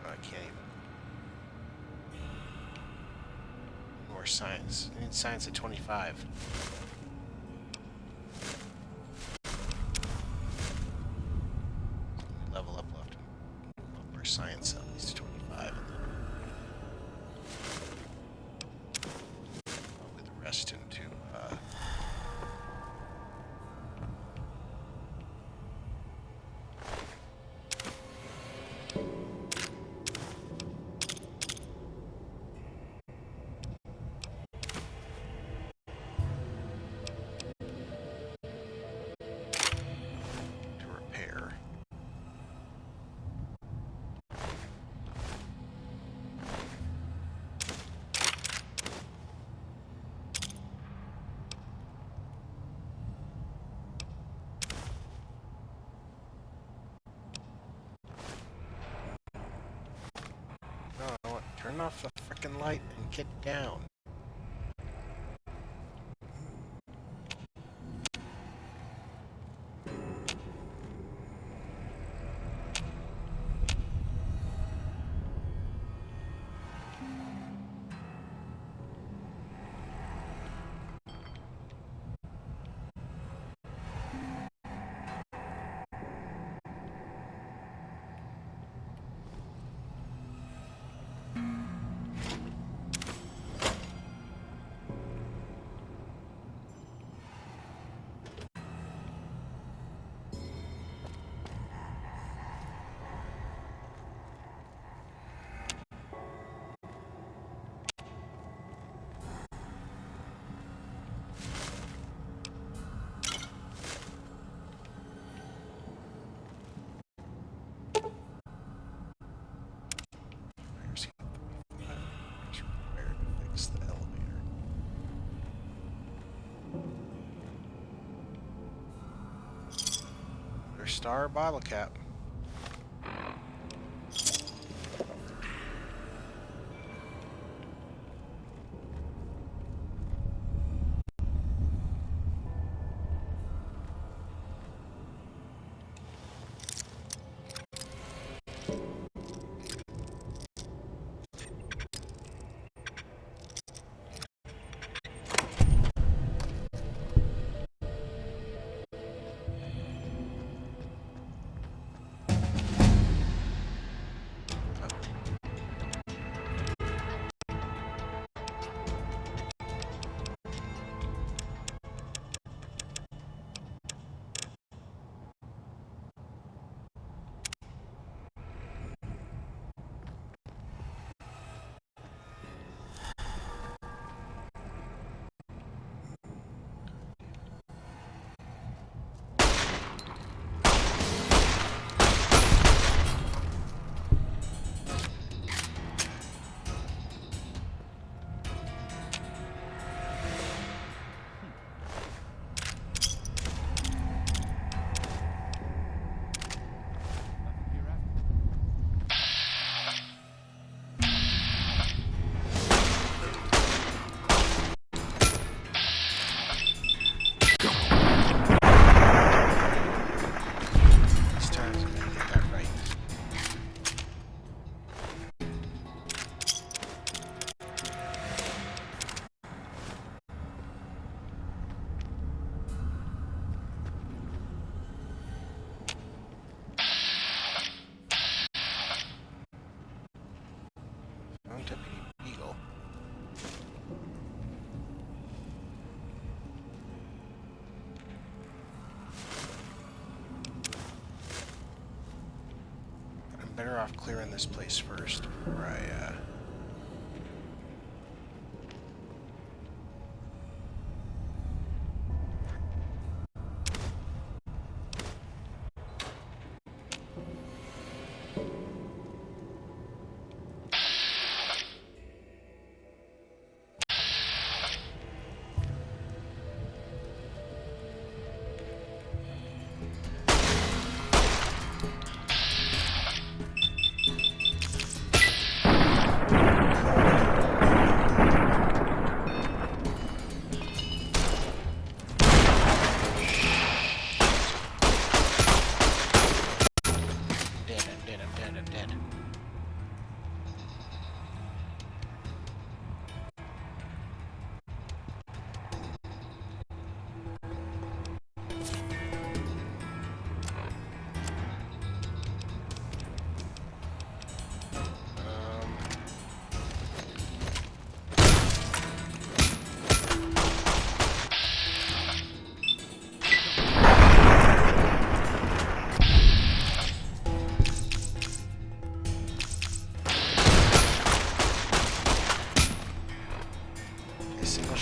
I can't even. More science. I need science at 25. Level up left. More science at least 25. And then probably the rest into turn off the frickin' light and get down. Star bottle cap. Eagle. I'm better off clearing this place first before I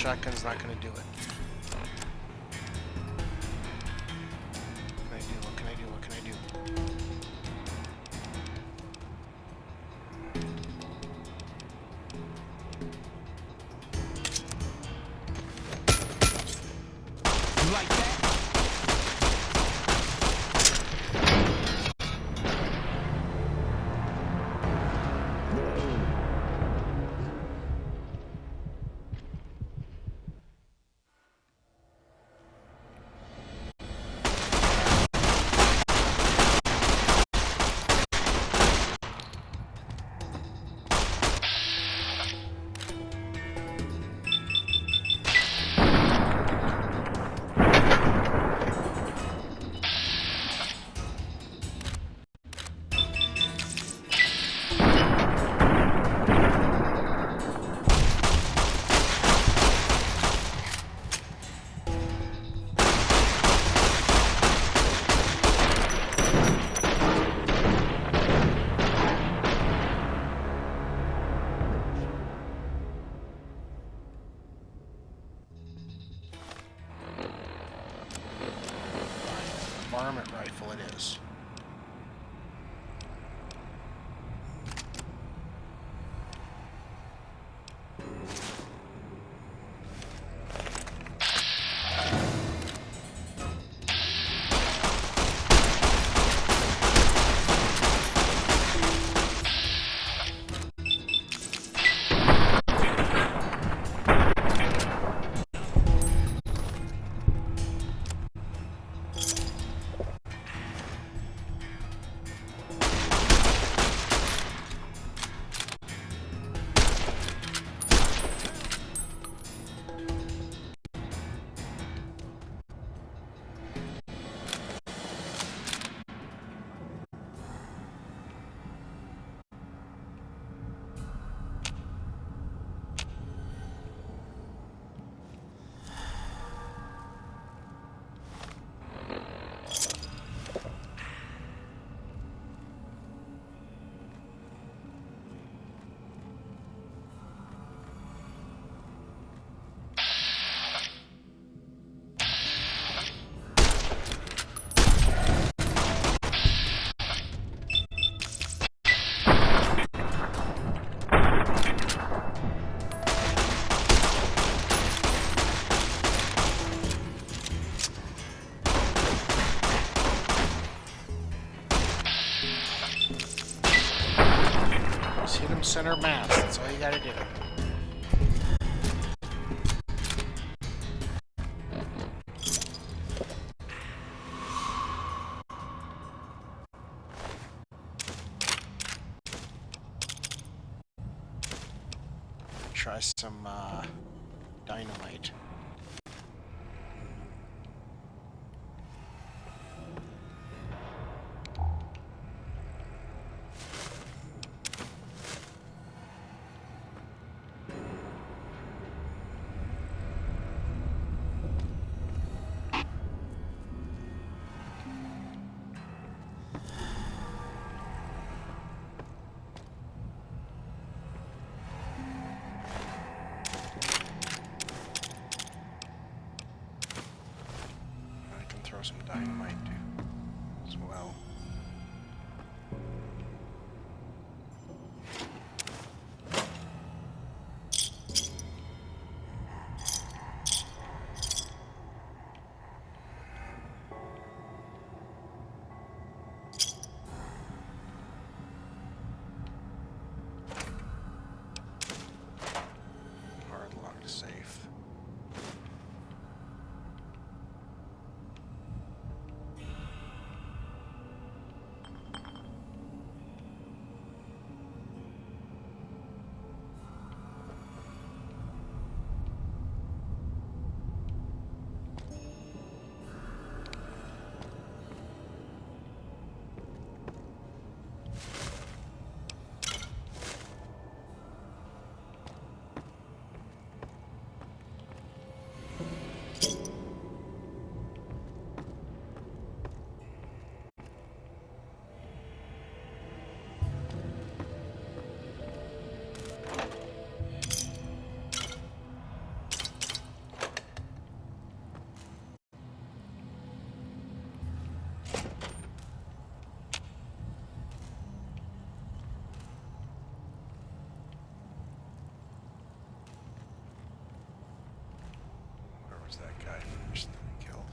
shotgun's not gonna do it. What can I do? What can I do? You like that? Varmint rifle it is. hit him center mass. That's all you gotta do. Try some dynamite. Some dynamite too, as well. Hard locked safe. Was that guy first that we killed?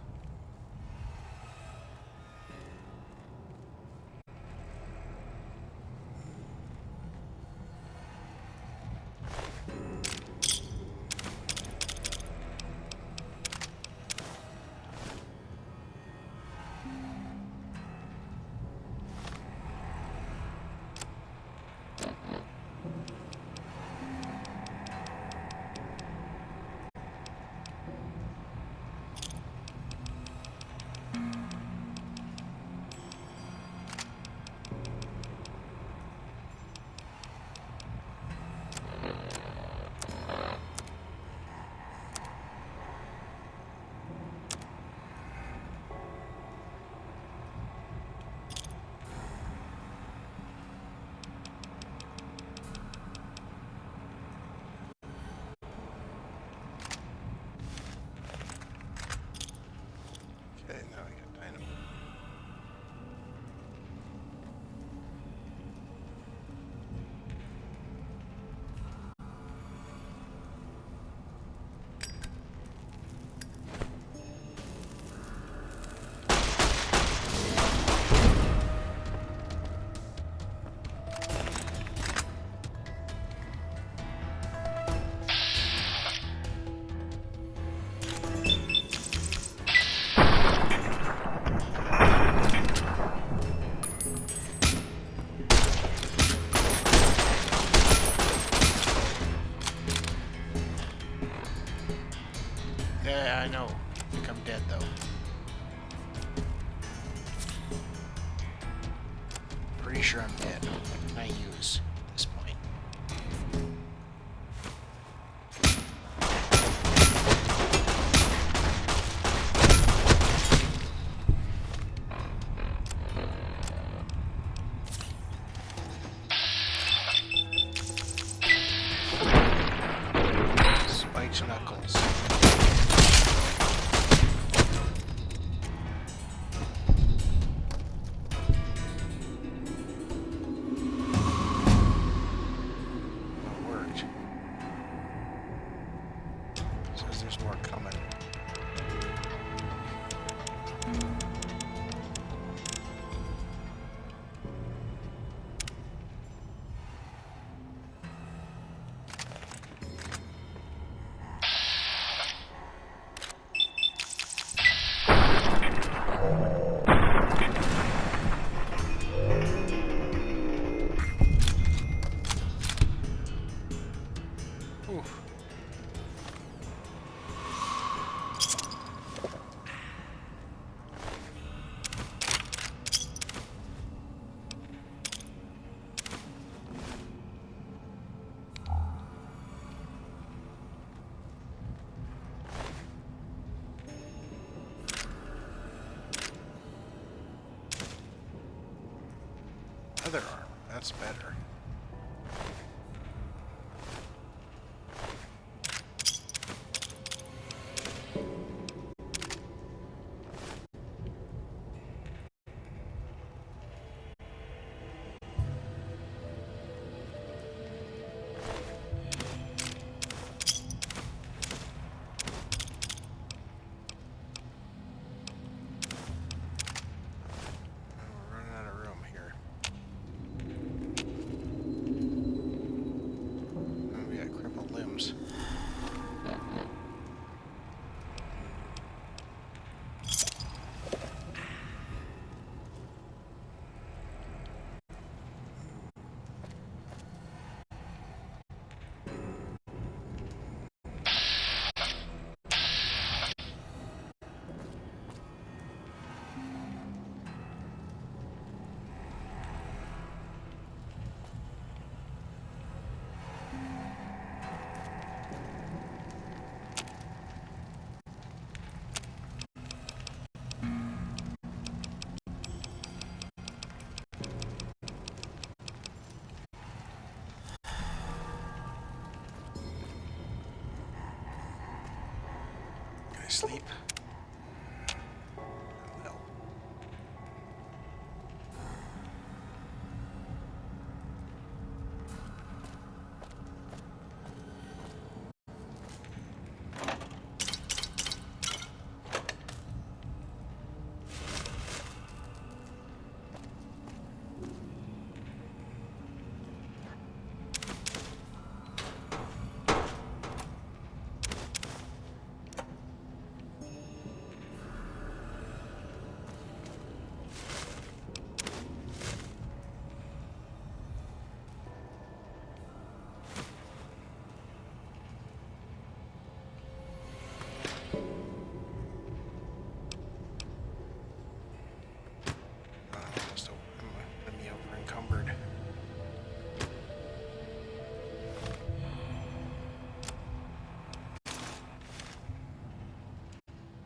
Yeah, I know. I think I'm dead, though. Pretty sure I'm dead. What can I use at this point? Spike's knuckles. leather armor. That's better. Sleep.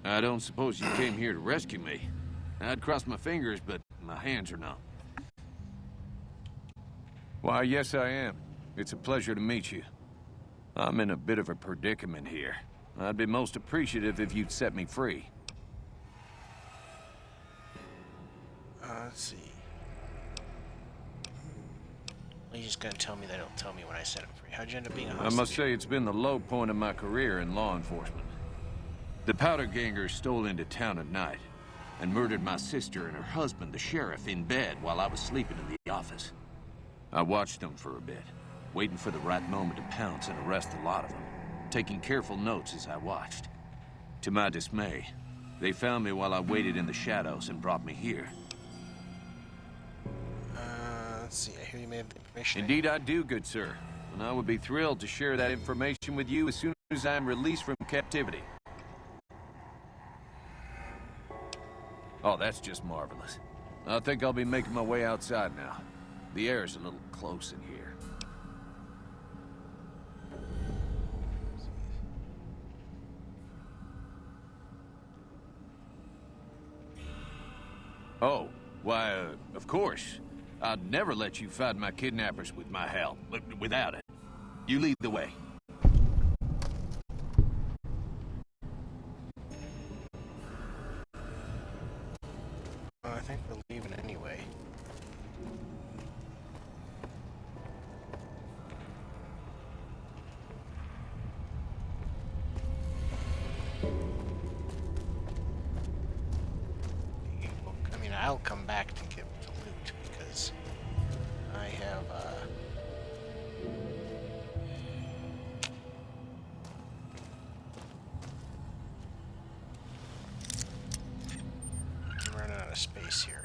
I don't suppose you came here to rescue me. I'd cross my fingers, but my hands are numb. Why, yes I am. It's a pleasure to meet you. I'm in a bit of a predicament here. I'd be most appreciative if you'd set me free. Let's see. Well, you're just gonna tell me they don't tell me when I set him free. How'd you end up being a hostage? I must say it's been the low point of my career in law enforcement. The Powder Gangers stole into town at night and murdered my sister and her husband, the sheriff, in bed while I was sleeping in the office. I watched them for a bit, waiting for the right moment to pounce and arrest the lot of them, taking careful notes as I watched. To my dismay, they found me while I waited in the shadows and brought me here. Let's see, I hear you made the information. Indeed I do, good sir. And I would be thrilled to share that information with you as soon as I'm released from captivity. Oh, that's just marvelous. I think I'll be making my way outside now. The air's a little close in here. Oh, why, of course. I'd never let you find my kidnappers with my help, without it. You lead the way. I think we're leaving anyway. I mean, I'll come back to get the loot because I have, I'm running out of space here.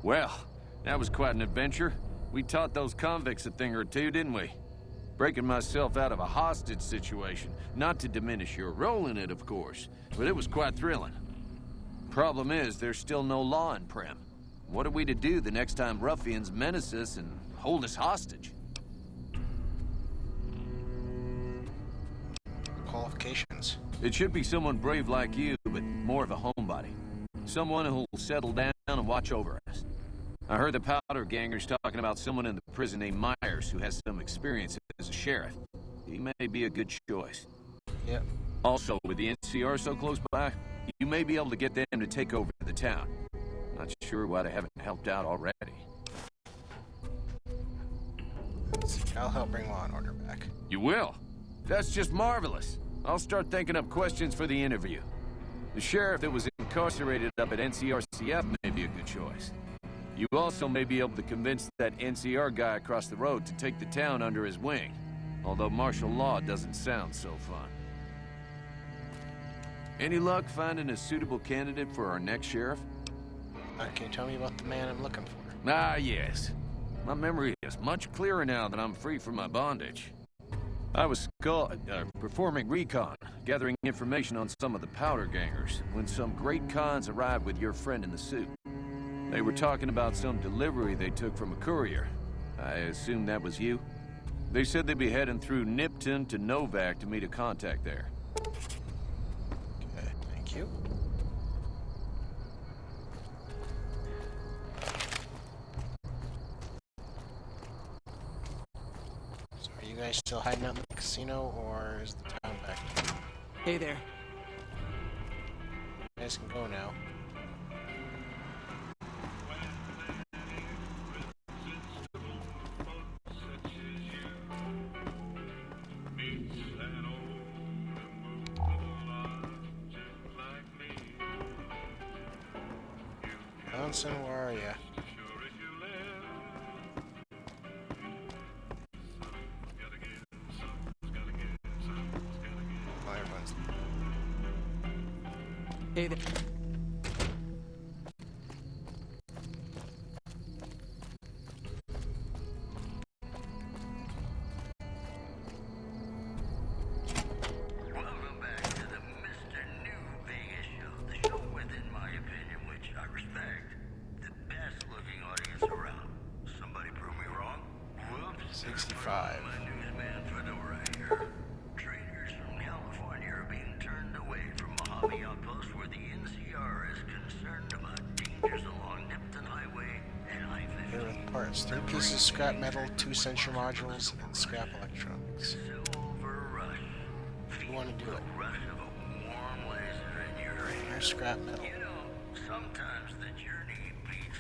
Well, that was quite an adventure. We taught those convicts a thing or two, didn't we? Breaking myself out of a hostage situation. Not to diminish your role in it, of course, but it was quite thrilling. Problem is, there's still no law in Primm. What are we to do the next time ruffians menace us and hold us hostage? Qualifications. It should be someone brave like you, but more of a homebody. Someone who'll settle down and watch over us. I heard the powder gangers talking about someone in the prison named Myers who has some experience as a sheriff. He may be a good choice. Yep. Also, with the NCR so close by, you may be able to get them to take over the town. Not sure why they haven't helped out already. I'll help bring law and order back. You will? That's just marvelous. I'll start thinking up questions for the interview. The sheriff that was incarcerated up at NCRCF may be a good choice. You also may be able to convince that NCR guy across the road to take the town under his wing. Although martial law doesn't sound so fun. Any luck finding a suitable candidate for our next sheriff? Can you tell me about the man I'm looking for? Ah, yes. My memory is much clearer now that I'm free from my bondage. I was performing recon, gathering information on some of the powder gangers, when some great cons arrived with your friend in the suit. They were talking about some delivery they took from a courier. I assume that was you? They said they'd be heading through Nipton to Novak to meet a contact there. Okay, thank you. So are you guys still hiding out in the casino, or is the town back? Hey there. You guys can go now. Johnson, where are ya? Oh, everyone's... Hey there. Three pieces of scrap metal, 2 sensor modules, and scrap electronics. If you want to do it. Here's scrap metal. Sometimes the journey beats.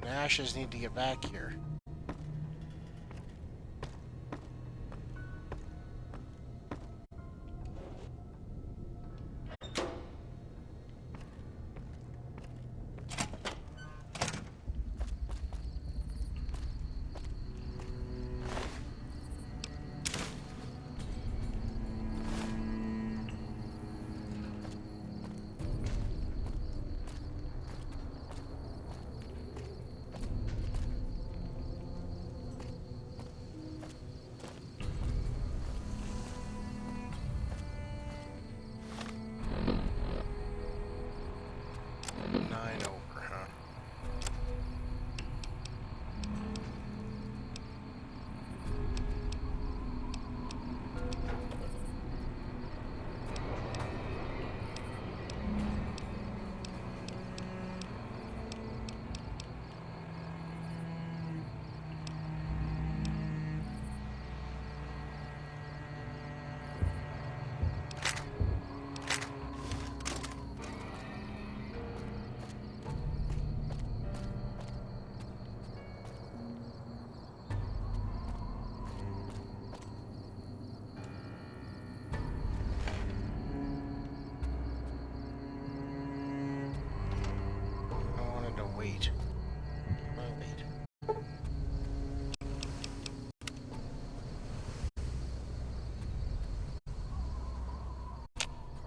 Ashes need to get back here.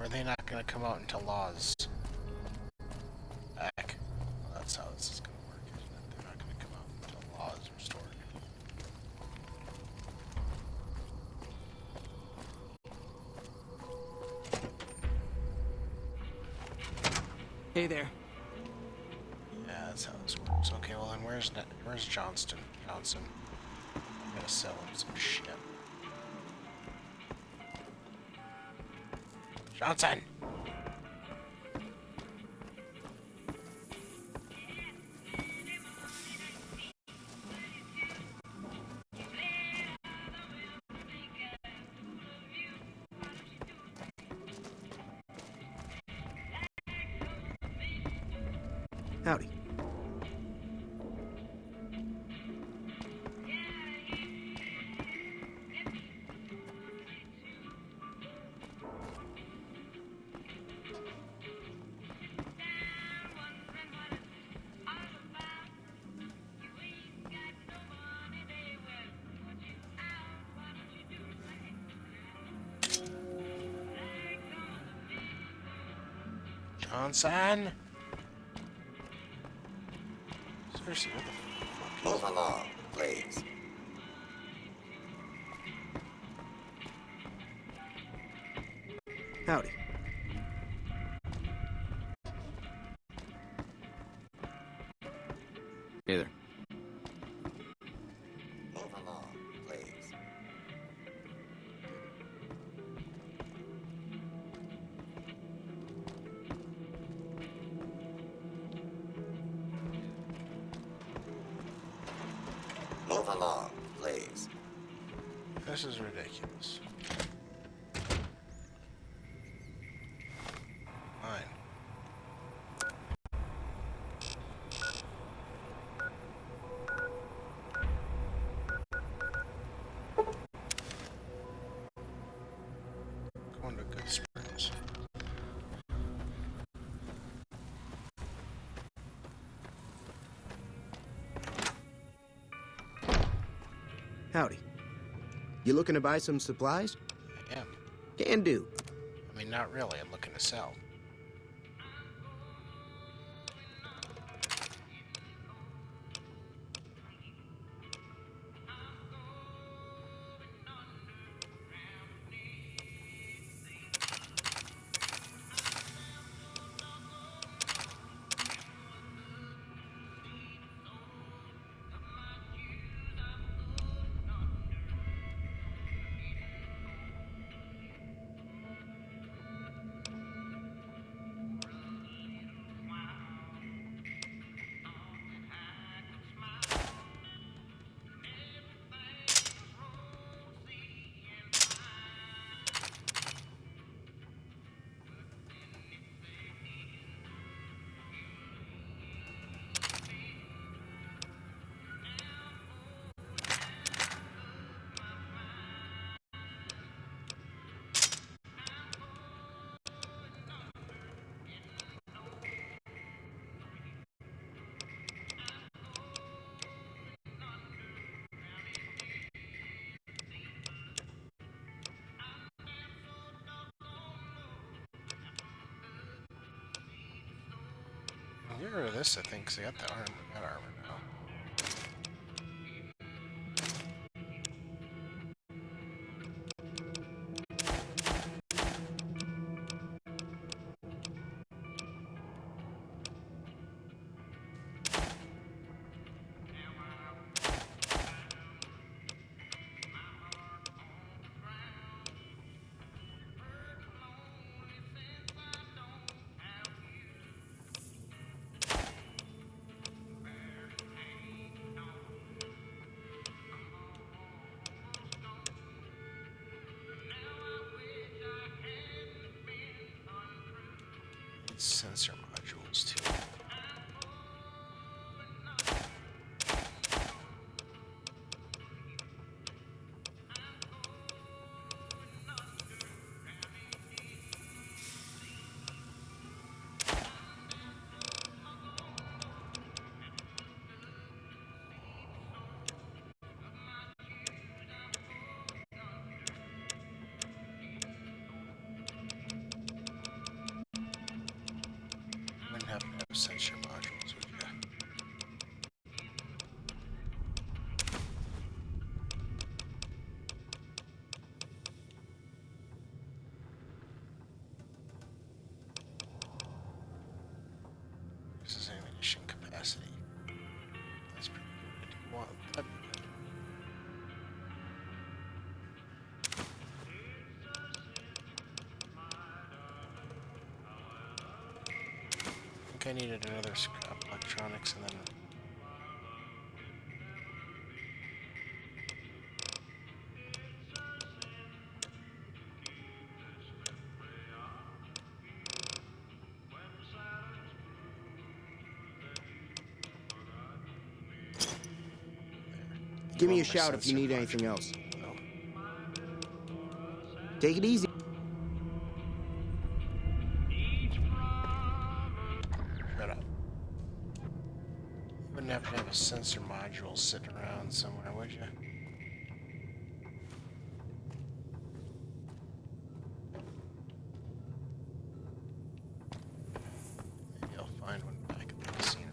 Or are they not gonna come out until Law's back? Well, that's how this is gonna work, isn't it? They're not gonna come out until Law is restored. Hey there. Yeah, that's how this works. Okay, well then where's Johnson? I'm gonna sell him some shit. Johnson! Howdy. Johnson? Seriously, what the fuck? Move along, please. Howdy. Hey there. Move along, please. Move along, please. This is ridiculous. Fine. Going to Good Springs. Howdy. You looking to buy some supplies? I am. Can do. I mean, not really. I'm looking to sell. Get rid of this, I think, because I got the armor. That armor now. Sensor modules too. sensor modules, would you? This is ammunition capacity. That's pretty good. Well, that'd be good. I think I needed another scrap electronics and then. Give me a shout if you need anything else. Take it easy. Shut up. You wouldn't have to have a sensor module sitting around somewhere, would you? Maybe I'll find one back at the casino.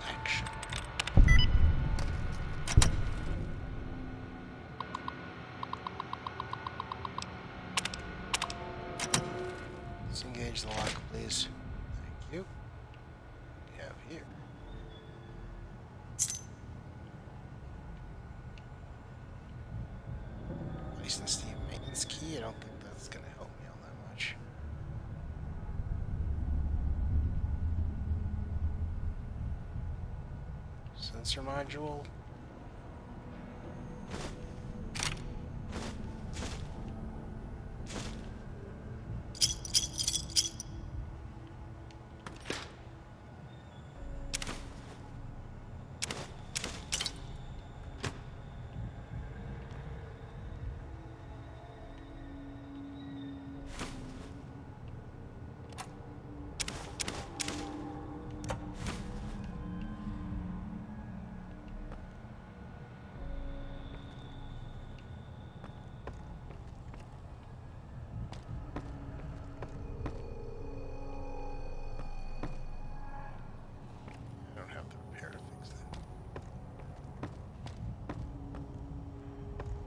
Action. Disengage the lock, please. Thank you. We have here. License the maintenance key. I don't think that's gonna help me all that much. Sensor module. I don't have the repair to fix that.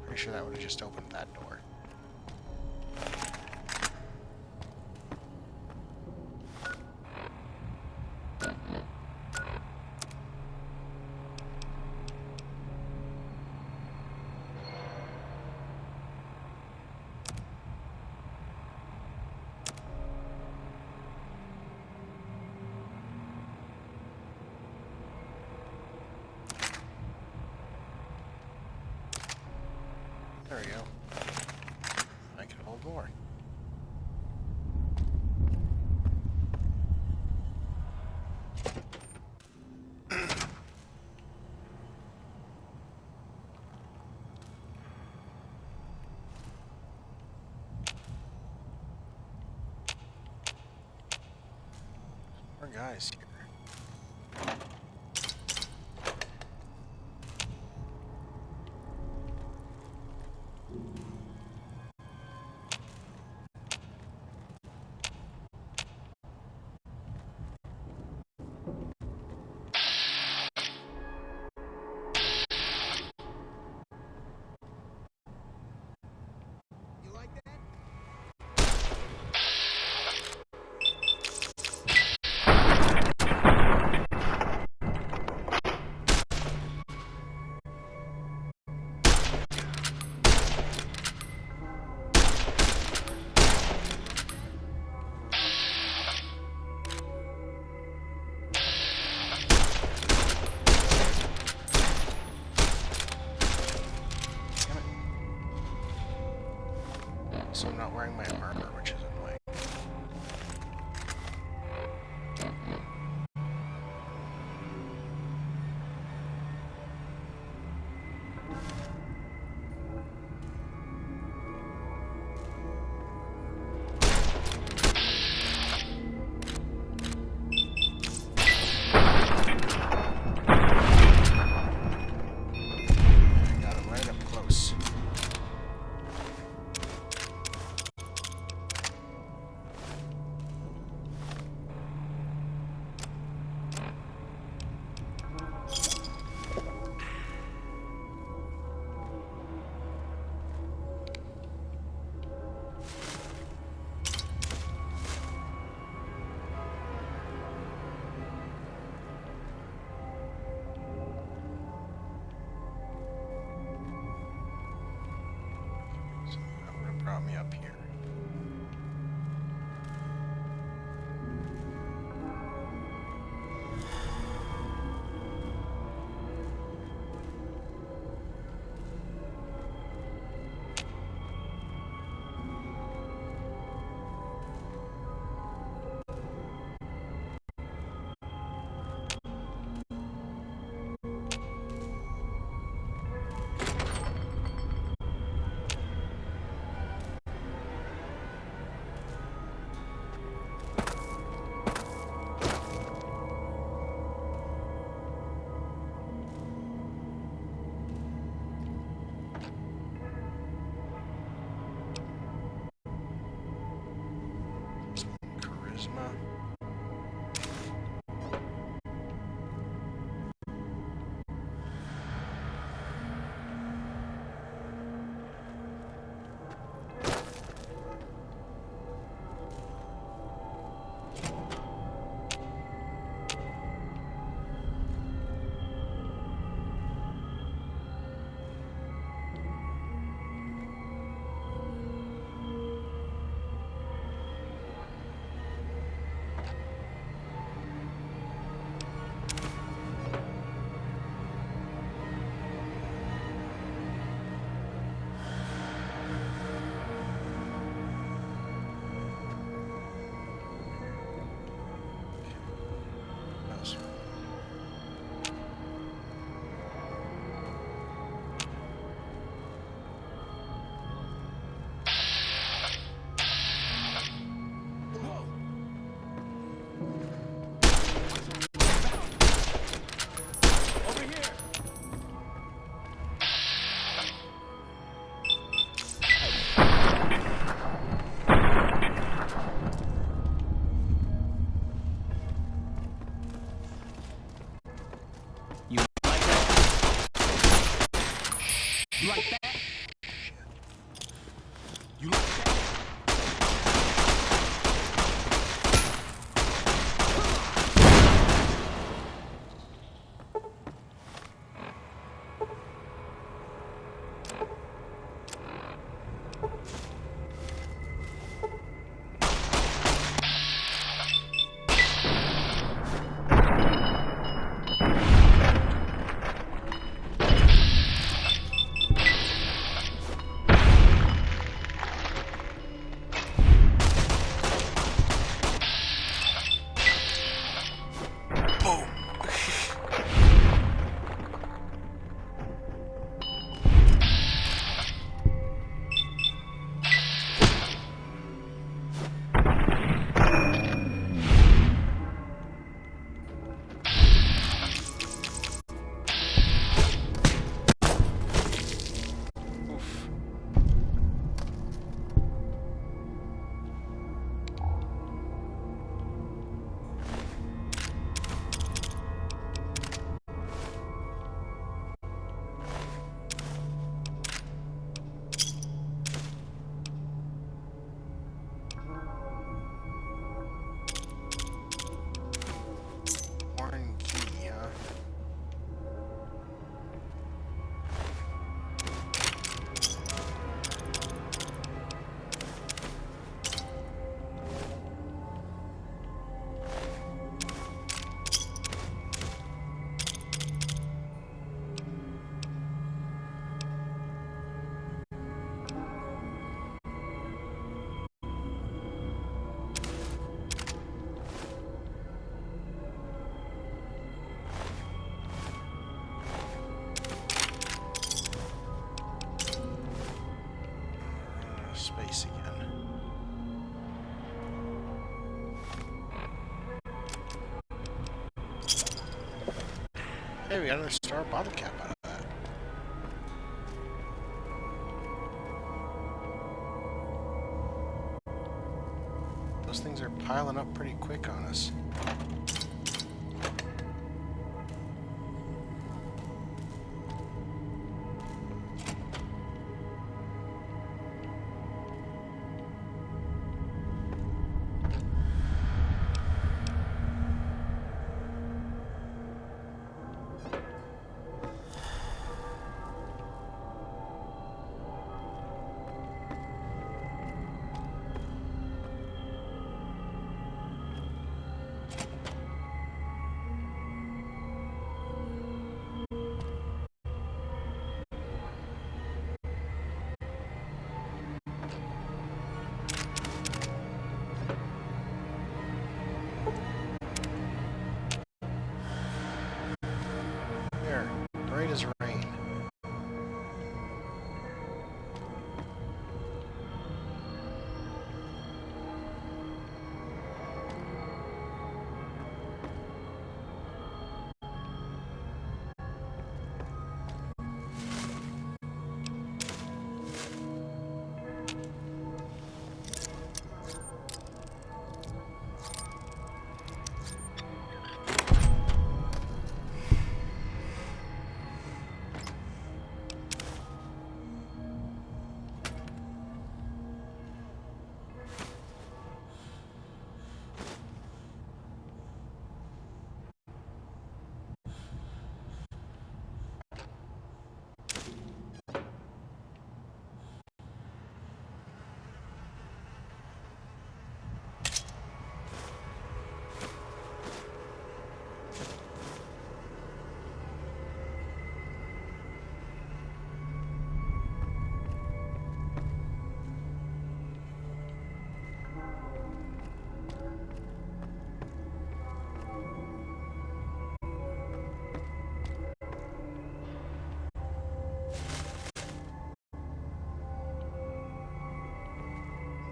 Pretty sure that would have just opened that door. There we go. I can hold more. More guys here. Also, I'm not wearing my armor, which is annoying. I got him right up close. So that would have brought me up here. Charisma. That's You like that? You like that? space again. Hey, we got another star bottle cap out of that. Those things are piling up pretty quick on us. Right as rain.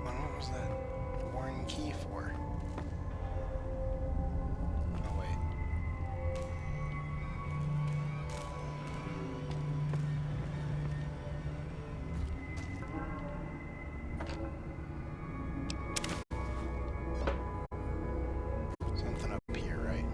What was that Warren key for? Oh wait. Something up here, right?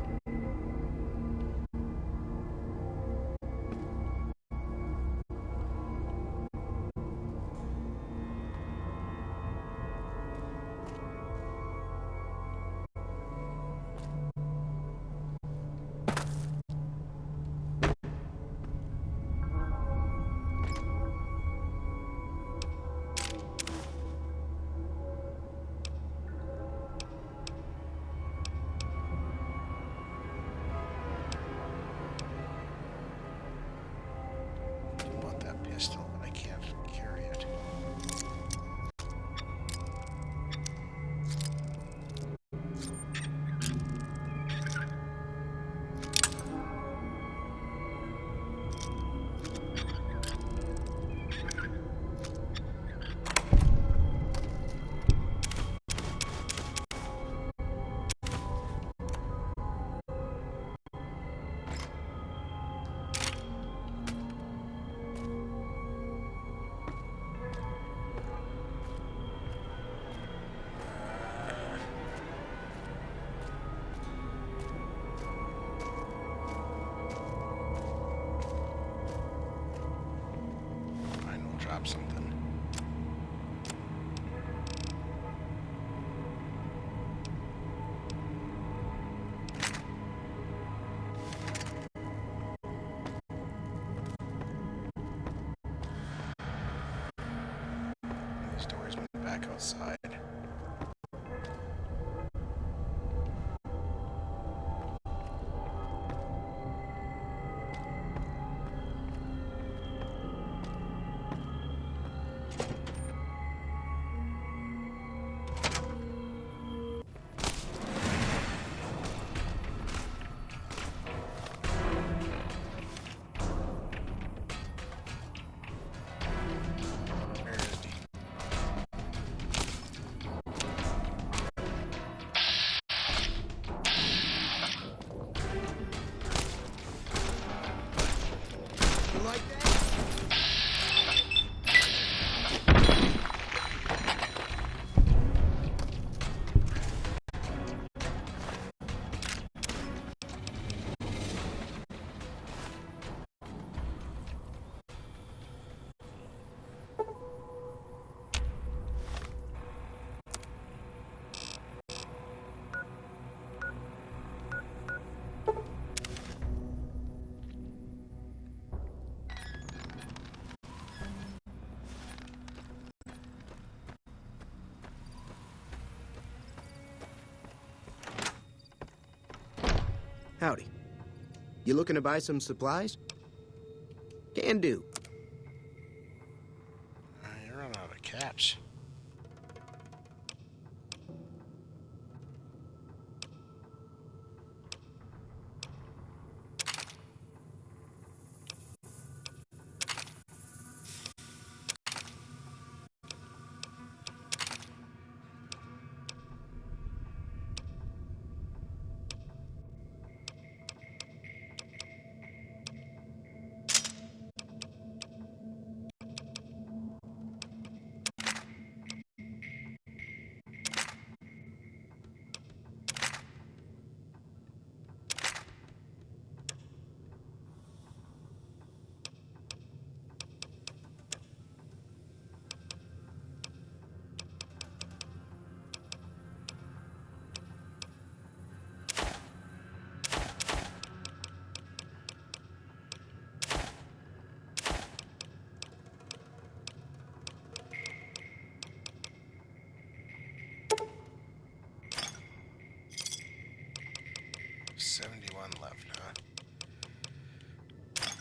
Pistol, but I can't carry it. Drop something. These doors went back outside. Howdy. You looking to buy some supplies? Can do. You're running out of caps.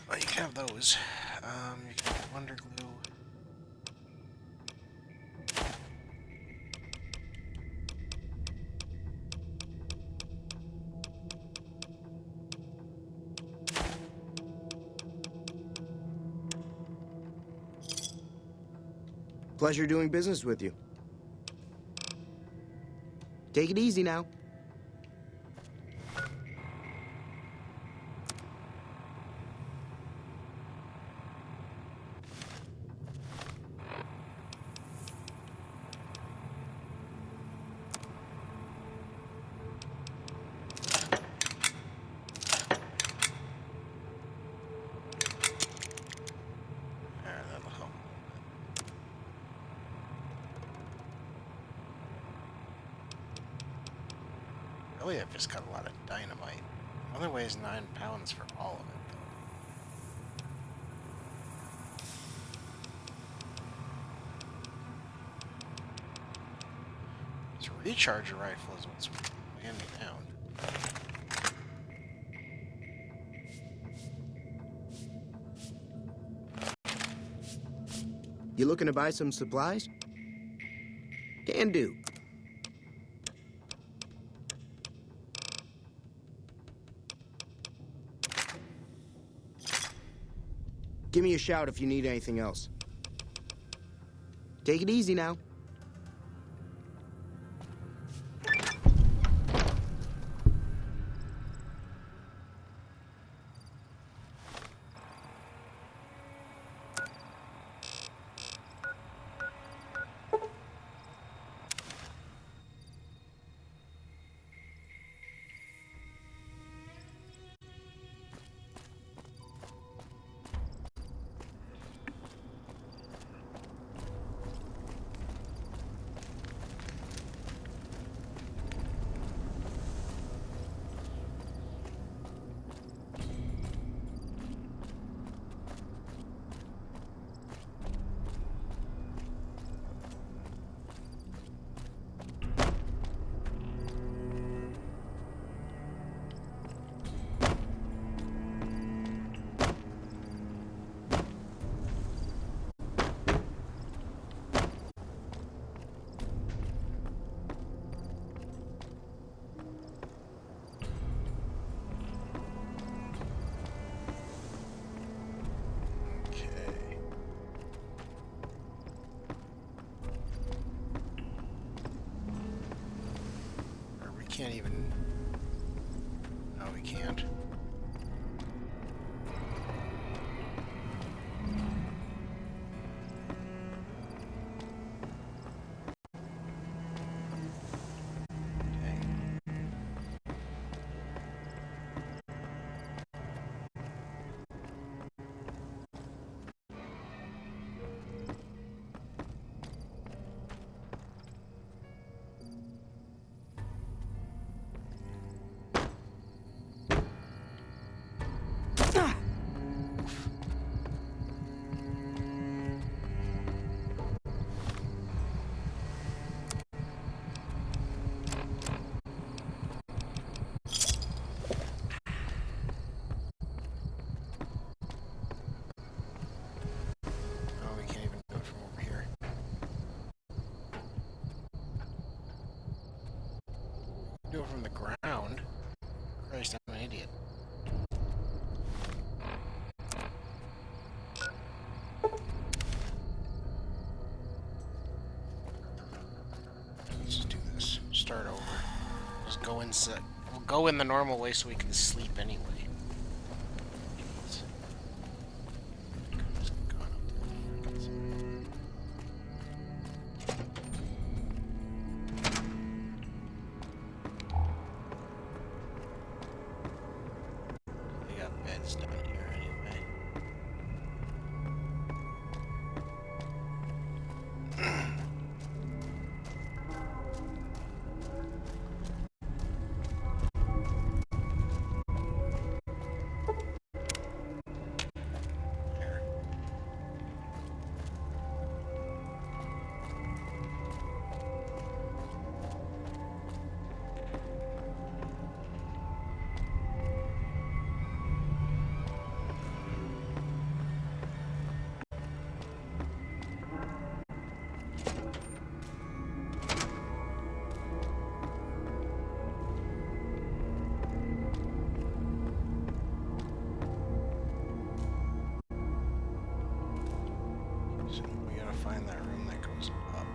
Well, you can have those. You can have Wonder Glue. Pleasure doing business with you. Take it easy now. Really, I've just got a lot of dynamite. Only weighs 9 pounds for all of it, though. This recharger rifle is what's weighing me down. You looking to buy some supplies? Can do. Give me a shout if you need anything else. Take it easy now. Can't even... No, we can't. go from the ground. Christ, I'm an idiot. Let's just do this. Start over. Just go inside. We'll go in the normal way so we can sleep anyway. Find that room that goes up.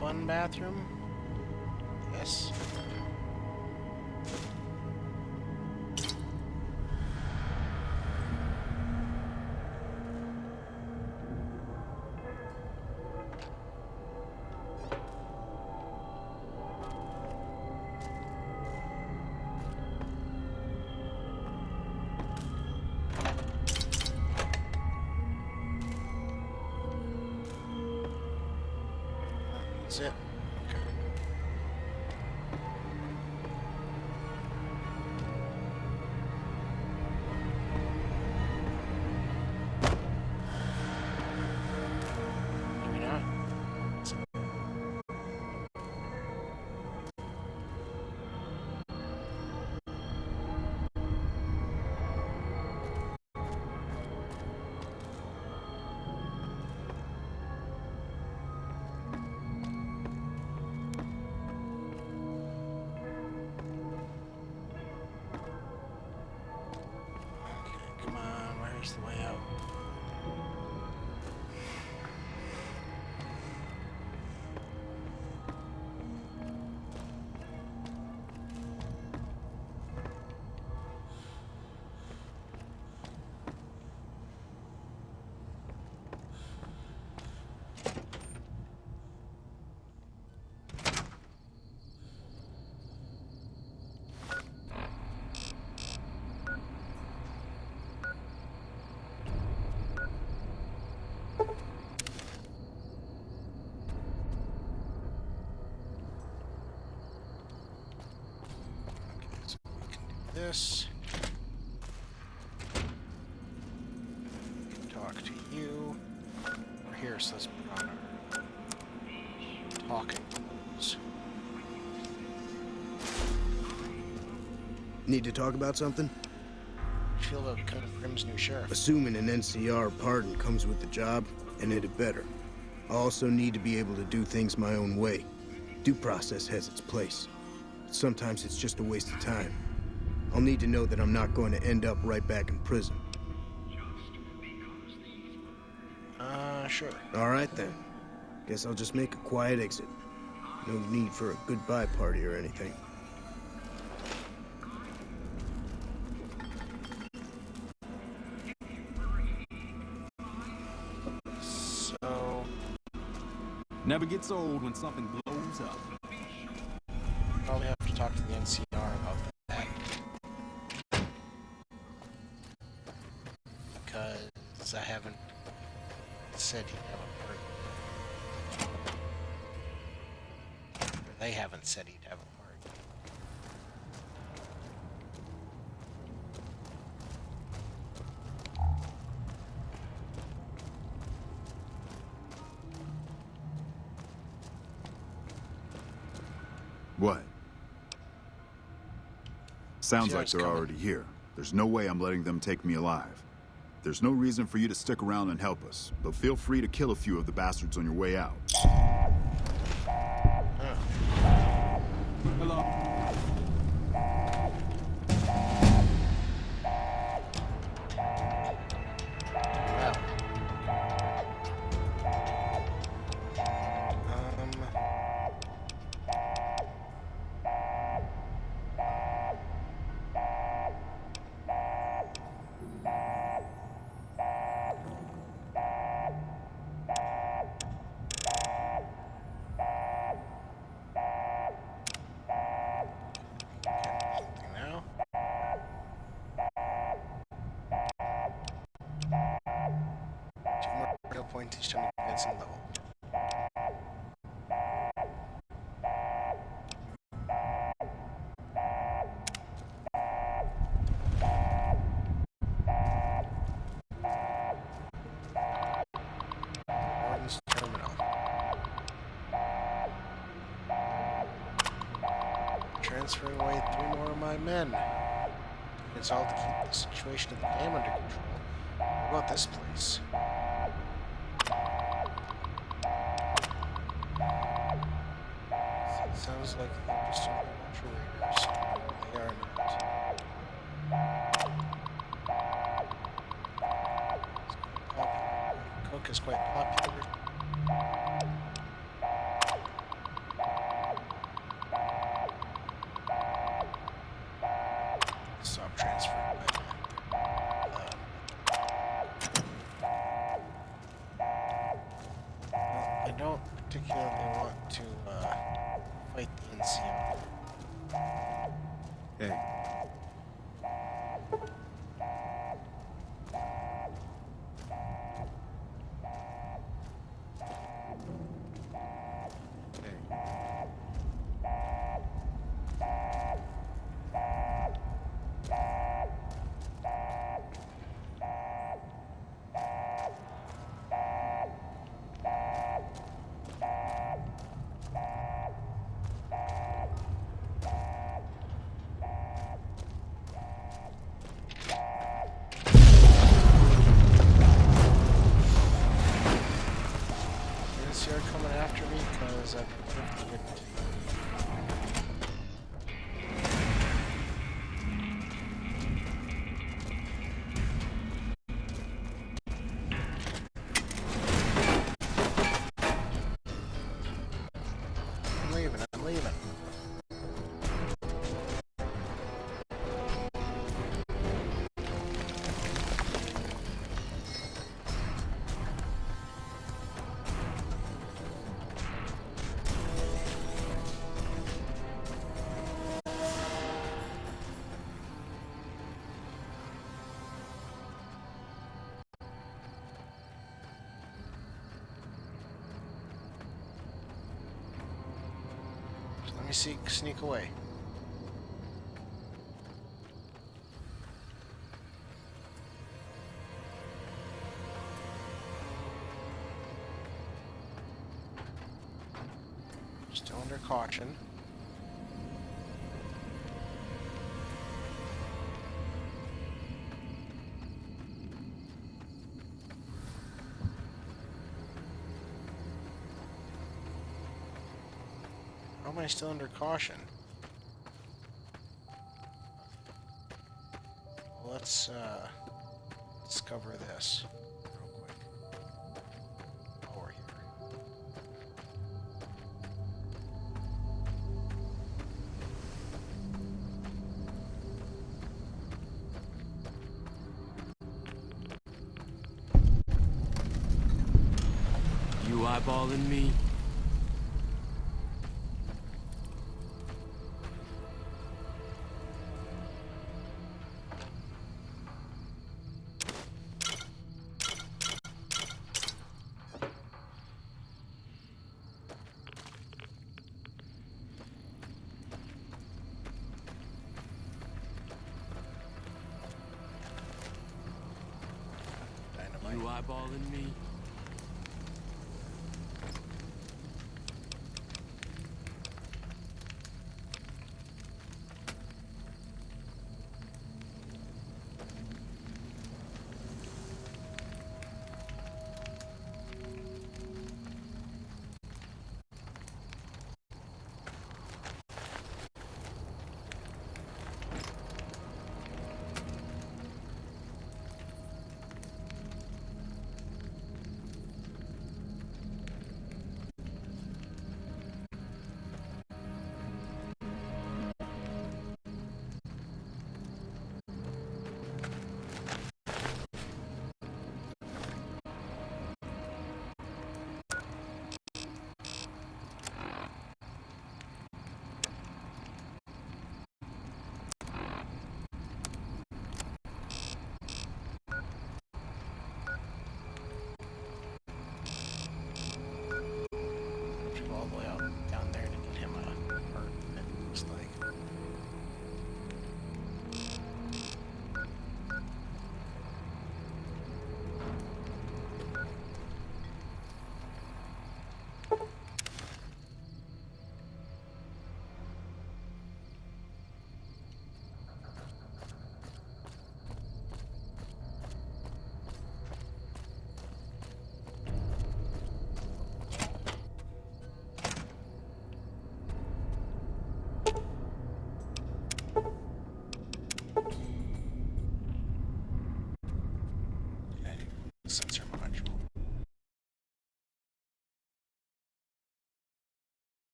Fun bathroom? Yes. That's it. Okay. Maybe not. That's it. Come on, where's the way out? This. Talk to you. We're here, so let's put on our talking clothes. Need to talk about something? Feel about becoming Prim's new sheriff. Assuming an NCR pardon comes with the job, and it had better. I also need to be able to do things my own way. Due process has its place. But sometimes it's just a waste of time. I'll need to know that I'm not going to end up right back in prison. Sure. All right then. Guess I'll just make a quiet exit. No need for a goodbye party or anything. So... Never gets old when something blows up. Probably have to talk to the NCR about that. Because I haven't said he'd have a party. Or they haven't said he'd have a party. What? Sounds like NCR's they're coming. already here. There's no way I'm letting them take me alive. There's no reason for you to stick around and help us, but feel free to kill a few of the bastards on your way out. Hello? Point each time you advance in level. Warden's Terminal. Transferring away 3 more of my men. It's all to keep the situation of the dam under control. What about this place? Sounds like they're just ultra raiders. They are not. Cook is quite popular. Stop transferring my I don't particularly want to fight the NCR. Hey. NCR coming after me because I predicted it. I'm leaving. Let me sneak away. Still under caution. am I still under caution? Let's cover this real quick. While we're here. You eyeballing me? You eyeballing me?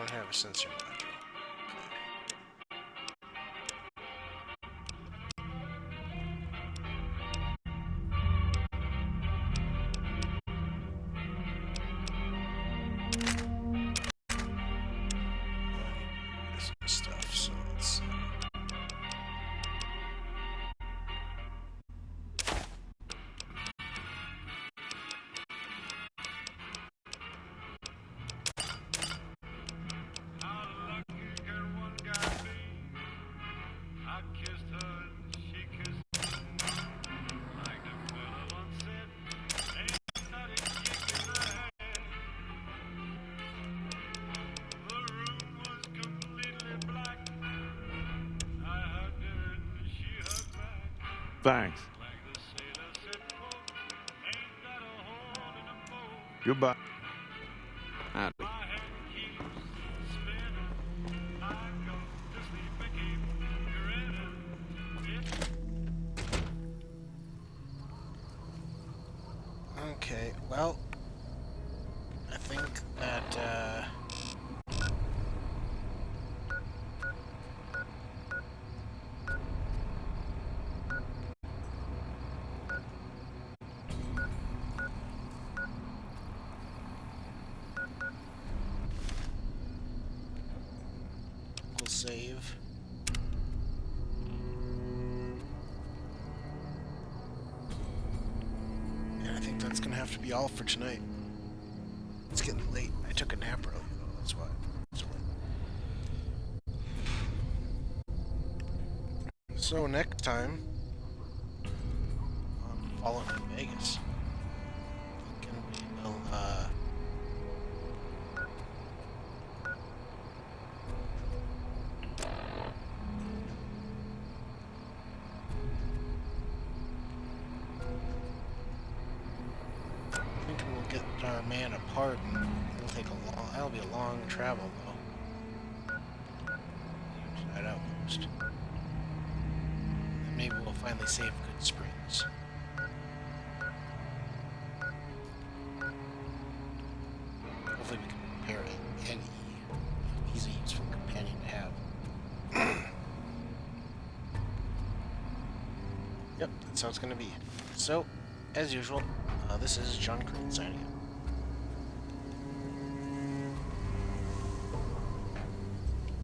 don't have a sensor module. Stuff, so let's Thanks. Goodbye. Howdy. Okay, well, I think that, we'll save. And I think that's gonna have to be all for tonight. It's getting late. I took a nap early, though, that's why. So next time on Fallout New Vegas, we'll get our man apart, and it'll take a long. That'll be a long travel, though. That outpost. And maybe we'll finally save Good Springs. Hopefully, we can prepare any easy, useful companion to have. Yep, that's how it's going to be. So, as usual, this is John Crane signing out.